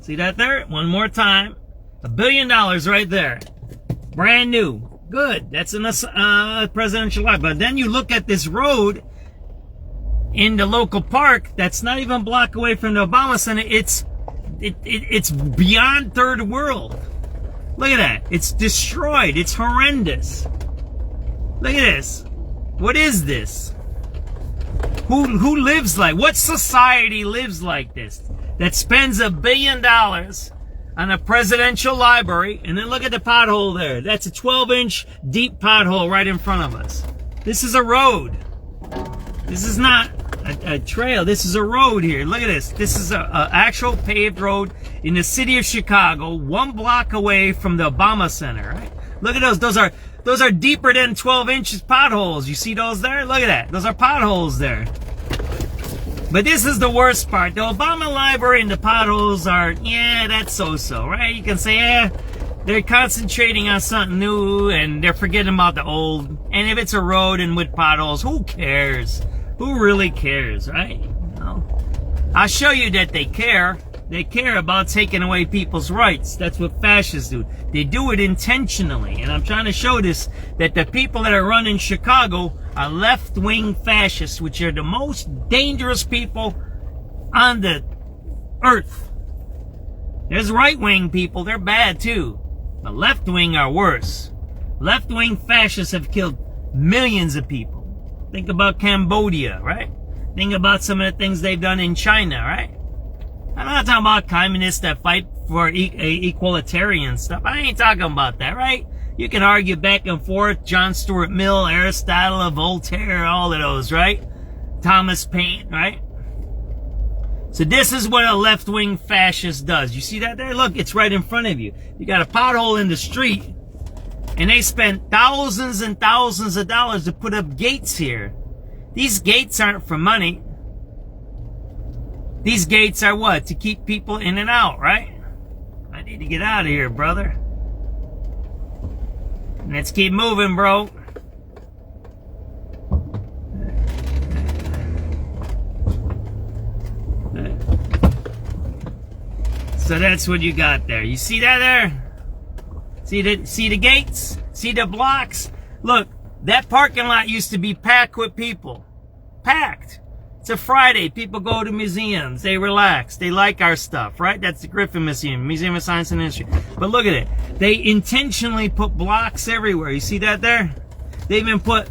See that there? One more time. $1 billion right there. Brand new. Good. That's in a presidential life. But then you look at this road in the local park that's not even a block away from the Obama Center. It's beyond third world. Look at that. It's destroyed. It's horrendous. Look at this. What is this? Who lives like, what society lives like this? That spends $1 billion on a presidential library, and then look at the pothole there. That's a 12-inch deep pothole right in front of us. This is a road. This is not a trail. This is a road here. Look at this. This is a actual paved road in the city of Chicago, 1 block away from the Obama Center, right? Look at those. Those are deeper than 12 inches potholes. You see those there? Look at that. Those are potholes there. But this is the worst part. The Obama Library and the potholes are, yeah, that's so-so, right? You can say, yeah, they're concentrating on something new and they're forgetting about the old. And if it's a road and with potholes, who cares? Who really cares, right? No. I'll show you that they care. They care about taking away people's rights. That's what fascists do. They do it intentionally. And I'm trying to show this, that the people that are running Chicago are left-wing fascists, which are the most dangerous people on the earth. There's right-wing people. They're bad, too. But left-wing are worse. Left-wing fascists have killed millions of people. Think about Cambodia, right? Think about some of the things they've done in China, right? I'm not talking about communists that fight for equalitarian stuff. I ain't talking about that, right? You can argue back and forth. John Stuart Mill, Aristotle, Voltaire, all of those, right? Thomas Paine, right? So this is what a left-wing fascist does. You see that there? Look, it's right in front of you. You got a pothole in the street, and they spent thousands and thousands of dollars to put up gates here. These gates aren't for money. These gates are what? To keep people in and out, right? I need to get out of here, brother. Let's keep moving, bro. So that's what you got there. You see that there? See the gates? See the blocks? Look, that parking lot used to be packed with people. Packed. It's a Friday. People go to museums. They relax. They like our stuff, right? That's the Griffin Museum, Museum of Science and Industry. But look at it. They intentionally put blocks everywhere. You see that there? They even put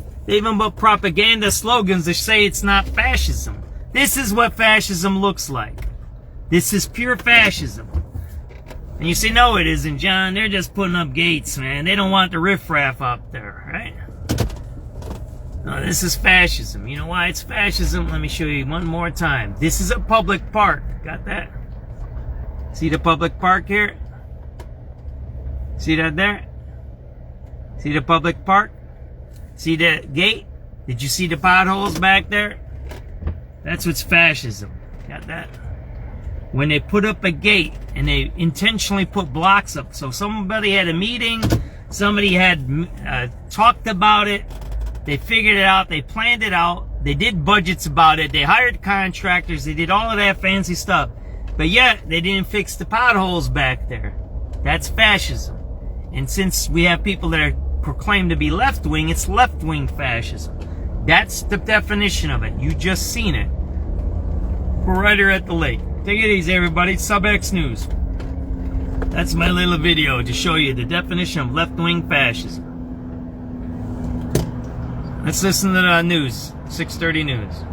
propaganda slogans that say it's not fascism. This is what fascism looks like. This is pure fascism. And you say, no, it isn't, John. They're just putting up gates, man. They don't want the riffraff up there, right? No, this is fascism. You know why it's fascism? Let me show you one more time. This is a public park. Got that? See the public park here? See that there? See the public park? See the gate? Did you see the potholes back there? That's what's fascism. Got that? When they put up a gate and they intentionally put blocks up. So somebody had a meeting, somebody had talked about it, they figured it out, they planned it out, they did budgets about it, they hired contractors, they did all of that fancy stuff. But yet, they didn't fix the potholes back there. That's fascism. And since we have people that are proclaimed to be left-wing, it's left-wing fascism. That's the definition of it. You just seen it. We're right here at the lake. Take it easy, everybody. SubX.News. That's my little video to show you the definition of left-wing fascism. Let's listen to the news. 6:30 News.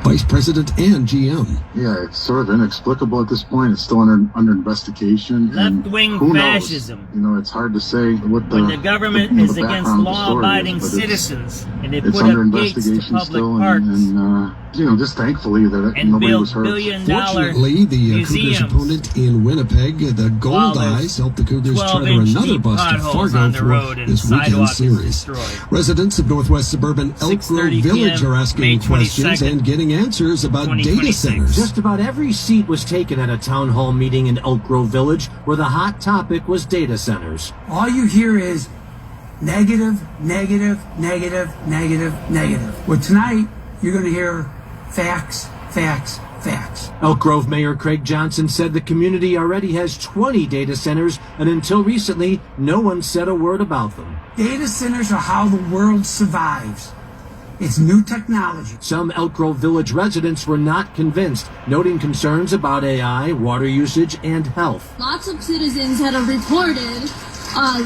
Vice President and GM. Yeah, it's sort of inexplicable at this point. It's still under investigation. Left-wing fascism. Knows? You know, it's hard to say what when the government is against law-abiding citizens and they put up gates to public parks. And you know, just thankfully that nobody was hurt. Fortunately, the Cougars' opponent in Winnipeg, the Gold Eyes, helped the Cougars charter another bus to Fargo for this weekend series. Residents of northwest suburban Elk Grove Village are asking questions and getting answers about data centers. Just about every seat was taken at a town hall meeting in Elk Grove Village where the hot topic was data centers. All you hear is negative, negative, negative, negative, negative. Well, tonight, you're going to hear facts, facts, facts. Elk Grove Mayor Craig Johnson said the community already has 20 data centers, and until recently, no one said a word about them. Data centers are how the world survives. It's new technology. Some Elk Grove Village residents were not convinced, noting concerns about AI, water usage, and health. Lots of citizens that have reported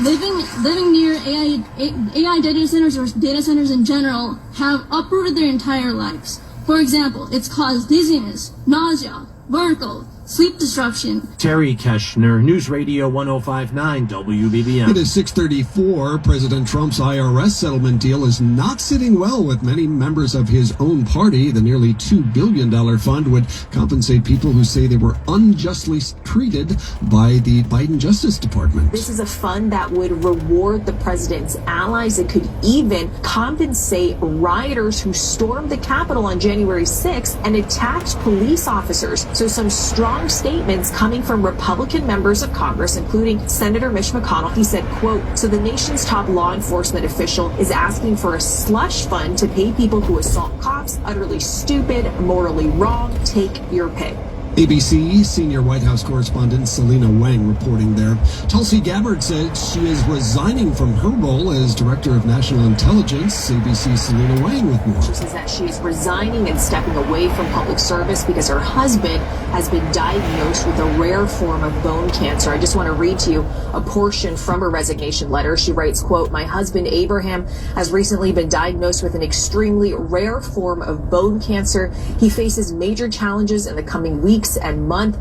living near AI data centers or data centers in general have uprooted their entire lives. For example, it's caused dizziness, nausea, vertigo, sleep disruption. Terry Keshner, News Radio 105.9 WBBM. It is 6:34. President Trump's IRS settlement deal is not sitting well with many members of his own party. The nearly $2 billion fund would compensate people who say they were unjustly treated by the Biden Justice Department. This is a fund that would reward the president's allies. It could even compensate rioters who stormed the Capitol on January 6th and attacked police officers. So some strong statements coming from Republican members of Congress, including Senator Mitch McConnell. He said, quote, "So the nation's top law enforcement official is asking for a slush fund to pay people who assault cops. Utterly stupid, morally wrong. Take your pick." ABC senior White House correspondent Selena Wang reporting there. Tulsi Gabbard said she is resigning from her role as Director of National Intelligence. ABC's Selena Wang with more. She says that she is resigning and stepping away from public service because her husband has been diagnosed with a rare form of bone cancer. I just want to read to you a portion from her resignation letter. She writes, quote, "My husband Abraham has recently been diagnosed with an extremely rare form of bone cancer. He faces major challenges in the coming weeks and months.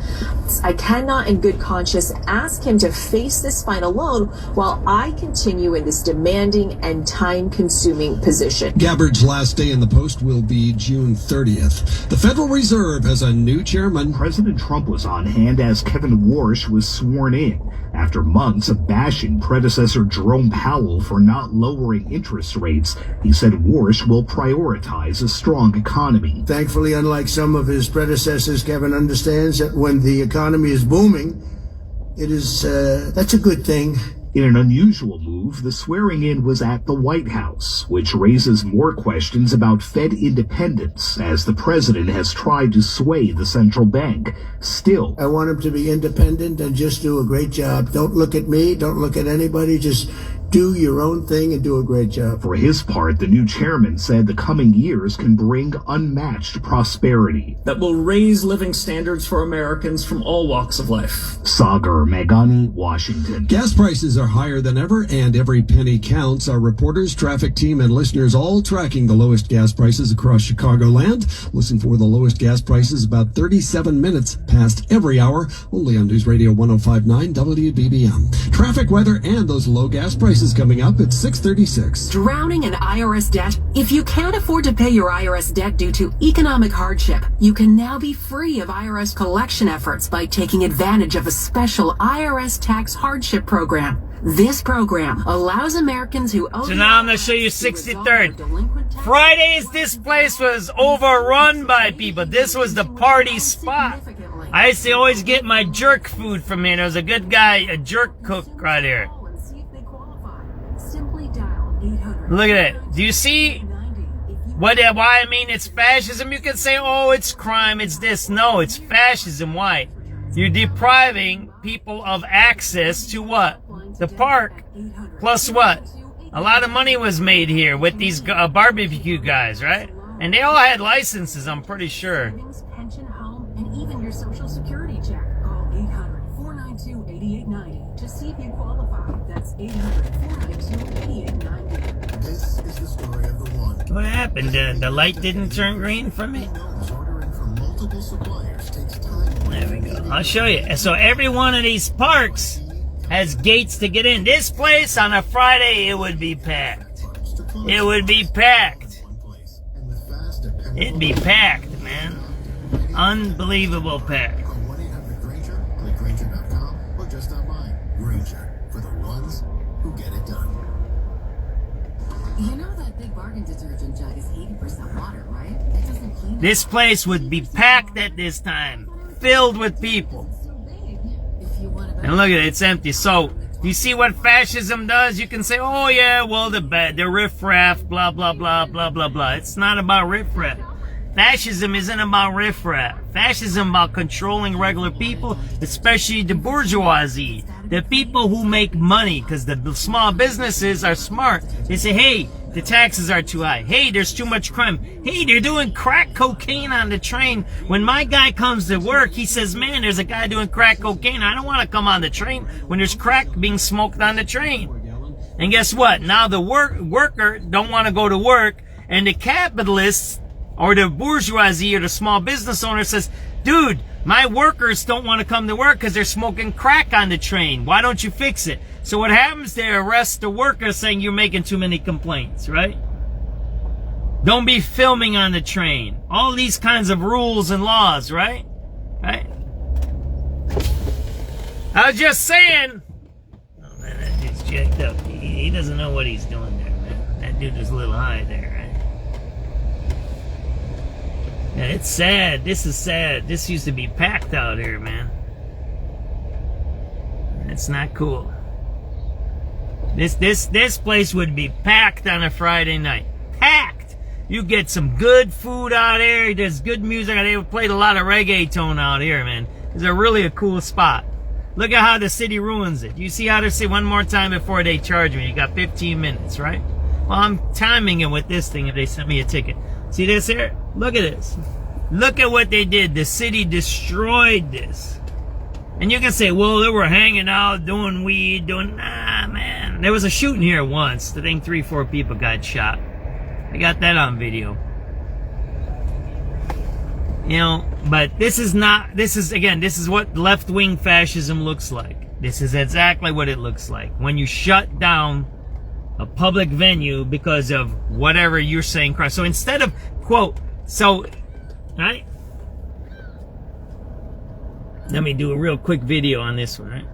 I cannot in good conscience ask him to face this fight alone while I continue in this demanding and time-consuming position." Gabbard's last day in the post will be June 30th. The Federal Reserve has a new chairman. President Trump was on hand as Kevin Warsh was sworn in after months of bashing predecessor Jerome Powell for not lowering interest rates. He said Warsh will prioritize a strong economy. Thankfully, unlike some of his predecessors, Kevin understands that when the economy is booming, that's a good thing. In an unusual move, the swearing-in was at the White House, which raises more questions about Fed independence as the president has tried to sway the central bank. Still, I want him to be independent and just do a great job. Don't look at me, don't look at anybody, just do your own thing and do a great job. For his part, the new chairman said the coming years can bring unmatched prosperity that will raise living standards for Americans from all walks of life. Sagar Meghani, Washington. Gas prices are higher than ever, and every penny counts. Our reporters, traffic team, and listeners all tracking the lowest gas prices across Chicagoland. Listen for the lowest gas prices about 37 minutes past every hour, only on News Radio 105.9 WBBM. Traffic, weather, and those low gas prices coming up at 6:36. Drowning in IRS debt? If you can't afford to pay your IRS debt due to economic hardship, you can now be free of IRS collection efforts by taking advantage of a special IRS tax hardship program. This program allows Americans who owe... So now I'm going to show you 63rd. Fridays, this place was overrun by people. This was the party spot. I used to always get my jerk food from here. There was a good guy, a jerk cook right here. Look at it. Do you see why I mean it's fascism? You can say, oh, it's crime, it's this. No, it's fascism. Why? You're depriving people of access to what? The park. Plus what? A lot of money was made here with these barbecue guys, right? And they all had licenses, I'm pretty sure. Pension, home, and even your social security check. Call 800-492-8890 to see if you qualify. That's 800-492-8890. This is the story of the one. What happened? The light didn't turn green for me? There we go. I'll show you. So every one of these parks has gates to get in. This place on a Friday, it would be packed. It would be packed. It'd be packed, man. Unbelievable packed. You know that big bargain detergent jug is 80% water, right? It doesn't clean. This place would be packed at this time, filled with people. And look at it, it's empty. So, you see what fascism does? You can say, oh yeah, well the riffraff, blah, blah, blah, blah, blah, blah. It's not about riffraff. Fascism isn't about riffraff. Fascism about controlling regular people, especially the bourgeoisie. The people who make money, because the small businesses are smart. They say, hey, the taxes are too high. Hey, there's too much crime. Hey, they're doing crack cocaine on the train. When my guy comes to work, he says, man, there's a guy doing crack cocaine. I don't want to come on the train when there's crack being smoked on the train. And guess what? Now the worker don't want to go to work, and the capitalists or the bourgeoisie or the small business owner says, dude, my workers don't want to come to work because they're smoking crack on the train. Why don't you fix it? So what happens? They arrest the worker saying you're making too many complaints, right? Don't be filming on the train. All these kinds of rules and laws, right? Right? I was just saying. Oh man, that dude's jacked up. He doesn't know what he's doing there, man. That dude is a little high there, right? Yeah, it's sad. This is sad. This used to be packed out here, man. It's not cool. This place would be packed on a Friday night. Packed! You get some good food out here. There's good music. They played a lot of reggaeton out here, man. It's really a cool spot. Look at how the city ruins it. You see how they say one more time before they charge me. You got 15 minutes, right? Well, I'm timing it with this thing if they send me a ticket. See this here? Look at this. Look at what they did. The city destroyed this. And you can say, well, they were hanging out, doing weed, nah, man. There was a shooting here once. I think 3-4 people got shot. I got that on video. You know, but this is what left-wing fascism looks like. This is exactly what it looks like. When you shut down a public venue because of whatever you're saying. So instead of, quote, right? Let me do a real quick video on this one, right?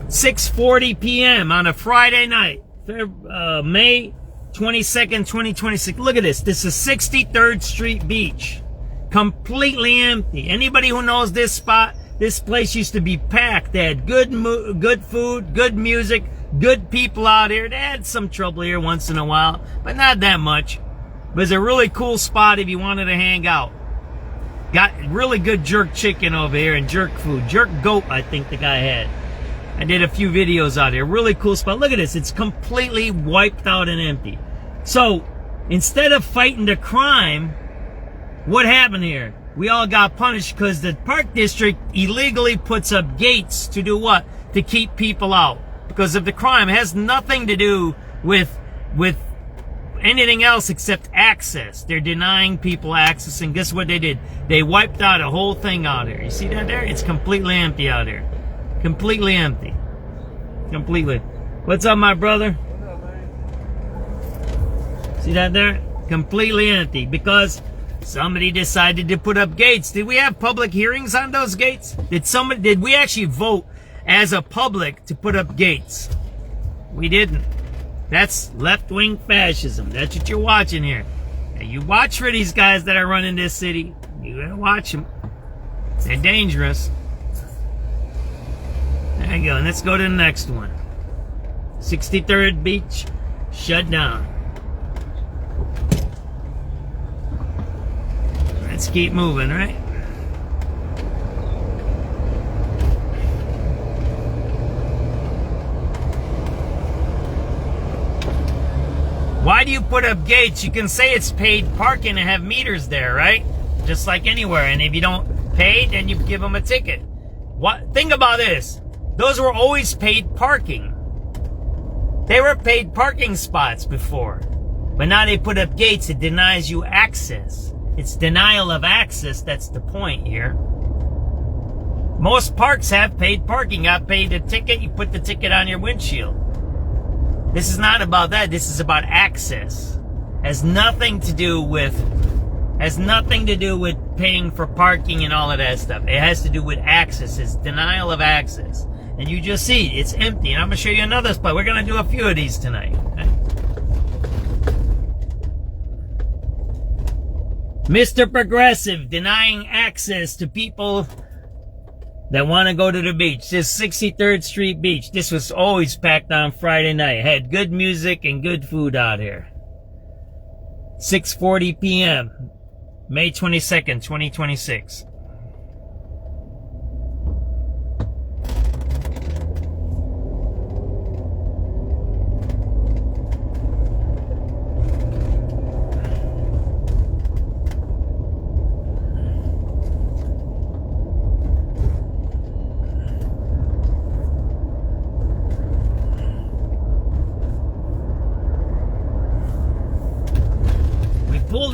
.6:40 p.m. on a Friday night, May 22nd, 2026. Look at this. This is 63rd Street Beach. Completely empty. Anybody who knows this spot, this place used to be packed. They had good food, good music, good people out here. They had some trouble here once in a while, but not that much. But it's a really cool spot if you wanted to hang out. Got really good jerk chicken over here and jerk food. Jerk goat, I think the guy had. I did a few videos out here. Really cool spot. Look at this. It's completely wiped out and empty. So, instead of fighting the crime, what happened here? We all got punished because the park district illegally puts up gates to do what? To keep people out. Because of the crime. It has nothing to do with anything else except access. They're denying people access, and guess what they did? They wiped out a whole thing out here. You see that there? It's completely empty out here. Completely empty. Completely. What's up, my brother? See that there? Completely empty because somebody decided to put up gates. Did we have public hearings on those gates? Did we actually vote as a public to put up gates? We didn't. That's left-wing fascism. That's what you're watching here. And you watch for these guys that are running this city. You gotta watch them. They're dangerous. There you go. And let's go to the next one. 63rd Beach, shut down. Let's keep moving, right? Why do you put up gates? You can say it's paid parking and have meters there, right? Just like anywhere. And if you don't pay, then you give them a ticket. Think about this. Those were always paid parking. They were paid parking spots before. But now they put up gates. It denies you access. It's denial of access. That's the point here. Most parks have paid parking. You got paid a ticket. You put the ticket on your windshield. This is not about that. This is about access. Has nothing to do with paying for parking and all of that stuff. It has to do with access. It's denial of access. And you just see, it's empty. And I'm going to show you another spot. We're going to do a few of these tonight. Okay? Mr. Progressive denying access to people that want to go to the beach. This 63rd Street Beach. This was always packed on Friday night. Had good music and good food out here. 6:40 p.m. May 22nd, 2026.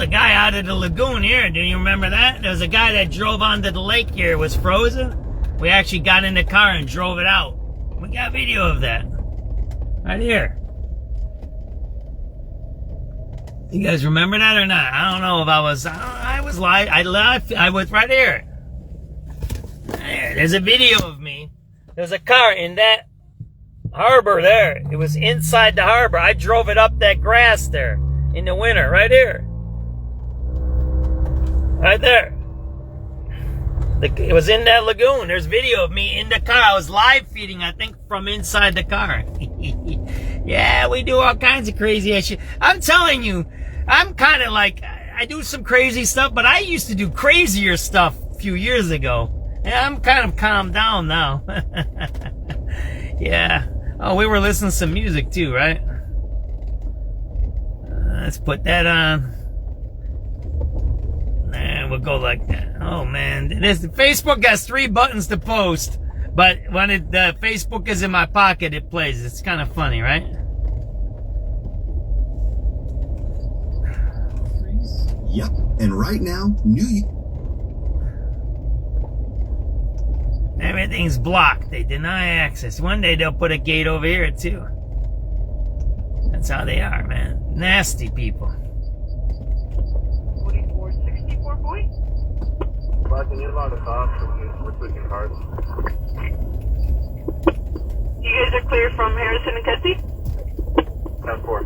a guy out of the lagoon here. Do you remember that? There was a guy that drove onto the lake here. It was frozen. We actually got in the car and drove it out. We got video of that. Right here. You guys remember that or not? I don't know if I was live. I was right here. There's a video of me. There's a car in that harbor there. It was inside the harbor. I drove it up that grass there in the winter, right here. Right there. It was in that lagoon. There's video of me in the car. I was live feeding, I think, from inside the car. Yeah, we do all kinds of crazy shit. I'm telling you, I'm kind of like, I do some crazy stuff, but I used to do crazier stuff a few years ago. And I'm kind of calmed down now. Yeah. Oh, we were listening to some music too, right? Let's put that on. And we'll go like that. Oh man, Facebook has 3 buttons to post, but when Facebook is in my pocket, it plays. It's kind of funny, right? Yep, and right now, everything's blocked. They deny access. One day they'll put a gate over here too. That's how they are, man. Nasty people. 4464, boy. Can you log us off? We're switching cars. You guys are clear from Harrison and Kessie? 10-4.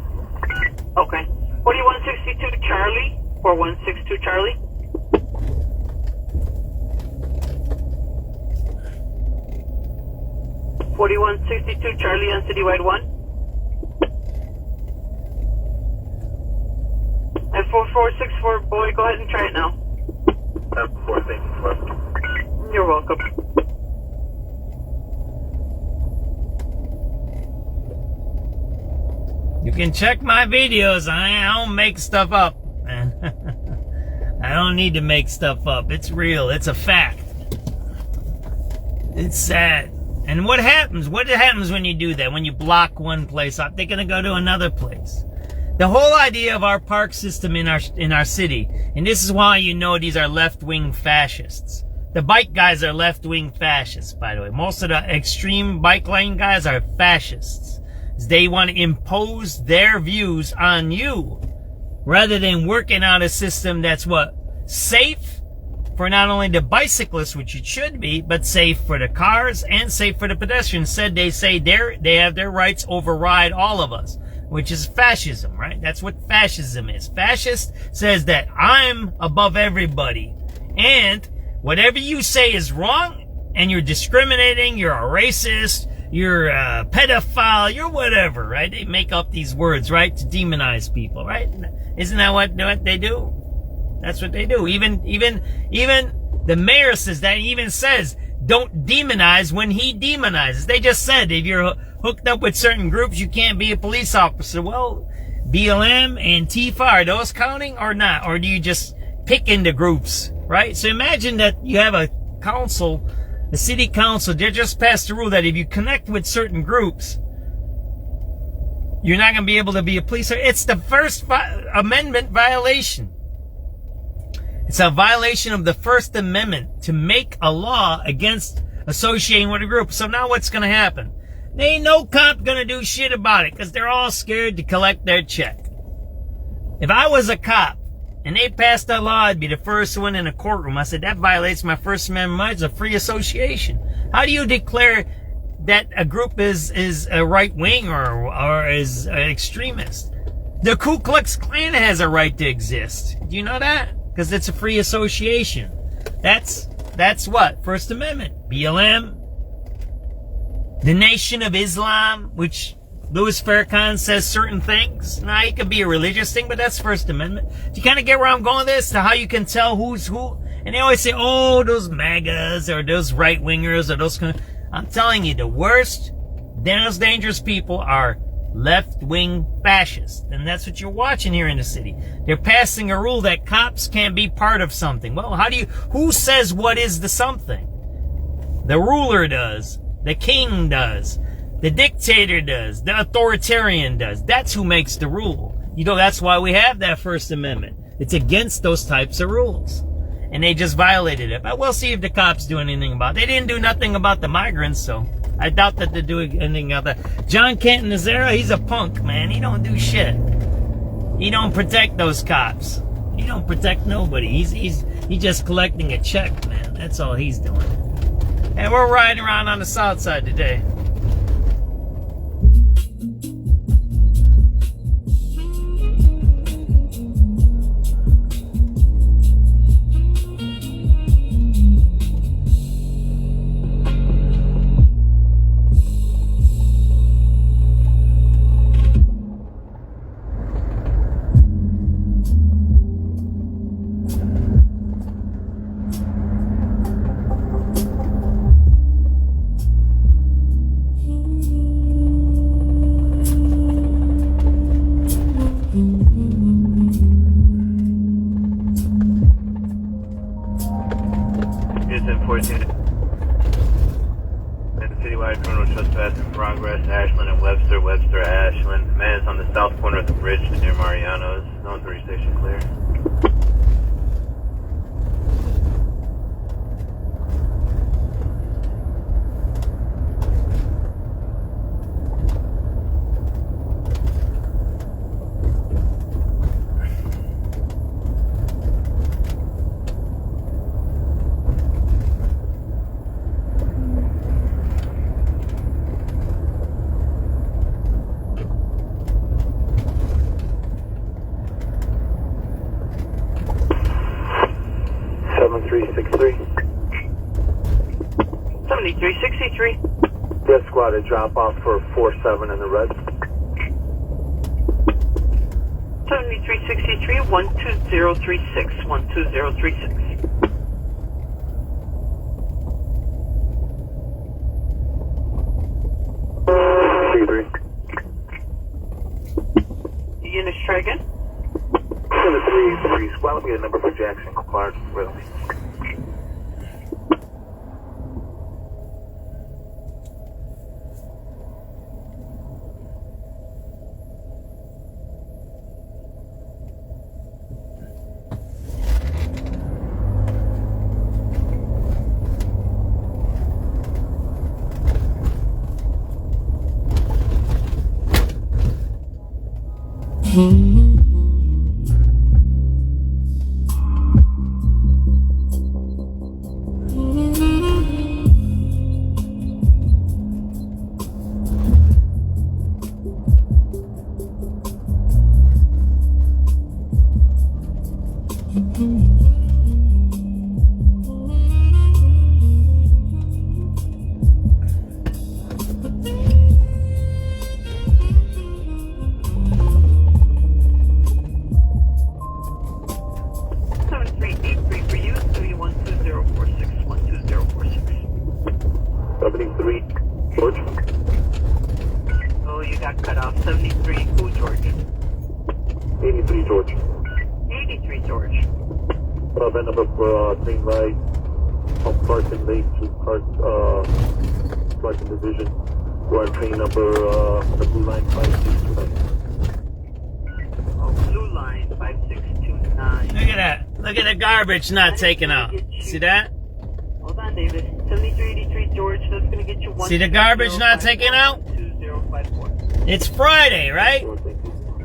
Okay. 4162 Charlie. 4162 Charlie. (4162) Charlie on Citywide 1. And 4464 boy, go ahead and try it now. 4, thank you. You're welcome. You can check my videos. I don't make stuff up, man. I don't need to make stuff up. It's real. It's a fact. It's sad. And what happens? What happens when you do that? When you block one place off, they're going to go to another place. The whole idea of our park system in our city, and this is why you know these are left-wing fascists. The bike guys are left-wing fascists, by the way. Most of the extreme bike lane guys are fascists. They want to impose their views on you rather than working out a system that's what? Safe for not only the bicyclists, which it should be, but safe for the cars and safe for the pedestrians. They say they have their rights override all of us, which is fascism, right? That's what fascism is. Fascist says that I'm above everybody, and whatever you say is wrong, and you're discriminating, you're a racist, you're a pedophile, you're whatever, right? They make up these words, right, to demonize people, right? Isn't that what they do? That's what they do. Even the mayor says that. He even says, don't demonize when he demonizes. They just said if you're hooked up with certain groups, you can't be a police officer. Well, BLM and Antifa, are those counting or not? Or do you just pick into groups, right? So imagine that you have a council, the city council, they just passed a rule that if you connect with certain groups, you're not going to be able to be a police officer. It's the First Amendment violation. It's a violation of the First Amendment to make a law against associating with a group. So now what's going to happen? There ain't no cop going to do shit about it because they're all scared to collect their check. If I was a cop and they passed that law, I'd be the first one in a courtroom. I said, that violates my First Amendment rights of free association. How do you declare that a group is a right wing or is an extremist? The Ku Klux Klan has a right to exist. Do you know that? Because it's a free association. That's what? First Amendment. BLM. The Nation of Islam, which Louis Farrakhan says certain things. Now, it could be a religious thing, but that's First Amendment. Do you kind of get where I'm going with this? To how you can tell who's who? And they always say, oh, those MAGAs or those right-wingers or those... I'm telling you, the worst, most dangerous people are left-wing fascists. And that's what you're watching here in the city. They're passing a rule that cops can't be part of something. Well, who says what is the something? The ruler does. The king does. The dictator does. The authoritarian does. That's who makes the rule. You know, that's why we have that First Amendment. It's against those types of rules. And they just violated it. But we'll see if the cops do anything about it. They didn't do nothing about the migrants, so I doubt that they're doing anything about that. John Canton Nazera, he's a punk, man. He don't do shit. He don't protect those cops. He don't protect nobody. He's just collecting a check, man. That's all he's doing. And we're riding around on the south side today. Citywide criminal trespass in progress, Ashland and Webster, Ashland. Man is on the south corner of the bridge near Mariano's. Zone 3 station clear. Red squad to drop off for 47 in the red. 7363 12036 12036. Units, try again. 733 squad, we get a number for Jackson Clark, really. Garbage not taken out. See that? Hold on, David. 7383 George, that's going to get you one. See the garbage not taken out? 2054. It's Friday, right? You're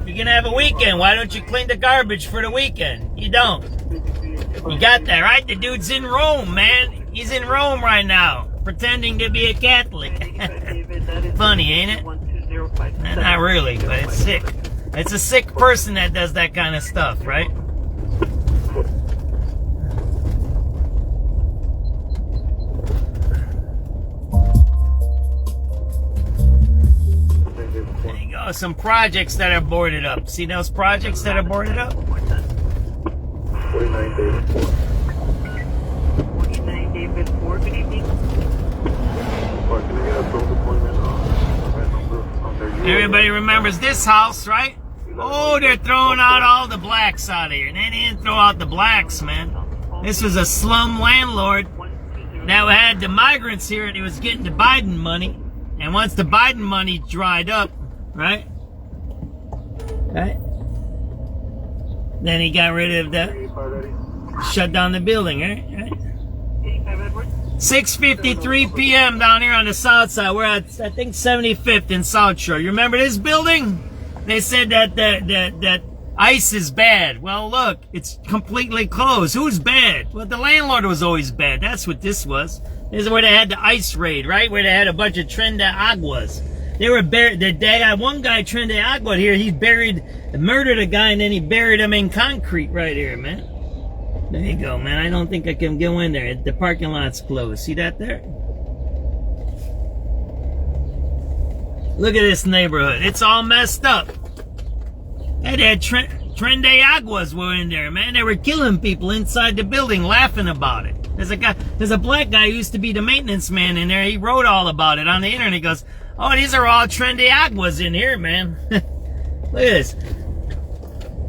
going to have a weekend. Why don't you clean the garbage for the weekend? You don't. You got that, right? The dude's in Rome, man. He's in Rome right now, pretending to be a Catholic. Funny, ain't it? Not really, but it's sick. It's a sick person that does that kind of stuff, right? Some projects that are boarded up. See those projects that are boarded up? 49 David 4. 49 David 4, good evening. Everybody remembers this house, right? Oh, they're throwing out all the blacks out of here. They didn't throw out the blacks, man. This was a slum landlord that had the migrants here, and he was getting the Biden money. And once the Biden money dried up, right? Then he got rid of the, shut down the building, right? 6:53 p.m. down here on the south side. We're at, I think, 75th in South Shore. You remember this building? They said that ice is bad. Well, look, it's completely closed. Who's bad? Well, the landlord was always bad. That's what this was. This is where they had the ice raid, right? Where they had a bunch of Tren de Aguas. They were buried. They got one guy, Tren de Agua, here. He murdered a guy, and then he buried him in concrete right here, man. There you go, man. I don't think I can go in there. The parking lot's closed. See that there? Look at this neighborhood. It's all messed up. They had Tren de Aguas were in there, man. They were killing people inside the building, laughing about it. There's a black guy who used to be the maintenance man in there. He wrote all about it on the internet. He goes, oh, these are all Tren de Aguas in here, man. Look at this.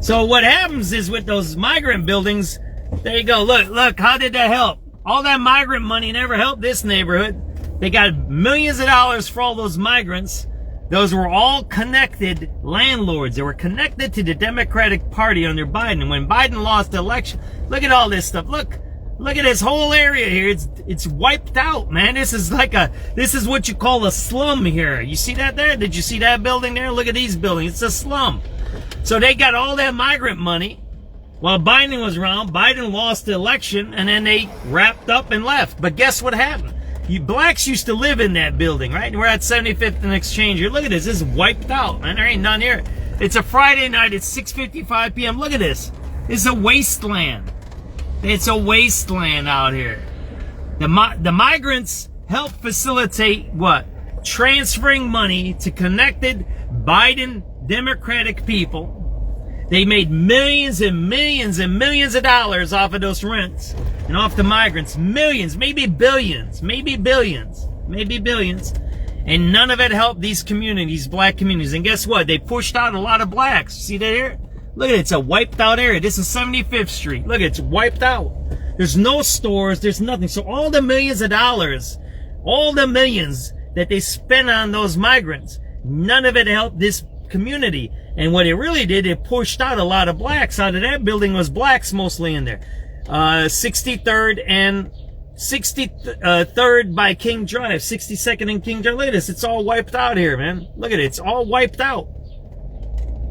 So what happens is with those migrant buildings, there you go. Look, how did that help? All that migrant money never helped this neighborhood. They got millions of dollars for all those migrants. Those were all connected landlords. They were connected to the Democratic Party under Biden. And when Biden lost the election, look at all this stuff. Look at this whole area here. It's wiped out, man. This is what you call a slum here. You see that there? Did you see that building there? Look at these buildings. It's a slum. So they got all that migrant money. While Biden was around, Biden lost the election, and then they wrapped up and left. But guess what happened? You blacks used to live in that building, right? And we're at 75th and Exchange here. Look at this. This is wiped out, man. There ain't none here. It's a Friday night. It's 6:55 p.m. Look at this. It's a wasteland. It's a wasteland out here. The migrants help facilitate what? Transferring money to connected Biden Democratic people. They made millions and millions and millions of dollars off of those rents and off the migrants. Millions, maybe billions, maybe billions, maybe billions. And none of it helped these communities, black communities. And guess what? They pushed out a lot of blacks. See that here? Look at it. It's a wiped out area. This is 75th Street. Look, it's wiped out. There's no stores. There's nothing. So all the millions of dollars, all the millions that they spent on those migrants, none of it helped this community. And what it really did, it pushed out a lot of blacks out of that building. Was blacks mostly in there. 63rd and 63rd by King Drive, 62nd and King Drive. Look at this. It's all wiped out here, man. Look at it. It's all wiped out.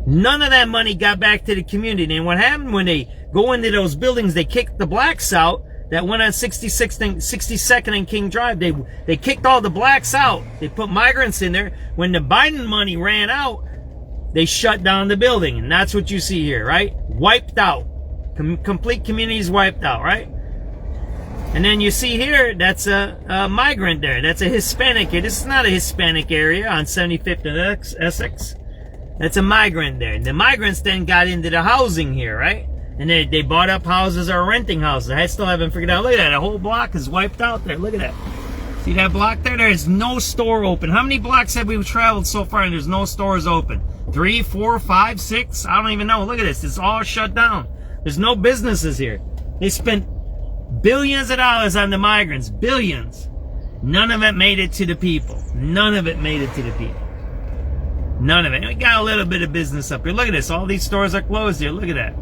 None of that money got back to the community. And what happened when they go into those buildings, they kicked the blacks out that went on 62nd and King Drive. They kicked all the blacks out. They put migrants in there. When the Biden money ran out, they shut down the building. And that's what you see here, right? Wiped out. Complete communities wiped out, right? And then you see here, that's a migrant there. That's a Hispanic. This is not a Hispanic area on 75th and Essex. That's a migrant there. And the migrants then got into the housing here, right? And they bought up houses or renting houses. I still haven't figured out. Look at that. The whole block is wiped out there. Look at that. See that block there? There is no store open. How many blocks have we traveled so far and there's no stores open? 3, 4, 5, 6? I don't even know. Look at this. It's all shut down. There's no businesses here. They spent billions of dollars on the migrants. Billions. None of it made it to the people. None of it made it to the people. None of it. We got a little bit of business up here. Look at this. All these stores are closed here. Look at that.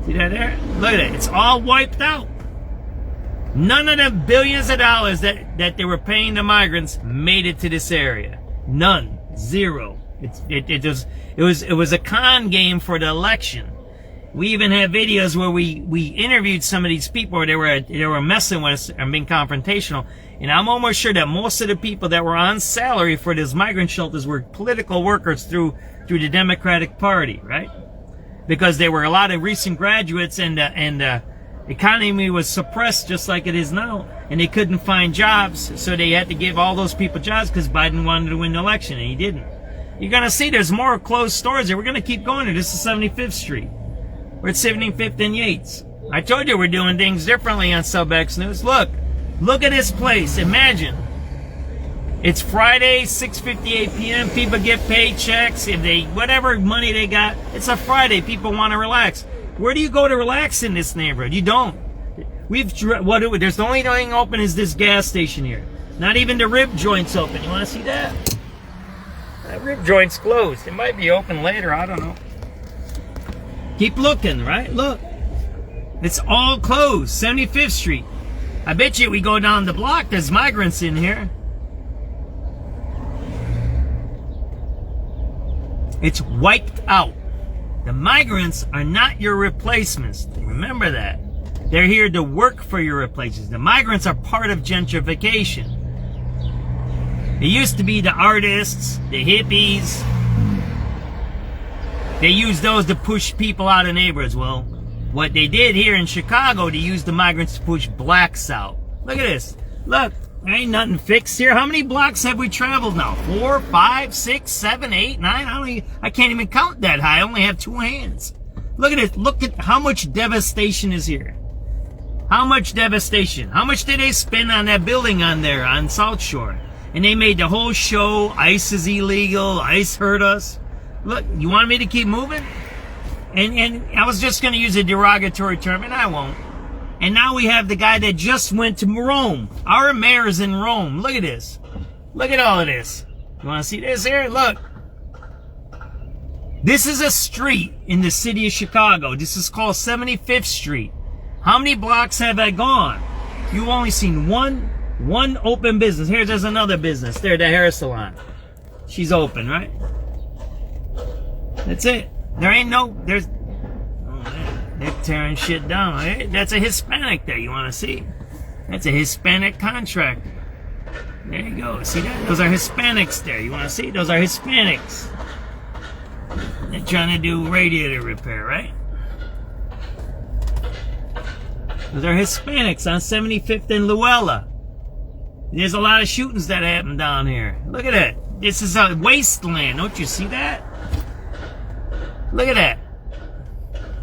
See that there? Look at it. It's all wiped out. None of the billions of dollars that they were paying the migrants made it to this area. None. Zero. It was a con game for the election. We even have videos where we interviewed some of these people where they were messing with us and being confrontational. And I'm almost sure that most of the people that were on salary for these migrant shelters were political workers through the Democratic Party, right? Because there were a lot of recent graduates and the economy was suppressed just like it is now, and they couldn't find jobs, so they had to give all those people jobs because Biden wanted to win the election, and he didn't. You're going to see there's more closed stores here. We're going to keep going here. This is 75th Street. We're at 75th and Yates. I told you we're doing things differently on SubX.News. Look at this place. Imagine. It's Friday, 6:58 p.m. People get paychecks. Whatever money they got, it's a Friday. People want to relax. Where do you go to relax in this neighborhood? You don't. There's the only thing open is this gas station here. Not even the rib joint's open. You want to see that? That rib joint's closed. It might be open later. I don't know. Keep looking, right? Look. It's all closed. 75th Street. I bet you we go down the block, there's migrants in here. It's wiped out. The migrants are not your replacements. Remember that. They're here to work for your replacements. The migrants are part of gentrification. It used to be the artists, the hippies. They used those to push people out of neighborhoods. Well, what they did here in Chicago, they used the migrants to push blacks out. Look at this. Look, there ain't nothing fixed here. How many blocks have we traveled now? 4, 5, 6, 7, 8, 9? I can't even count that high. I only have 2 hands. Look at it. Look at how much devastation is here. How much devastation? How much did they spend on that building on there on South Shore? And they made the whole show, ICE is illegal, ICE hurt us. Look, you want me to keep moving? And I was just going to use a derogatory term, and I won't. And now we have the guy that just went to Rome. Our mayor's in Rome. Look at this. Look at all of this. You want to see this here? Look. This is a street in the city of Chicago. This is called 75th Street. How many blocks have I gone? You've only seen one open business. Here, there's another business. There, the hair salon. She's open, right? That's it. There ain't no, there's, oh, they're tearing shit down. Hey, that's a Hispanic there, you want to see? That's a Hispanic contractor. There you go. See that? Those are Hispanics there. You want to see? Those are Hispanics. They're trying to do radiator repair, right? Those are Hispanics on 75th and Luella. There's a lot of shootings that happen down here. Look at that. This is a wasteland. Don't you see that? Look at that.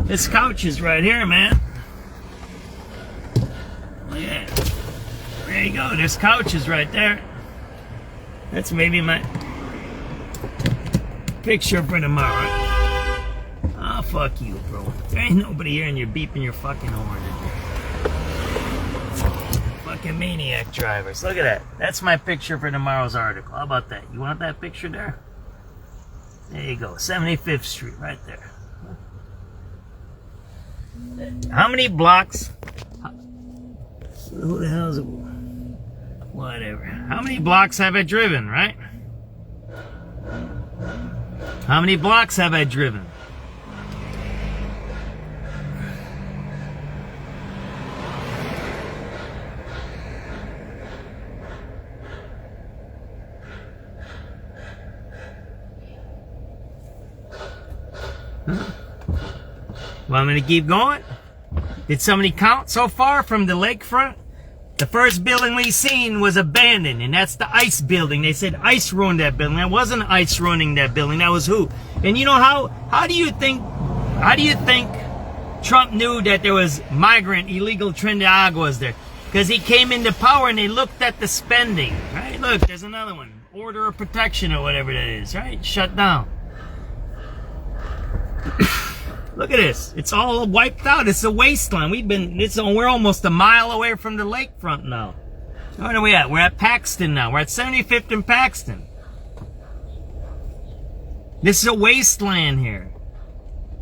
This couch is right here, man. Look at that. There you go. There's couches right there. That's maybe my picture for tomorrow. Oh, fuck you, bro. There ain't nobody here and you're beeping your fucking horn. Fucking maniac drivers. Look at that. That's my picture for tomorrow's article. How about that? You want that picture there? There you go. 75th Street right there. How many blocks? Who the hell is it? Whatever. How many blocks have I driven, right? How many blocks have I driven? Want me to keep going? Did somebody count so far from the lakefront? The first building we seen was abandoned, and that's the ICE building. They said ICE ruined that building. That wasn't ICE ruining that building. That was who? And you know how do you think Trump knew that there was migrant illegal Trindaguas there? Because he came into power and they looked at the spending, right? Look, there's another one. Order of protection or whatever that is, right? Shut down. Look at this. It's all wiped out. It's a wasteland. We're almost a mile away from the lakefront now. Where are we at? We're at Paxton now. We're at 75th and Paxton. This is a wasteland here.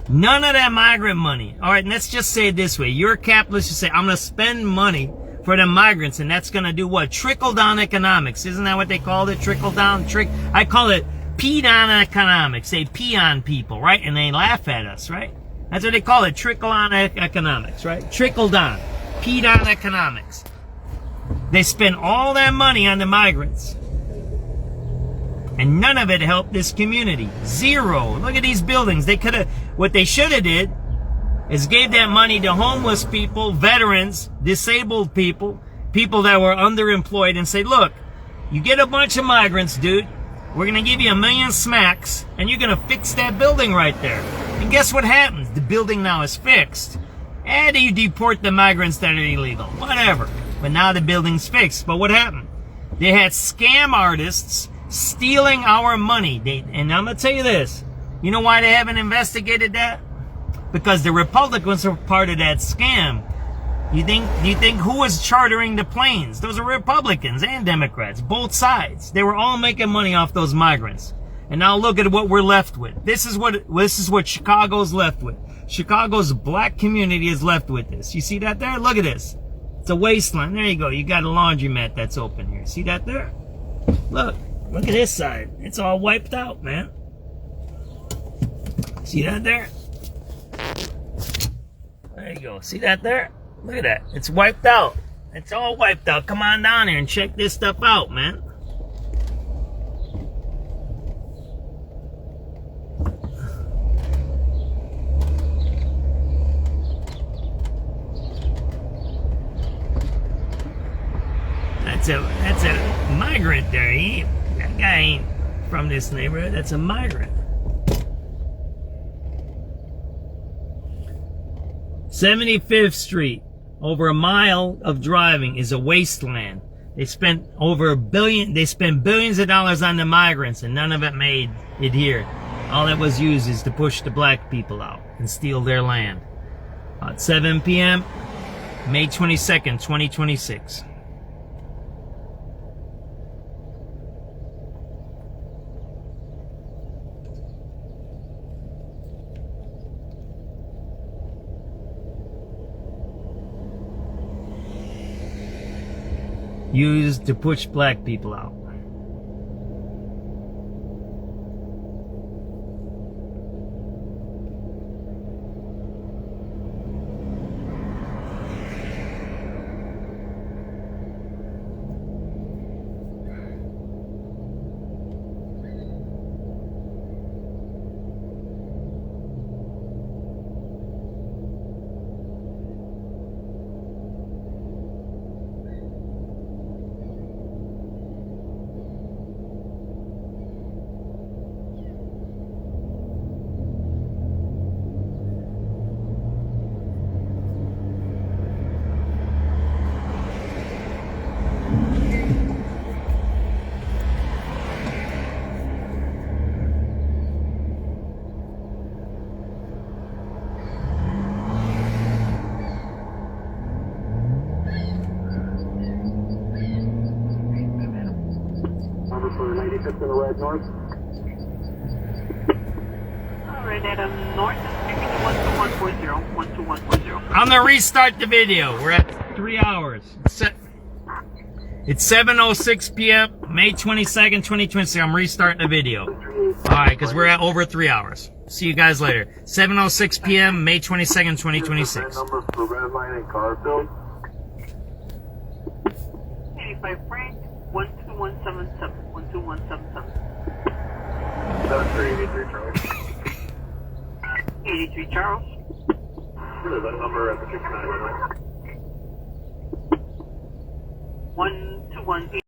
None of that migrant money. All right, let's just say it this way. You're a capitalist. You say, I'm going to spend money for the migrants, and that's going to do what? Trickle-down economics. Isn't that what they call it? Trickle-down? I call it pee-down economics. They pee on people, right? And they laugh at us, right? That's what they call it, trickle-on economics, right? Trickle-down, pee-down economics. They spend all that money on the migrants. And none of it helped this community. Zero. Look at these buildings. What they should have did is gave that money to homeless people, veterans, disabled people, people that were underemployed, and say, look, you get a bunch of migrants, dude. We're going to give you $1 million smacks, and you're going to fix that building right there. And guess what happens? The building now is fixed. And you deport the migrants that are illegal. Whatever. But now the building's fixed. But what happened? They had scam artists stealing our money. And I'm going to tell you this. You know why they haven't investigated that? Because the Republicans are part of that scam. Do you think who was chartering the planes? Those are Republicans and Democrats, both sides. They were all making money off those migrants. And now look at what we're left with. This is what Chicago's left with. Chicago's black community is left with this. You see that there? Look at this. It's a wasteland. There you go. You got a laundromat that's open here. See that there? Look at this side. It's all wiped out, man. See that there? There you go. See that there? Look at that. It's wiped out. It's all wiped out. Come on down here and check this stuff out, man. That's a migrant there. That guy ain't from this neighborhood. That's a migrant. 75th Street, over a mile of driving, is a wasteland. They spent billions of dollars on the migrants, and none of it made it here. All that was used is to push the black people out and steal their land. At 7 p.m., May 22nd, 2026. Used to push black people out. In the red north. Alright, Adam, north is 12140. 12140. I'm gonna restart the video. We're at 3 hours. It's 7:06 p.m. May 22nd, 2026. I'm restarting the video. Alright, because we're at over 3 hours. See you guys later. 7:06 p.m. May 22nd, 2026. Number for red line and Garfield. 85 Frank, 12177. 12177. 7383 Charles. 83 Charles. Really, that number at the 69 line. 121.